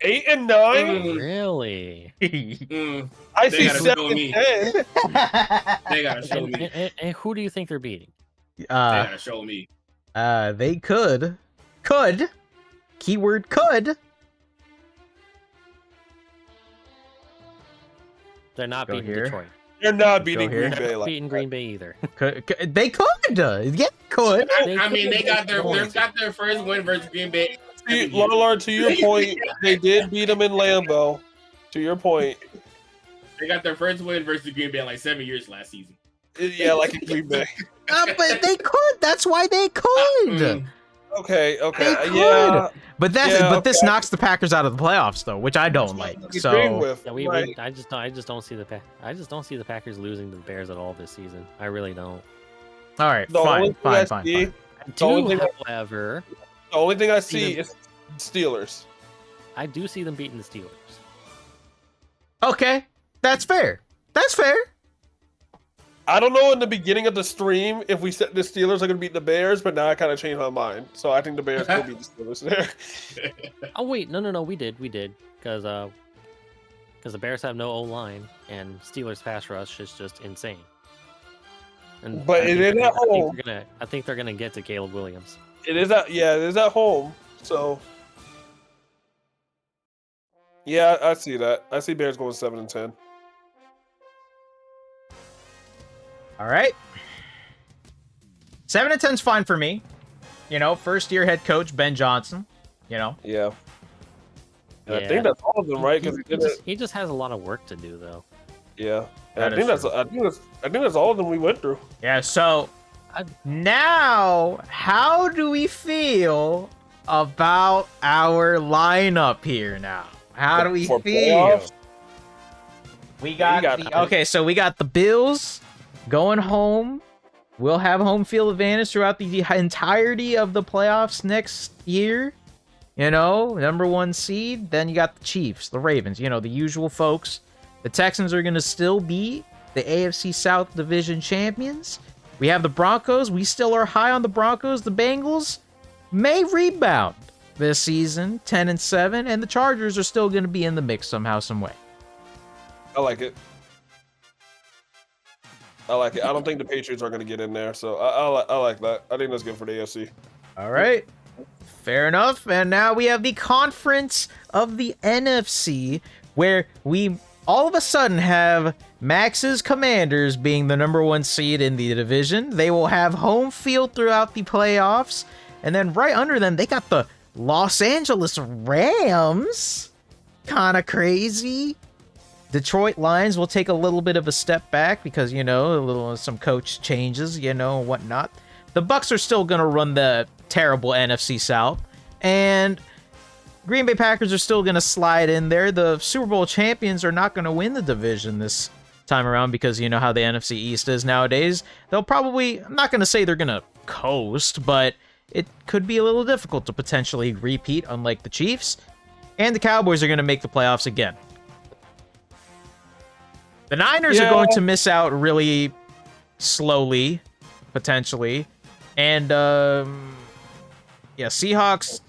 8-9. Mm, Really? mm. I They see gotta show me. 7-10. They gotta show me. And who do you think they're beating? They gotta show me. They could, keyword could. They're not Go beating here. Detroit. You're not beating here. Green They're Bay not like beating Green Bay either. They could. Yeah, could. I mean, they got their first win versus Green Bay. Lord, to your point, they did beat them in Lambeau. To your point, They got their first win versus Green Bay in like 7 years last season. yeah, like in Green Bay. But they could. That's why they could. Mm. Okay, They could. yeah. But this okay. knocks the Packers out of the playoffs, though, which I don't like. Agreeing So with, Yeah, right. I just don't see the Packers losing to the Bears at all this season. I really don't. all right, The only fine. thing I see- I The only do, thing however, The only thing I See see is Steelers. I do see them beating the Steelers. Okay, that's fair. That's fair. I don't know in the beginning of the stream if we said the Steelers are going to beat the Bears, but now I kind of changed my mind. So I think the Bears could beat the Steelers there. Oh wait, no, we did, because the Bears have no O line and Steelers pass rush is just insane. And But I it think ain't they're at gonna- home. I think they're gonna get to Caleb Williams. It is at it is at home. So yeah, I see that. I see Bears going 7-10. All right. 7-10 is fine for me. You know, first year head coach Ben Johnson. You know. Yeah. And I Yeah. think that's all of them, right? Because He just has a lot of work to do, though. yeah. And That I think is that's that's all of them we went through. Yeah. So now, how do we feel about our lineup here now? How do we For feel? playoffs? We got, okay, so we got the Bills going home. We'll have home field advantage throughout the entirety of the playoffs next year. You know, number 1 seed. Then you got the Chiefs, the Ravens, you know, the usual folks. The Texans are going to still be the AFC South Division champions. We have the Broncos. We still are high on the Broncos. The Bengals may rebound this season, 10-7, and the Chargers are still going to be in the mix somehow, some way. I like it. I like it. I don't think the Patriots are going to get in there, so I like that. I think that's good for the AFC. All right. Fair enough. And now we have the conference of the NFC, where we all of a sudden have Max's Commanders being the number 1 seed in the division. They will have home field throughout the playoffs. And then right under them, they got the Los Angeles Rams. Kind of crazy. Detroit Lions will take a little bit of a step back because, you know, some coach changes, you know, and whatnot. The Bucks are still going to run the terrible NFC South. And Green Bay Packers are still going to slide in there. The Super Bowl champions are not going to win the division this time around because you know how the NFC East is nowadays. They'll probably, I'm not going to say they're going to coast, but it could be a little difficult to potentially repeat, unlike the Chiefs. And the Cowboys are going to make the playoffs again. The Niners are going to miss out really slowly, potentially. And, yeah, Seahawks,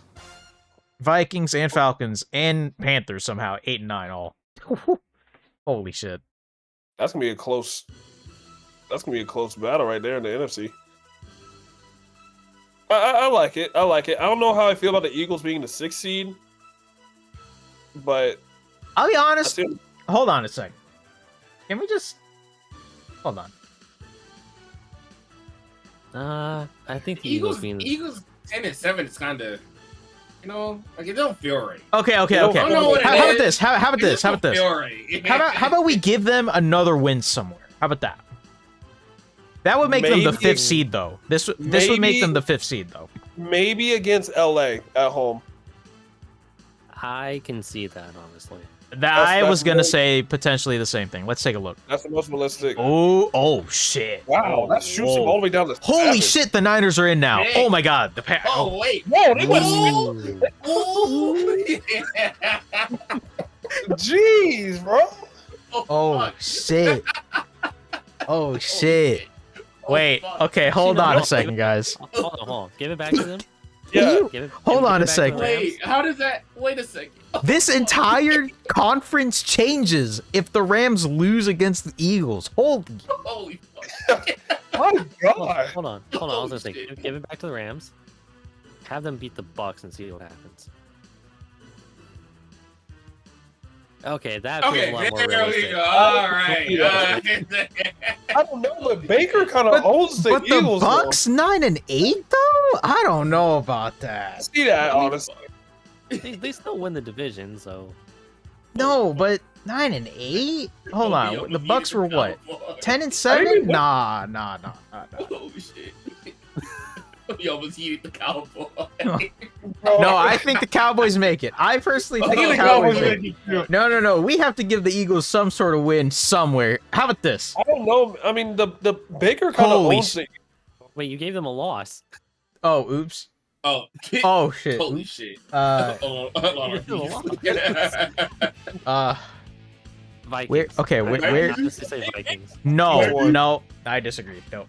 Vikings, and Falcons, and Panthers somehow, 8-9 all. Holy shit. That's gonna be a close battle right there in the NFC. I like it. I like it. I don't know how I feel about the Eagles being the 6th seed, but I'll be honest. Hold on a second. Can we just hold on? I think the Eagles being 10-7 is kind of, you know, like it don't feel right. Okay. I don't know what it How about is. this? How about It this? just How about don't this? feel right. How about we give them another win somewhere? How about that? That would make them the 5th seed, though. This would make them the 5th seed, though. maybe against LA at home. I can see that, honestly. I was gonna say potentially the same thing. Let's take a look. That's the most realistic. Oh shit! Wow, that shoots him all the way down the. Holy shit! The Niners are in now. Hey. Oh my god! The Oh wait! Whoa, they went. Oh, Jeez, bro. Oh fuck. shit! Oh shit! Wait. fuck. Okay, hold on a second, guys. Hold on. Give it back to them. Yeah. Hold on a back to the second. Rams. Wait, how does that? Wait a second. This entire conference changes if the Rams lose against the Eagles. Holy fuck! Oh god. Hold on. I was gonna say, give it back to the Rams. Have them beat the Bucks and see what happens. Okay, that feels a lot more there we realistic. go. All right. I don't know, but Baker kind of owns the But the Eagles. Bucks 9-8 though? I don't know about Though. that. See that, honestly. They still win the division, so No, but 9-8. Hold on. The Bucks were what? 10-7? Nah. Oh shit! We almost heated the Cowboy. No, I think the Cowboys make it. I personally think the Cowboys make it. No. We have to give the Eagles some sort of win somewhere. How about this? I don't know. I mean, the Baker kind of Holy owns the. wait, you gave them a loss. Oh, oops. Oh. Oh shit. Holy shit. Uh, Vikings. where? Honestly say Vikings. No. I disagree. No.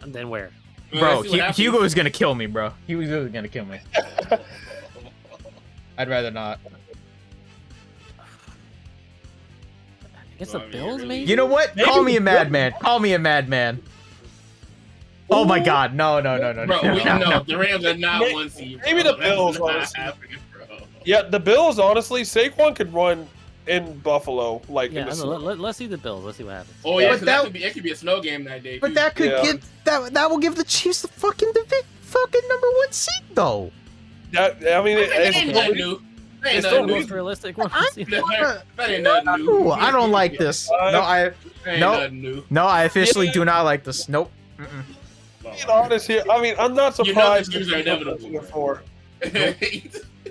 And then where? Bro, Hugo is gonna kill me, bro. Hugo's really gonna kill me. I'd rather not. I guess the Bills, maybe. You know what? Call me a madman. Call me a madman. Oh my God! No! Bro, no, the Rams are not Maybe- 1 seed. maybe bro. the Bills, That's not honestly. happening, bro. Yeah, the Bills, honestly, Saquon could run in Buffalo, like Yeah, in the no, let's see the Bills. Let's see what happens. Oh yeah, But 'cause that- it could be a snow game that day. But too. that could Yeah. get that will give the Chiefs the fucking fucking #1 seed though. That, I mean, That ain't nothing it's, new. That ain't it's The still nothing new. new. most realistic one. I- That ain't nothing new. No, I don't like this. No, I That ain't Nope. nothing new. no, I officially do not like this. Nope. Mm-mm. being honest here, I mean, I'm not You know the surprised. games are inevitable. For.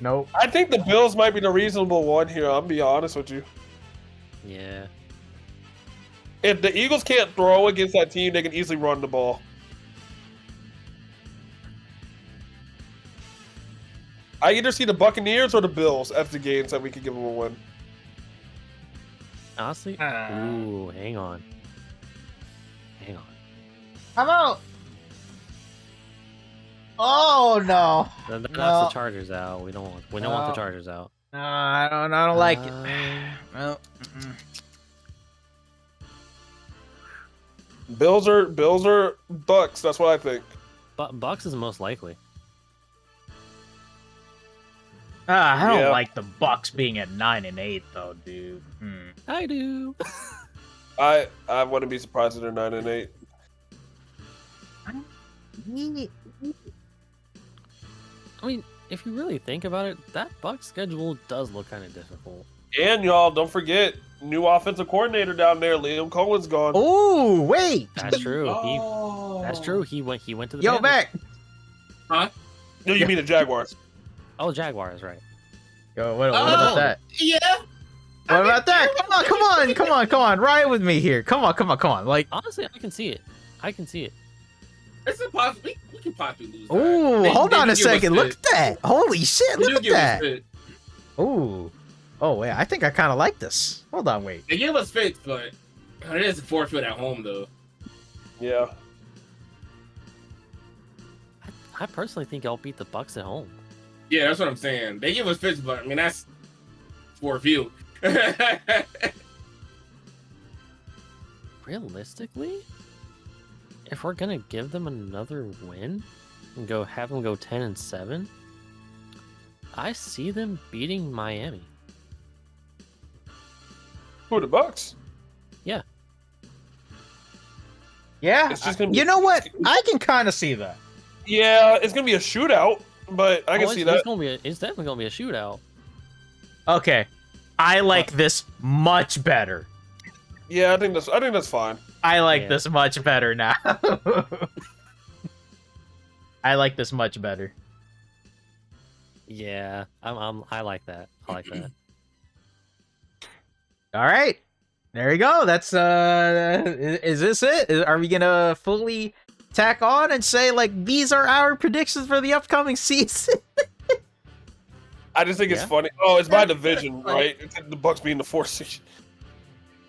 Nope. I think the Bills might be the reasonable one here. I'll be honest with you. Yeah. If the Eagles can't throw against that team, they can easily run the ball. I either see the Buccaneers or the Bills as the games that we could give them a win. Honestly. Ooh, hang on. Hang on. I'm out. Oh no. That's No. the Chargers out. We don't want the Chargers out. No, I don't like it. No. Mm-mm. Bills are Bucks. That's what I think. But Bucks is most likely. I don't Yeah. like the Bucks being at 9-8 though, dude. I do. I wouldn't be surprised if they're 9-8. I mean, if you really think about it, that Bucks schedule does look kind of difficult. And y'all, don't forget, new offensive coordinator down there, Liam Cohen's gone. Oh wait. That's true. Oh. That's true. He went to the Yo, Panthers. Mac. No, you mean the Jaguars? Oh, Jaguars, right? Yo, what about that? Yeah. What about that? Come on. Ride with me here. Come on. Like, Honestly, I can see it. It's a possible. We can possibly lose. ooh, They- hold they on do a give us second. Look at fit. that. Holy shit, They look do at give us that. fit. Ooh. Oh, wait, I think I kind of like this. Hold on, wait. They give us fits, but it is a forfeit at home though. Yeah. I personally think I'll beat the Bucks at home. Yeah, that's what I'm saying. They give us fits, but I mean that's for a few. Realistically, if we're gonna give them another win and have them go 10-7, I see them beating Miami. Who are the Bucks? Yeah. It's just gonna be- You know what? I can kind of see that. Yeah, it's gonna be a shootout, but I can Oh, see it's that. It's definitely gonna be a shootout. Okay. I like this much better. Yeah, I think that's fine. I like Yeah. this much better now. I like this much better. Yeah, I like that. I like that. All right. There you go. That's is this it? Are we gonna fully tack on and say like these are our predictions for the upcoming season? I just think it's Yeah. funny. Oh, it's by division, right? It's the Bucks being the 4th seed.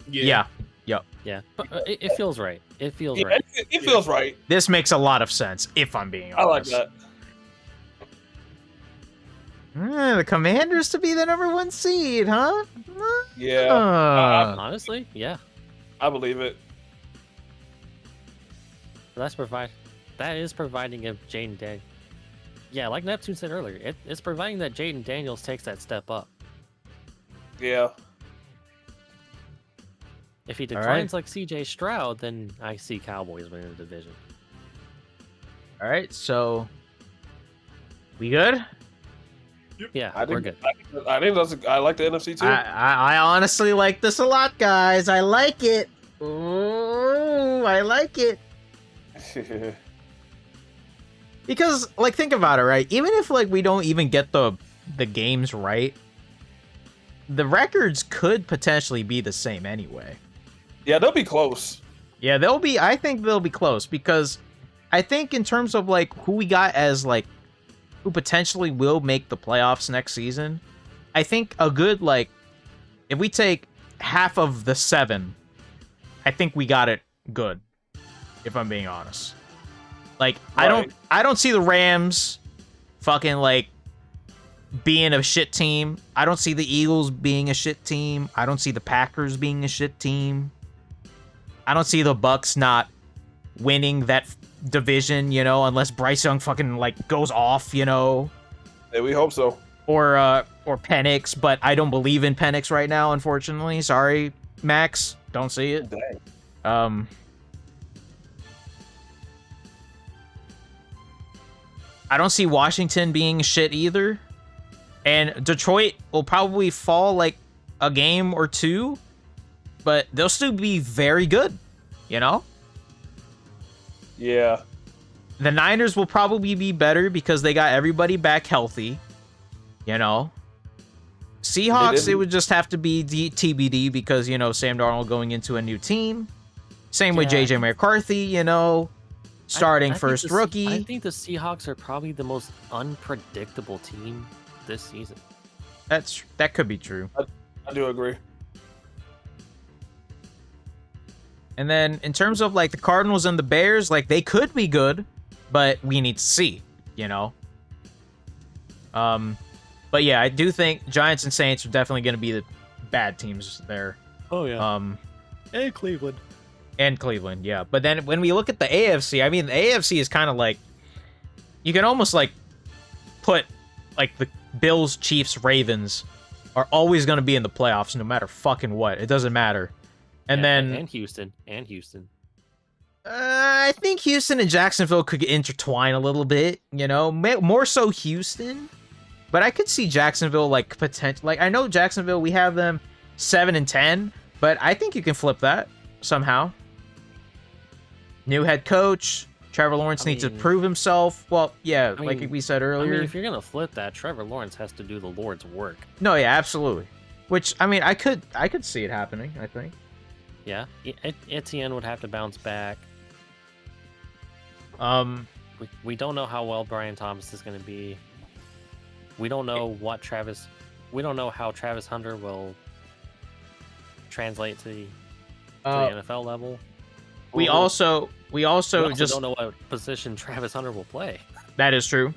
Yeah. Yeah, but it feels right. It feels Yeah, right. it feels right. This makes a lot of sense if I'm being I like honest. that. The Commanders to be the #1 seed, huh? Yeah, Honestly, yeah. I believe it. That is providing if Jaden Daniels. Yeah, like Neptune said earlier, it's providing that Jaden Daniels takes that step up. Yeah. If he All right. declines like CJ Stroud, then I see Cowboys winning the division. All right, so we good? Yeah, I we're think, good. I like the NFC too. I honestly like this a lot, guys. I like it. Ooh, I like it. Because, like, think about it, right? Even if, like, we don't even get the games right, the records could potentially be the same anyway. Yeah, they'll be close. Yeah, I think they'll be close, because I think in terms of, like, who we got as, like, who potentially will make the playoffs next season, I think a good, like, if we take half of the 7, I think we got it good, if I'm being honest. Like, Right. I don't see the Rams fucking, like, being a shit team. I don't see the Eagles being a shit team. I don't see the Packers being a shit team. I don't see the Bucks not winning that division, you know, unless Bryce Young fucking like goes off, you know. Hey, we hope so. Or Penix, but I don't believe in Penix right now, unfortunately. Sorry, Max. Don't see it. Dang. I don't see Washington being shit either. And Detroit will probably fall like a game or two, but they'll still be very good, you know? Yeah. The Niners will probably be better because they got everybody back healthy, you know? Seahawks, it would just have to be TBD because, you know, Sam Darnold going into a new team. Same with JJ McCarthy, you know, starting first rookie. I think the Seahawks are probably the most unpredictable team this season. That could be true. I do agree. And then in terms of like the Cardinals and the Bears, like they could be good, but we need to see, you know. But yeah, I do think Giants and Saints are definitely going to be the bad teams there. Oh yeah. And Cleveland. And Cleveland, yeah. But then when we look at the AFC, I mean, the AFC is kind of like you can almost like put like the Bills, Chiefs, Ravens are always going to be in the playoffs no matter fucking what. It doesn't matter. And Houston. I think Houston and Jacksonville could intertwine a little bit, you know, more so Houston, but I could see Jacksonville like potential. Like I know Jacksonville, we have them 7-10, but I think you can flip that somehow. New head coach, Trevor Lawrence needs to prove himself. Well, yeah, like we said earlier. I mean, if you're gonna flip that, Trevor Lawrence has to do the Lord's work. No, yeah, absolutely. Which I mean, I could see it happening. I think. Yeah, Etienne would have to bounce back. We don't know how well Brian Thomas is going to be. We don't know we don't know how Travis Hunter will translate to the NFL level. We also just don't know what position Travis Hunter will play. That is true.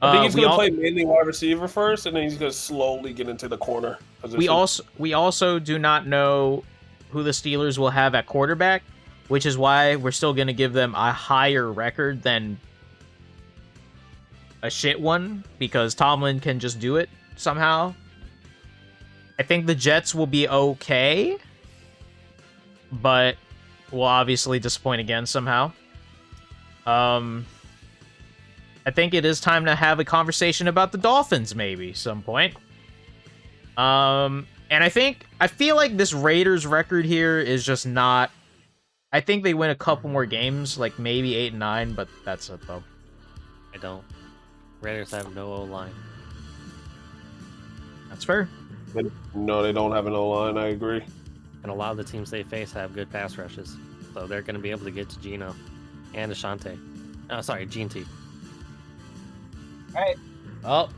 I think he's going to play mainly wide receiver first, and then he's going to slowly get into the corner position. We also do not know who the Steelers will have at quarterback, which is why we're still going to give them a higher record than a shit one, because Tomlin can just do it somehow. I think the Jets will be okay, but will obviously disappoint again somehow. I think it is time to have a conversation about the Dolphins maybe some point. And I feel like this Raiders record here is just not. I think they win a couple more games, like maybe 8-9, but that's it though. I don't. Raiders have no O-line. That's fair. No, they don't have an O-line. I agree. And a lot of the teams they face have good pass rushes, so they're going to be able to get to Geno and Ashanti. Gene T. All right. Well,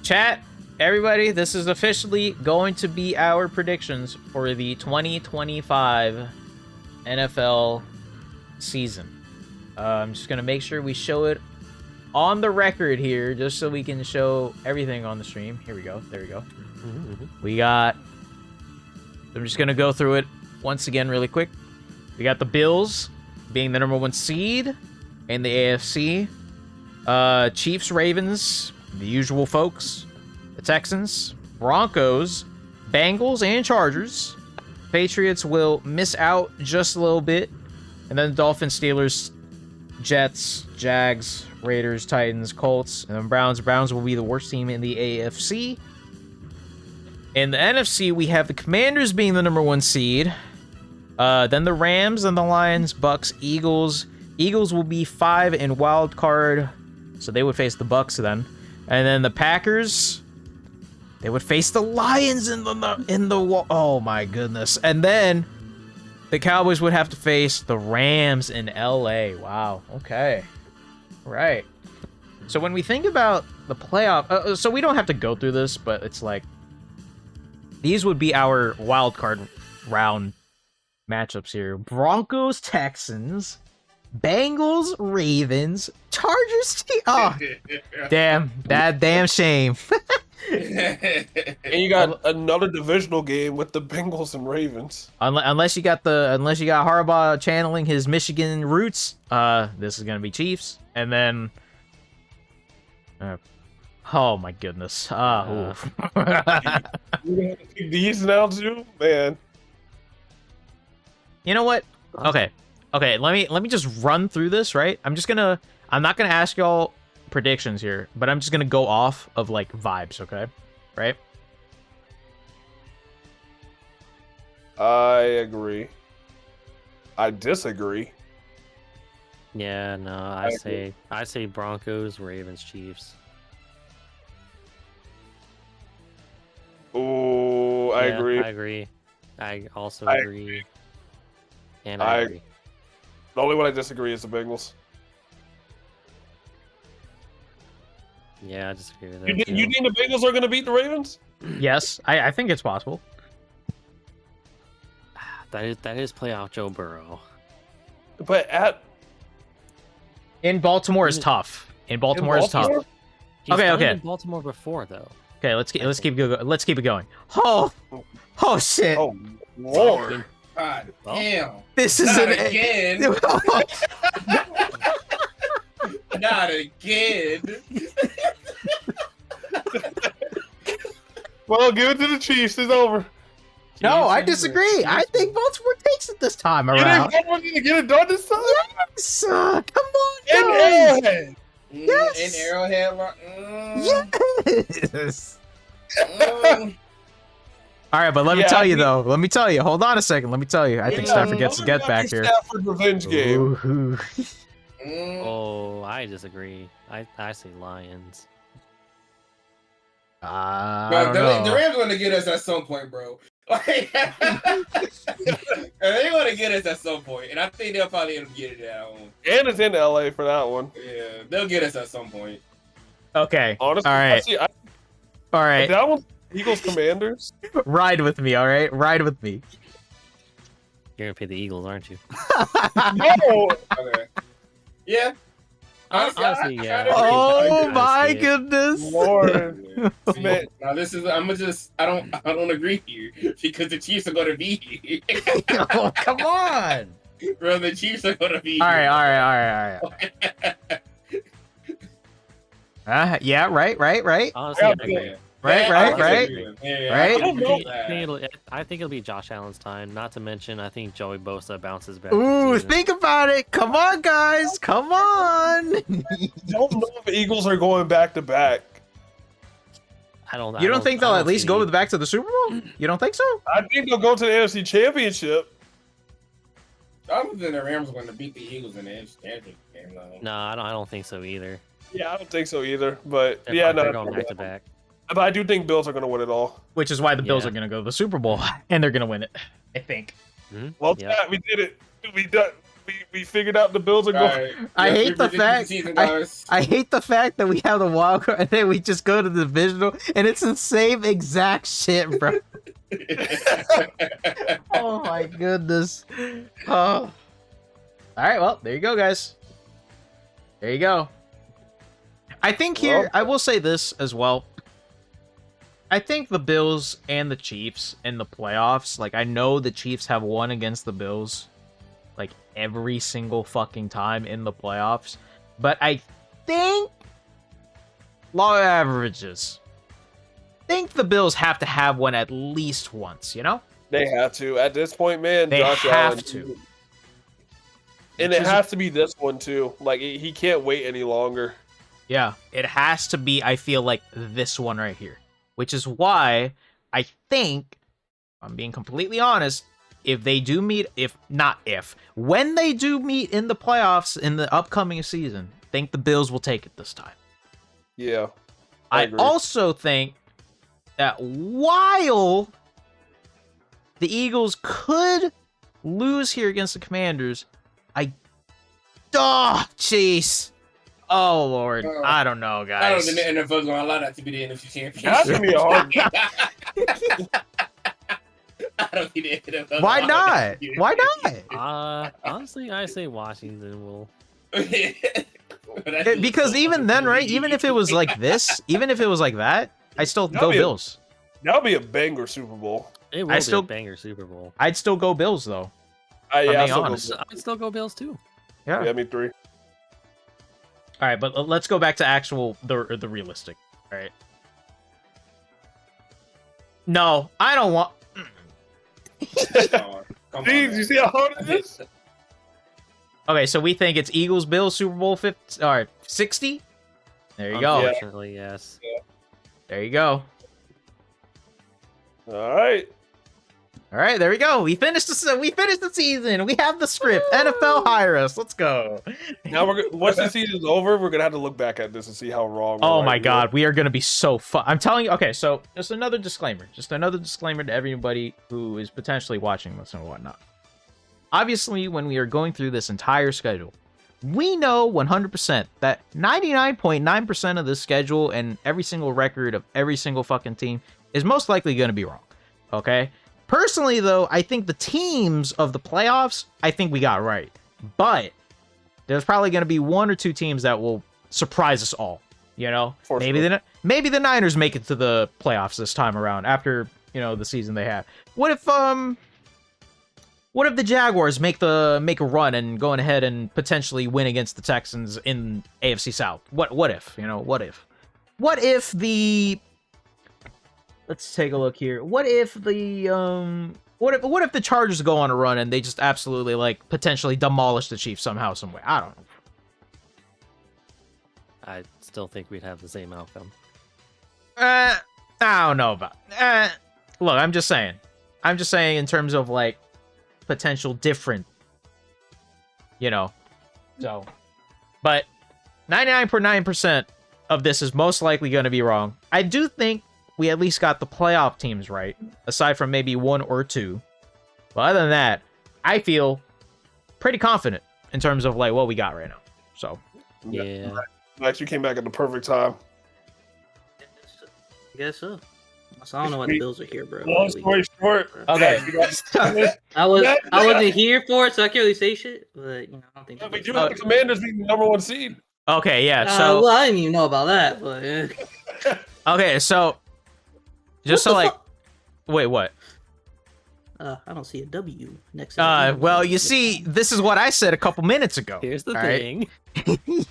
chat. Everybody, this is officially going to be our predictions for the 2025 NFL season. I'm just going to make sure we show it on the record here, just so we can show everything on the stream. Here we go. There we go. We got... I'm just going to go through it once again really quick. We got the Bills being the #1 seed in the AFC. Chiefs, Ravens, the usual folks. The Texans, Broncos, Bengals, and Chargers. Patriots will miss out just a little bit. And then the Dolphins, Steelers, Jets, Jags, Raiders, Titans, Colts, and then Browns. Browns will be the worst team in the AFC. In the NFC, we have the Commanders being the #1 seed. Then the Rams and the Lions, Bucks, Eagles. Eagles will be 5 in wild card, so they would face the Bucks then. And then the Packers, they would face the Lions in the oh my goodness. And then the Cowboys would have to face the Rams in LA. Wow. Okay. Right. So when we think about the playoff, so we don't have to go through this, but it's like these would be our wild card round matchups here. Broncos, Texans, Bengals, Ravens, Chargers. Oh, damn. That damn shame. And you got another divisional game with the Bengals and Ravens. Unless you got Harbaugh channeling his Michigan roots, this is gonna be Chiefs, and then, oh my goodness, oof. You have to pick these now too, man. You know what? Okay, let me just run through this, right? I'm not gonna ask y'all predictions here, but I'm just gonna go off of like vibes, okay? Right? I agree. I disagree. Yeah, no, I say Broncos, Ravens, Chiefs. Ooh, I Yeah, agree. I agree. I also I agree. And I agree. The only one I disagree is the Bengals. Yeah, I disagree with You, that. you think the Bengals are going to beat the Ravens? Yes, I think it's possible. That is playoff Joe Burrow. But In Baltimore is tough. In Baltimore is tough. Baltimore? He's Okay, done okay. in Baltimore before though. Okay, let's keep it going. Oh shit! Oh Lord! God Well, damn. This is Not an again. Not again. Well, give it to the Chiefs. It's over. No, I Chiefs disagree. I think Baltimore takes it this time around. Baltimore's going to get it done this time? Yes, come on, In guys. Arrowhead. Yes. In Arrowhead. Yes. All right, but let me Yeah, tell I you think- though. Let me tell you. Hold on a second. Let me tell you. I think Yeah, Stafford gets his get back here. Stafford revenge game. Ooh. Oh, I disagree. I say Lions. I Bro, don't the know. Rams want to get us at some point, bro. Like, they want to get us at some point, and I think they'll probably end up getting it at home. And it's in LA for that one. Yeah, they'll get us at some point. Okay. Honestly, All right. All right. That one, Eagles Commanders. Ride with me. All right. Ride with me. You're gonna pick the Eagles, aren't you? No. Okay. Yeah. Honestly, yeah. Oh I my see it. goodness. Lord. See, Man. now this is I don't agree here because the Chiefs are gonna be here. Oh, come on. Bro, the Chiefs are gonna be All right. here. All right. Yeah. Right. Honestly, I Yeah, agree. Right. Yeah, Right? I don't know. I think it'll be Josh Allen's time. Not to mention, I think Joey Bosa bounces back. Ooh, this season. think about it. Come on, guys. Come on. Don't know if the Eagles are going back to back. You don't think they'll I at don't least see- go back to the Super Bowl? You don't think so? I think they'll go to the NFC Championship. I don't think the Rams are gonna beat the Eagles in the NFC Championship game though. No, I don't think so either. Yeah, I don't think so either. But They're, yeah, they're no. going back to back. But I do think Bills are going to win it all. Which is why the Bills Yeah. are going to go to the Super Bowl, and they're going to win it, I think. Mhm. Well, Yeah. Pat, we did it. We figured out the Bills are going. Alright, I yeah, hate your the prediction for fact- season, guys. I hate the fact that we have the wild card, and then we just go to the divisional, and it's the same exact shit, bro. Oh my goodness. Oh. All right, well, there you go, guys. There you go. I think here, Well- I will say this as well. I think the Bills and the Chiefs in the playoffs, like, I know the Chiefs have won against the Bills, like, every single fucking time in the playoffs, but I think, law averages, think the Bills have to have one at least once, you know? They have to. At this point, man, They Josh have Allen. to. And Which it is- has to be this one, too. Like, he can't wait any longer. Yeah, it has to be, I feel like, this one right here. Which is why I think, I'm being completely honest, if they do meet, when they do meet in the playoffs in the upcoming season, I think the Bills will take it this time. Yeah. I I agree. also think that while the Eagles could lose here against the Commanders, jeez. Oh, Lord. I don't know, I don't guys. think the NFL's gonna allow that to be the NFC Championship. That's going to be a hard I don't think the NFL Why will allow not? that to be the Why NFC. not? Honestly, I say Washington will. But that's just Because so even then, right? fucking Even if it was like this, even if it was like that, I still That'll go be a- Bills. That'll be a banger Super Bowl. It will be still- a banger Super Bowl. I'd still go Bills though. Yeah, being I still go honest. Bills. I'd still go Bills too. Yeah. Yeah, me 3. All right, but let's go back to actual the realistic. All right. No, I don't want. Come on, Jeez, man. you see how hard it is? Okay, so we think it's Eagles Bills Super Bowl 50. All right, 60. There you go. Yeah. Unfortunately, yes. There you go. All right. All right, there we go. We finished the season. We have the script. NFL hire us. Let's go. Now once the season's over, we're gonna have to look back at this and see how wrong. Oh we're my right. God, we are gonna be so fun. I'm telling you. Okay, so just another disclaimer. Just another disclaimer to everybody who is potentially watching this and whatnot. Obviously, when we are going through this entire schedule, we know 100% that 99.9% of this schedule and every single record of every single fucking team is most likely going to be wrong. Okay? Personally, though, I think the teams of the playoffs, I think we got right. But there's probably going to be 1 or 2 teams that will surprise us all. You know? For Maybe sure. maybe the Niners make it to the playoffs this time around after, you know, the season they have. What if the Jaguars make a run and going ahead and potentially win against the Texans in AFC South? What if? You know, what if? What if the Let's take a look here. What if the what if the Chargers go on a run and they just absolutely like potentially demolish the Chiefs somehow, some way? I don't know. I still think we'd have the same outcome. I don't know about. Look, I'm just saying. In terms of like potential different, you know. So, but 99.9% of this is most likely going to be wrong. I do think we at least got the playoff teams right, aside from maybe 1 or 2. But other than that, I feel pretty confident in terms of like what we got right now. So, Yeah. Max, you came back at the perfect time. I guess so. So I don't know why the Bills are here, bro. Long story short. okay. I wasn't here for it, so I can't really say shit. But you know, I don't think. But you have the Commanders being the #1 seed. Okay, yeah. So, well, I didn't even know about that, but okay, so just What so the like, fuck? wait, what? I don't see a W next. to that. Well, you see, this is what I said a couple minutes ago. Here's the all right? thing.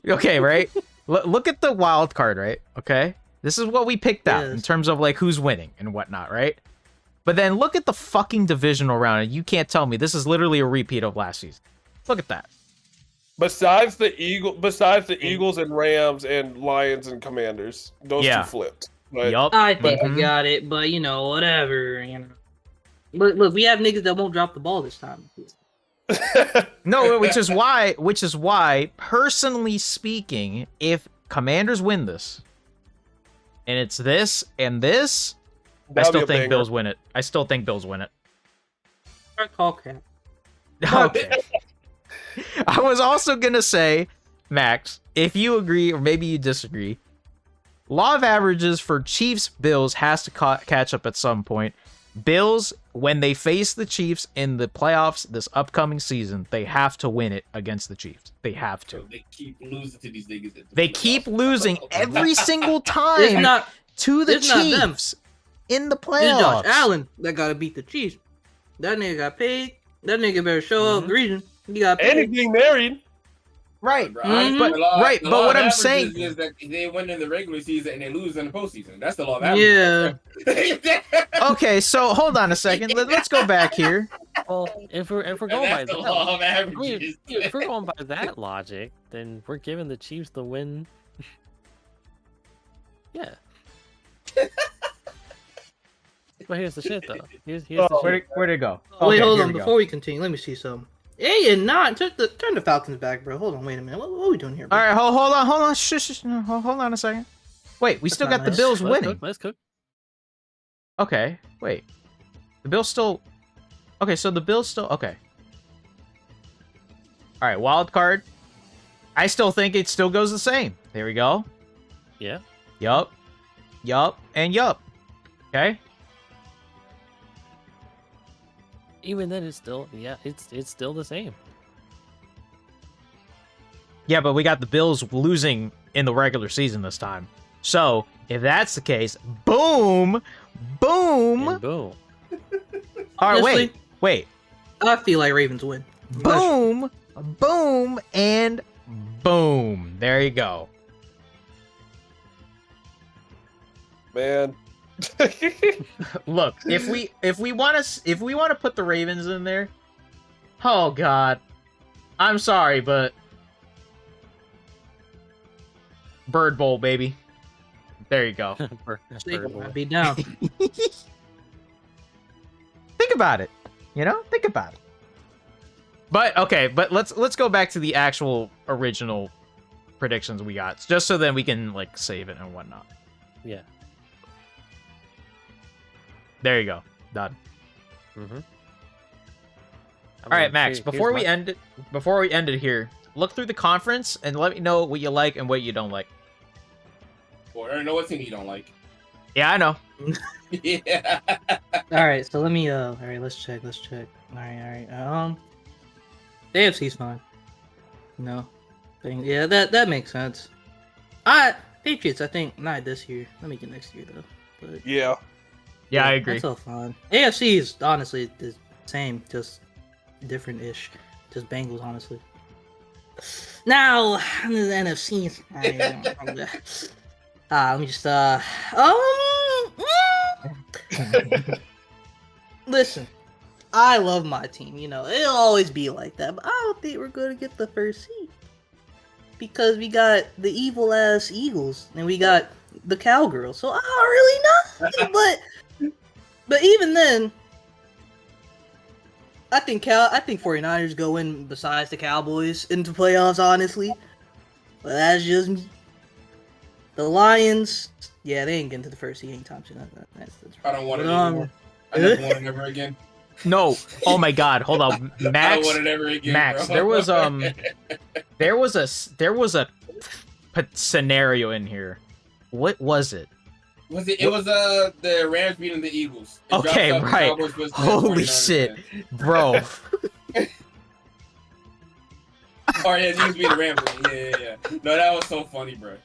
Okay, right? Look at the wild card, right? Okay, this is what we picked out in Yes. terms of like who's winning and whatnot, right? But then look at the fucking divisional round, and you can't tell me this is literally a repeat of last season. Look at that. Besides the Eagles and Rams and Lions and Commanders, those Yeah. 2 flipped. But Yup. I think Mhm. we got it, but you know, whatever. You know, look, we have niggas that won't drop the ball this time. No, which is why, personally speaking, if Commanders win this, and it's this and this, I that'll still be a think banger. Bills win it. I still think Bills win it. Call crap. Okay. I was also gonna say, Max, if you agree or maybe you disagree, law of averages for Chiefs Bills has to catch up at some point. Bills, when they face the Chiefs in the playoffs this upcoming season, they have to win it against the Chiefs. They have to. They keep losing to these niggas. at the They playoffs. keep losing every single It's time not. to the it's not them. Chiefs in the It's Josh playoffs. Allen that gotta beat the Chiefs. That nigga got paid. That nigga better show up. The reason he got And he's paid. being married. Right. Bro, Mhm. But- the law- right, the but law what of I'm averages saying- is that they win in the regular season and they lose in the postseason. That's the law of averages. Yeah. Okay, so hold on a second. Let's go back here. Well, if we're And going by that's the law of that, I mean, averages. if we're going by that logic, then we're giving the Chiefs the win. Yeah. But here's the shit, though. Here's the Where'd it go? Wait, Okay, hold here on. we go. Before we continue, let me see something. 8 and 9. Turn the Falcons back, bro. Hold on. Wait a minute. What are we doing here, bro? All right, hold on. Shush. No, hold on a second. Wait, we still not got the nice. Bills Let's winning. cook, let's cook. Okay, wait. The Bills still. Okay, so the Bills still. Okay. All right, wild card. I still think it still goes the same. There we go. Yeah. Yup, and yup. Okay. Even then, it's still it's still the same. Yeah, but we got the Bills losing in the regular season this time. So if that's the case, boom, boom. And boom. All right, Honestly, wait. I feel like Ravens win. Boom, boom, and boom. There you go. Man. Look, if we want to put the Ravens in there, oh god, I'm sorry, but Bird Bowl, baby. There you go. I'd be down. Think about it. Think about it. But okay, but let's go back to the actual original predictions we got, just so then we can like save it and whatnot. Yeah. There you go. Done. Mm-hmm. All right, Max. Before we end it here, look through the conference and let me know what you like and what you don't like. Or I don't know what team you don't like. Yeah, I know. Yeah. All right, so let me. All right, let's check. All right. The AFC's fine. No, yeah, that makes sense. Patriots. I think not this year. Let me get next year though. But Yeah. Yeah, I agree. That's all fine. AFC is honestly the same, just different-ish. Just Bengals, honestly. Now, the NFC. Let me just listen, I love my team. It'll always be like that, but I don't think we're gonna get the first seed because we got the evil ass Eagles and we got the Cowgirls. So I don't really know, but even then, I think 49ers go in besides the Cowboys into playoffs. Honestly, but that's just me. The Lions, yeah, they ain't getting to the first seed anytime soon. That's I don't want it anymore. I never want it ever again. No. Oh my God. Hold on, I Max. don't want it ever again, Max, bro. there was a scenario in here. What was it? Was it? It was the Rams beating the Eagles. It Okay, dropped out, the right. Cowboys versus the Holy 49ers shit, again. bro. Oh yeah, the Eagles beat the Rams again. Yeah. No, that was so funny, bro.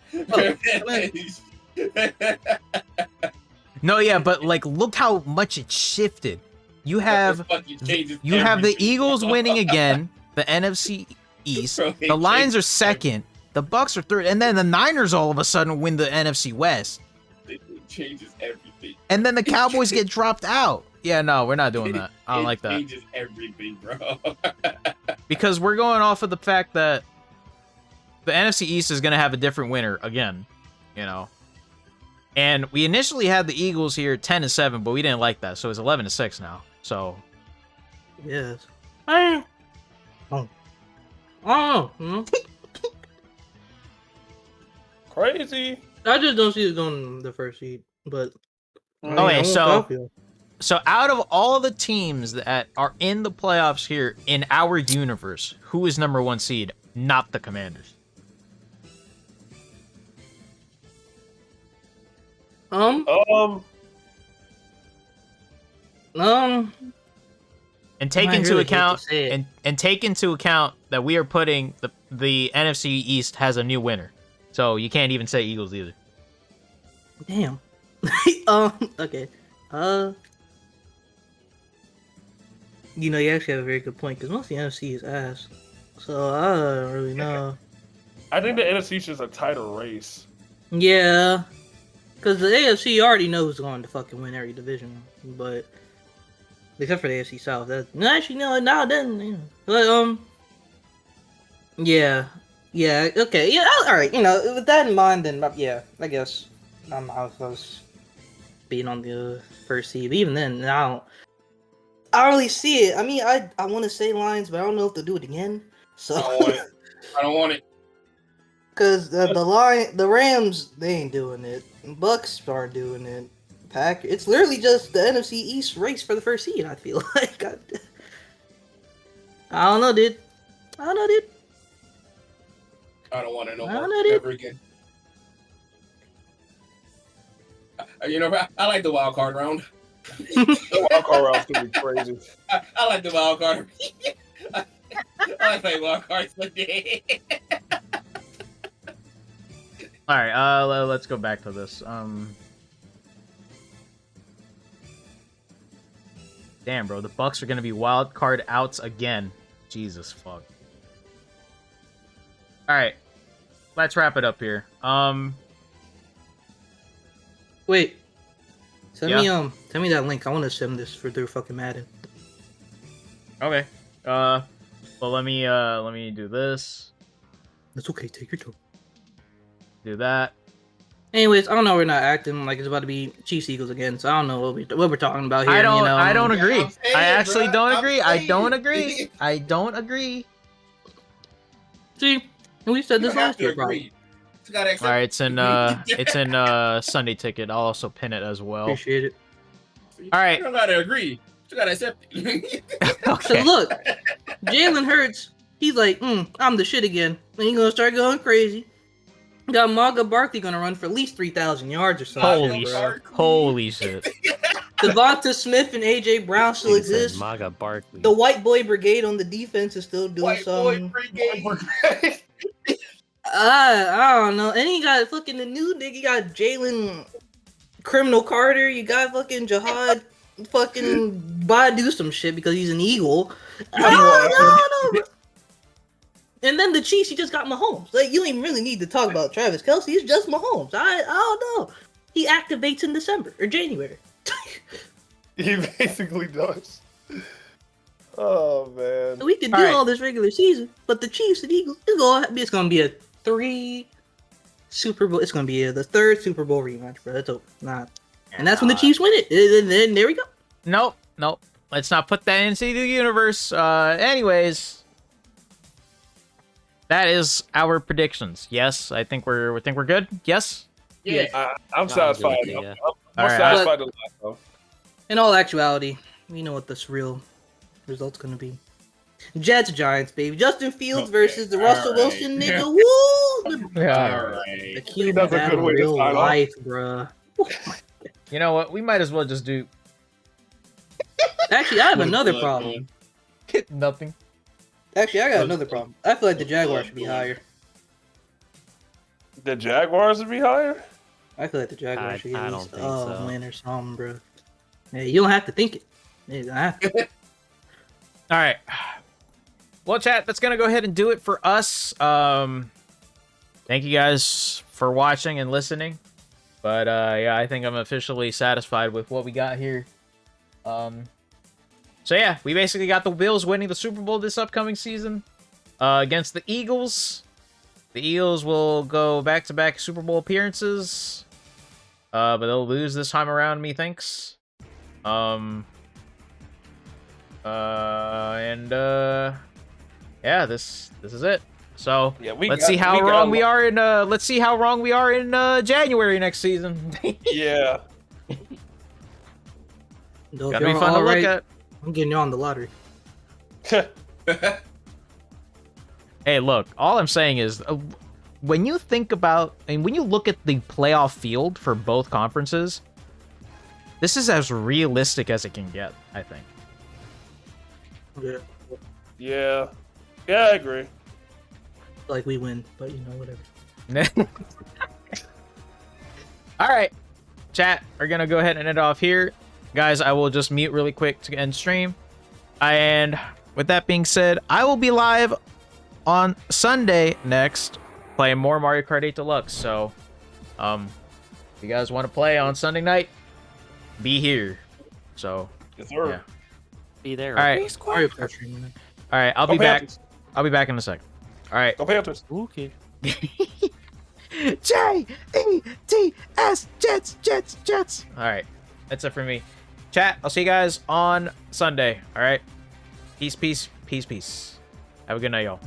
No, yeah, but like, look how much it shifted. You have the Eagles winning again, the NFC East. Bro, The Lions are second. The Bucks are third, and then the Niners all of a sudden win the NFC West. It changes everything. And then the Cowboys get dropped out. Yeah, no, we're not doing that. I don't like that. It changes everything, bro. Because we're going off of the fact that the NFC East is going to have a different winner again, And we initially had the Eagles here 10-7, but we didn't like that, so it's 11-6 now. So yes. Crazy. I just don't see it going the first seed, but. Okay, so out of all the teams that are in the playoffs here in our universe, who is number 1 seed? Not the Commanders. Um. And take into account and take into account that we are putting the NFC East has a new winner, so you can't even say Eagles either. Damn. Okay. You actually have a very good point because most of the NFC is ass, so I don't really know. I think the NFC is just a tighter race. Yeah, because the AFC already knows who's going to fucking win every division, but except for the AFC South. Actually no, now then, but yeah, okay, yeah, all right. With that in mind, then yeah, I guess I was being on the first seed. But even then, I don't really see it. I mean, I want to say Lions, but I don't know if they'll do it again. So I don't want it. Because the Rams, they ain't doing it. Bucks are doing it. It's literally just the NFC East race for the first seed, I feel like. I don't know, dude. I don't want it no more. Never again. I like the wild card round. The wild card round's gonna be crazy. I like the wild card. I like playing wild cards. All right, let's go back to this. Damn, bro, the Bucks are gonna be wild card outs again. Jesus fuck. All right, let's wrap it up here. Wait. Send Yeah? me that link. I want to send this for their fucking Madden. Okay. Well, let me do this. That's okay. Take your time. Do that. Anyways, I don't know. We're not acting like it's about to be Chiefs Eagles again, so I don't know what we're talking about here. I don't. You know? I don't agree. I'm saying, I actually bruh, don't I'm agree. I saying. don't agree. I don't agree. See, and we said You this don't have last to year, agree. probably. You gotta accept All right, it. it's in Sunday Ticket. I'll also pin it as well. Appreciate it. All right. You don't gotta agree. You gotta accept it. So Okay. look, Jalen Hurts, he's like, I'm the shit again. And he's gonna start going crazy. Got Maga Barkley gonna run for at least 3,000 yards or something. Holy bro. shit! Holy shit! Devonta Smith and AJ Brown still He said exist. Maga Barkley. The white boy brigade on the defense is still doing White boy something. brigade. I don't know. And you got fucking the new nigga. You got Jalen Criminal Carter. You got fucking Jihad fucking Badu some shit because he's an Eagle. I don't know. And then the Chiefs, you just got Mahomes. Like, you don't even really need to talk about Travis Kelce. It's just Mahomes. I don't know. He activates in December or January. He basically does. Oh man. So we can do All right. all this regular season, but the Chiefs and Eagles, it's gonna be a 3 Super Bowl. It's gonna be the 3rd Super Bowl rematch, bro. That's not. And that's when the Chiefs win it. And then there we go. Nope. Nope. Let's not put that into the universe. Anyways. That is our predictions. Yes, I think we're good. Yes. Yeah. I'm satisfied. good, I'm yeah. more All right. satisfied than last though. In all actuality, we know what this real result's gonna be. Jets Giants, baby. Justin Fields Okay, versus the Russell all Wilson right. nigga. Woo! All The right. cube That's a good battle way to real start off. life, bruh. You know what? We might as well just do Actually, I have another problem. nothing. Actually, I got another problem. I feel like the Jaguars should be higher. The Jaguars would be higher? I feel like the Jaguars I should get at don't least think so. win or something, bro. Hey, you don't have to think it. You don't have to. All right. Well, chat, that's gonna go ahead and do it for us. Thank you guys for watching and listening. But yeah, I think I'm officially satisfied with what we got here. So yeah, we basically got the Bills winning the Super Bowl this upcoming season against the Eagles. The Eagles will go back-to-back Super Bowl appearances, but they'll lose this time around, methinks. Yeah, this is it. So Yeah, let's see how wrong we are in January next season. Yeah. Though, if Gotta be y'all fun to all look right, at. I'm getting you on the lottery. Hey, look, all I'm saying is when you think about and when you look at the playoff field for both conferences, this is as realistic as it can get, I think. Yeah. Yeah. Yeah, I agree. Like we win, but you know, whatever. All right, chat, we're gonna go ahead and end it off here. Guys, I will just mute really quick to end stream. And with that being said, I will be live on Sunday next playing more Mario Kart 8 Deluxe. So, if you guys want to play on Sunday night, be here. So, Yes, sir. yeah. Be there. All right. Mario Kart stream, man. All right, I'll Go be back. Panthers. I'll be back in a sec. All right. Go Panthers. Okay. J-E-T-S, Jets. All right, that's it for me. Chat, I'll see you guys on Sunday. All right. Peace. Have a good night, y'all.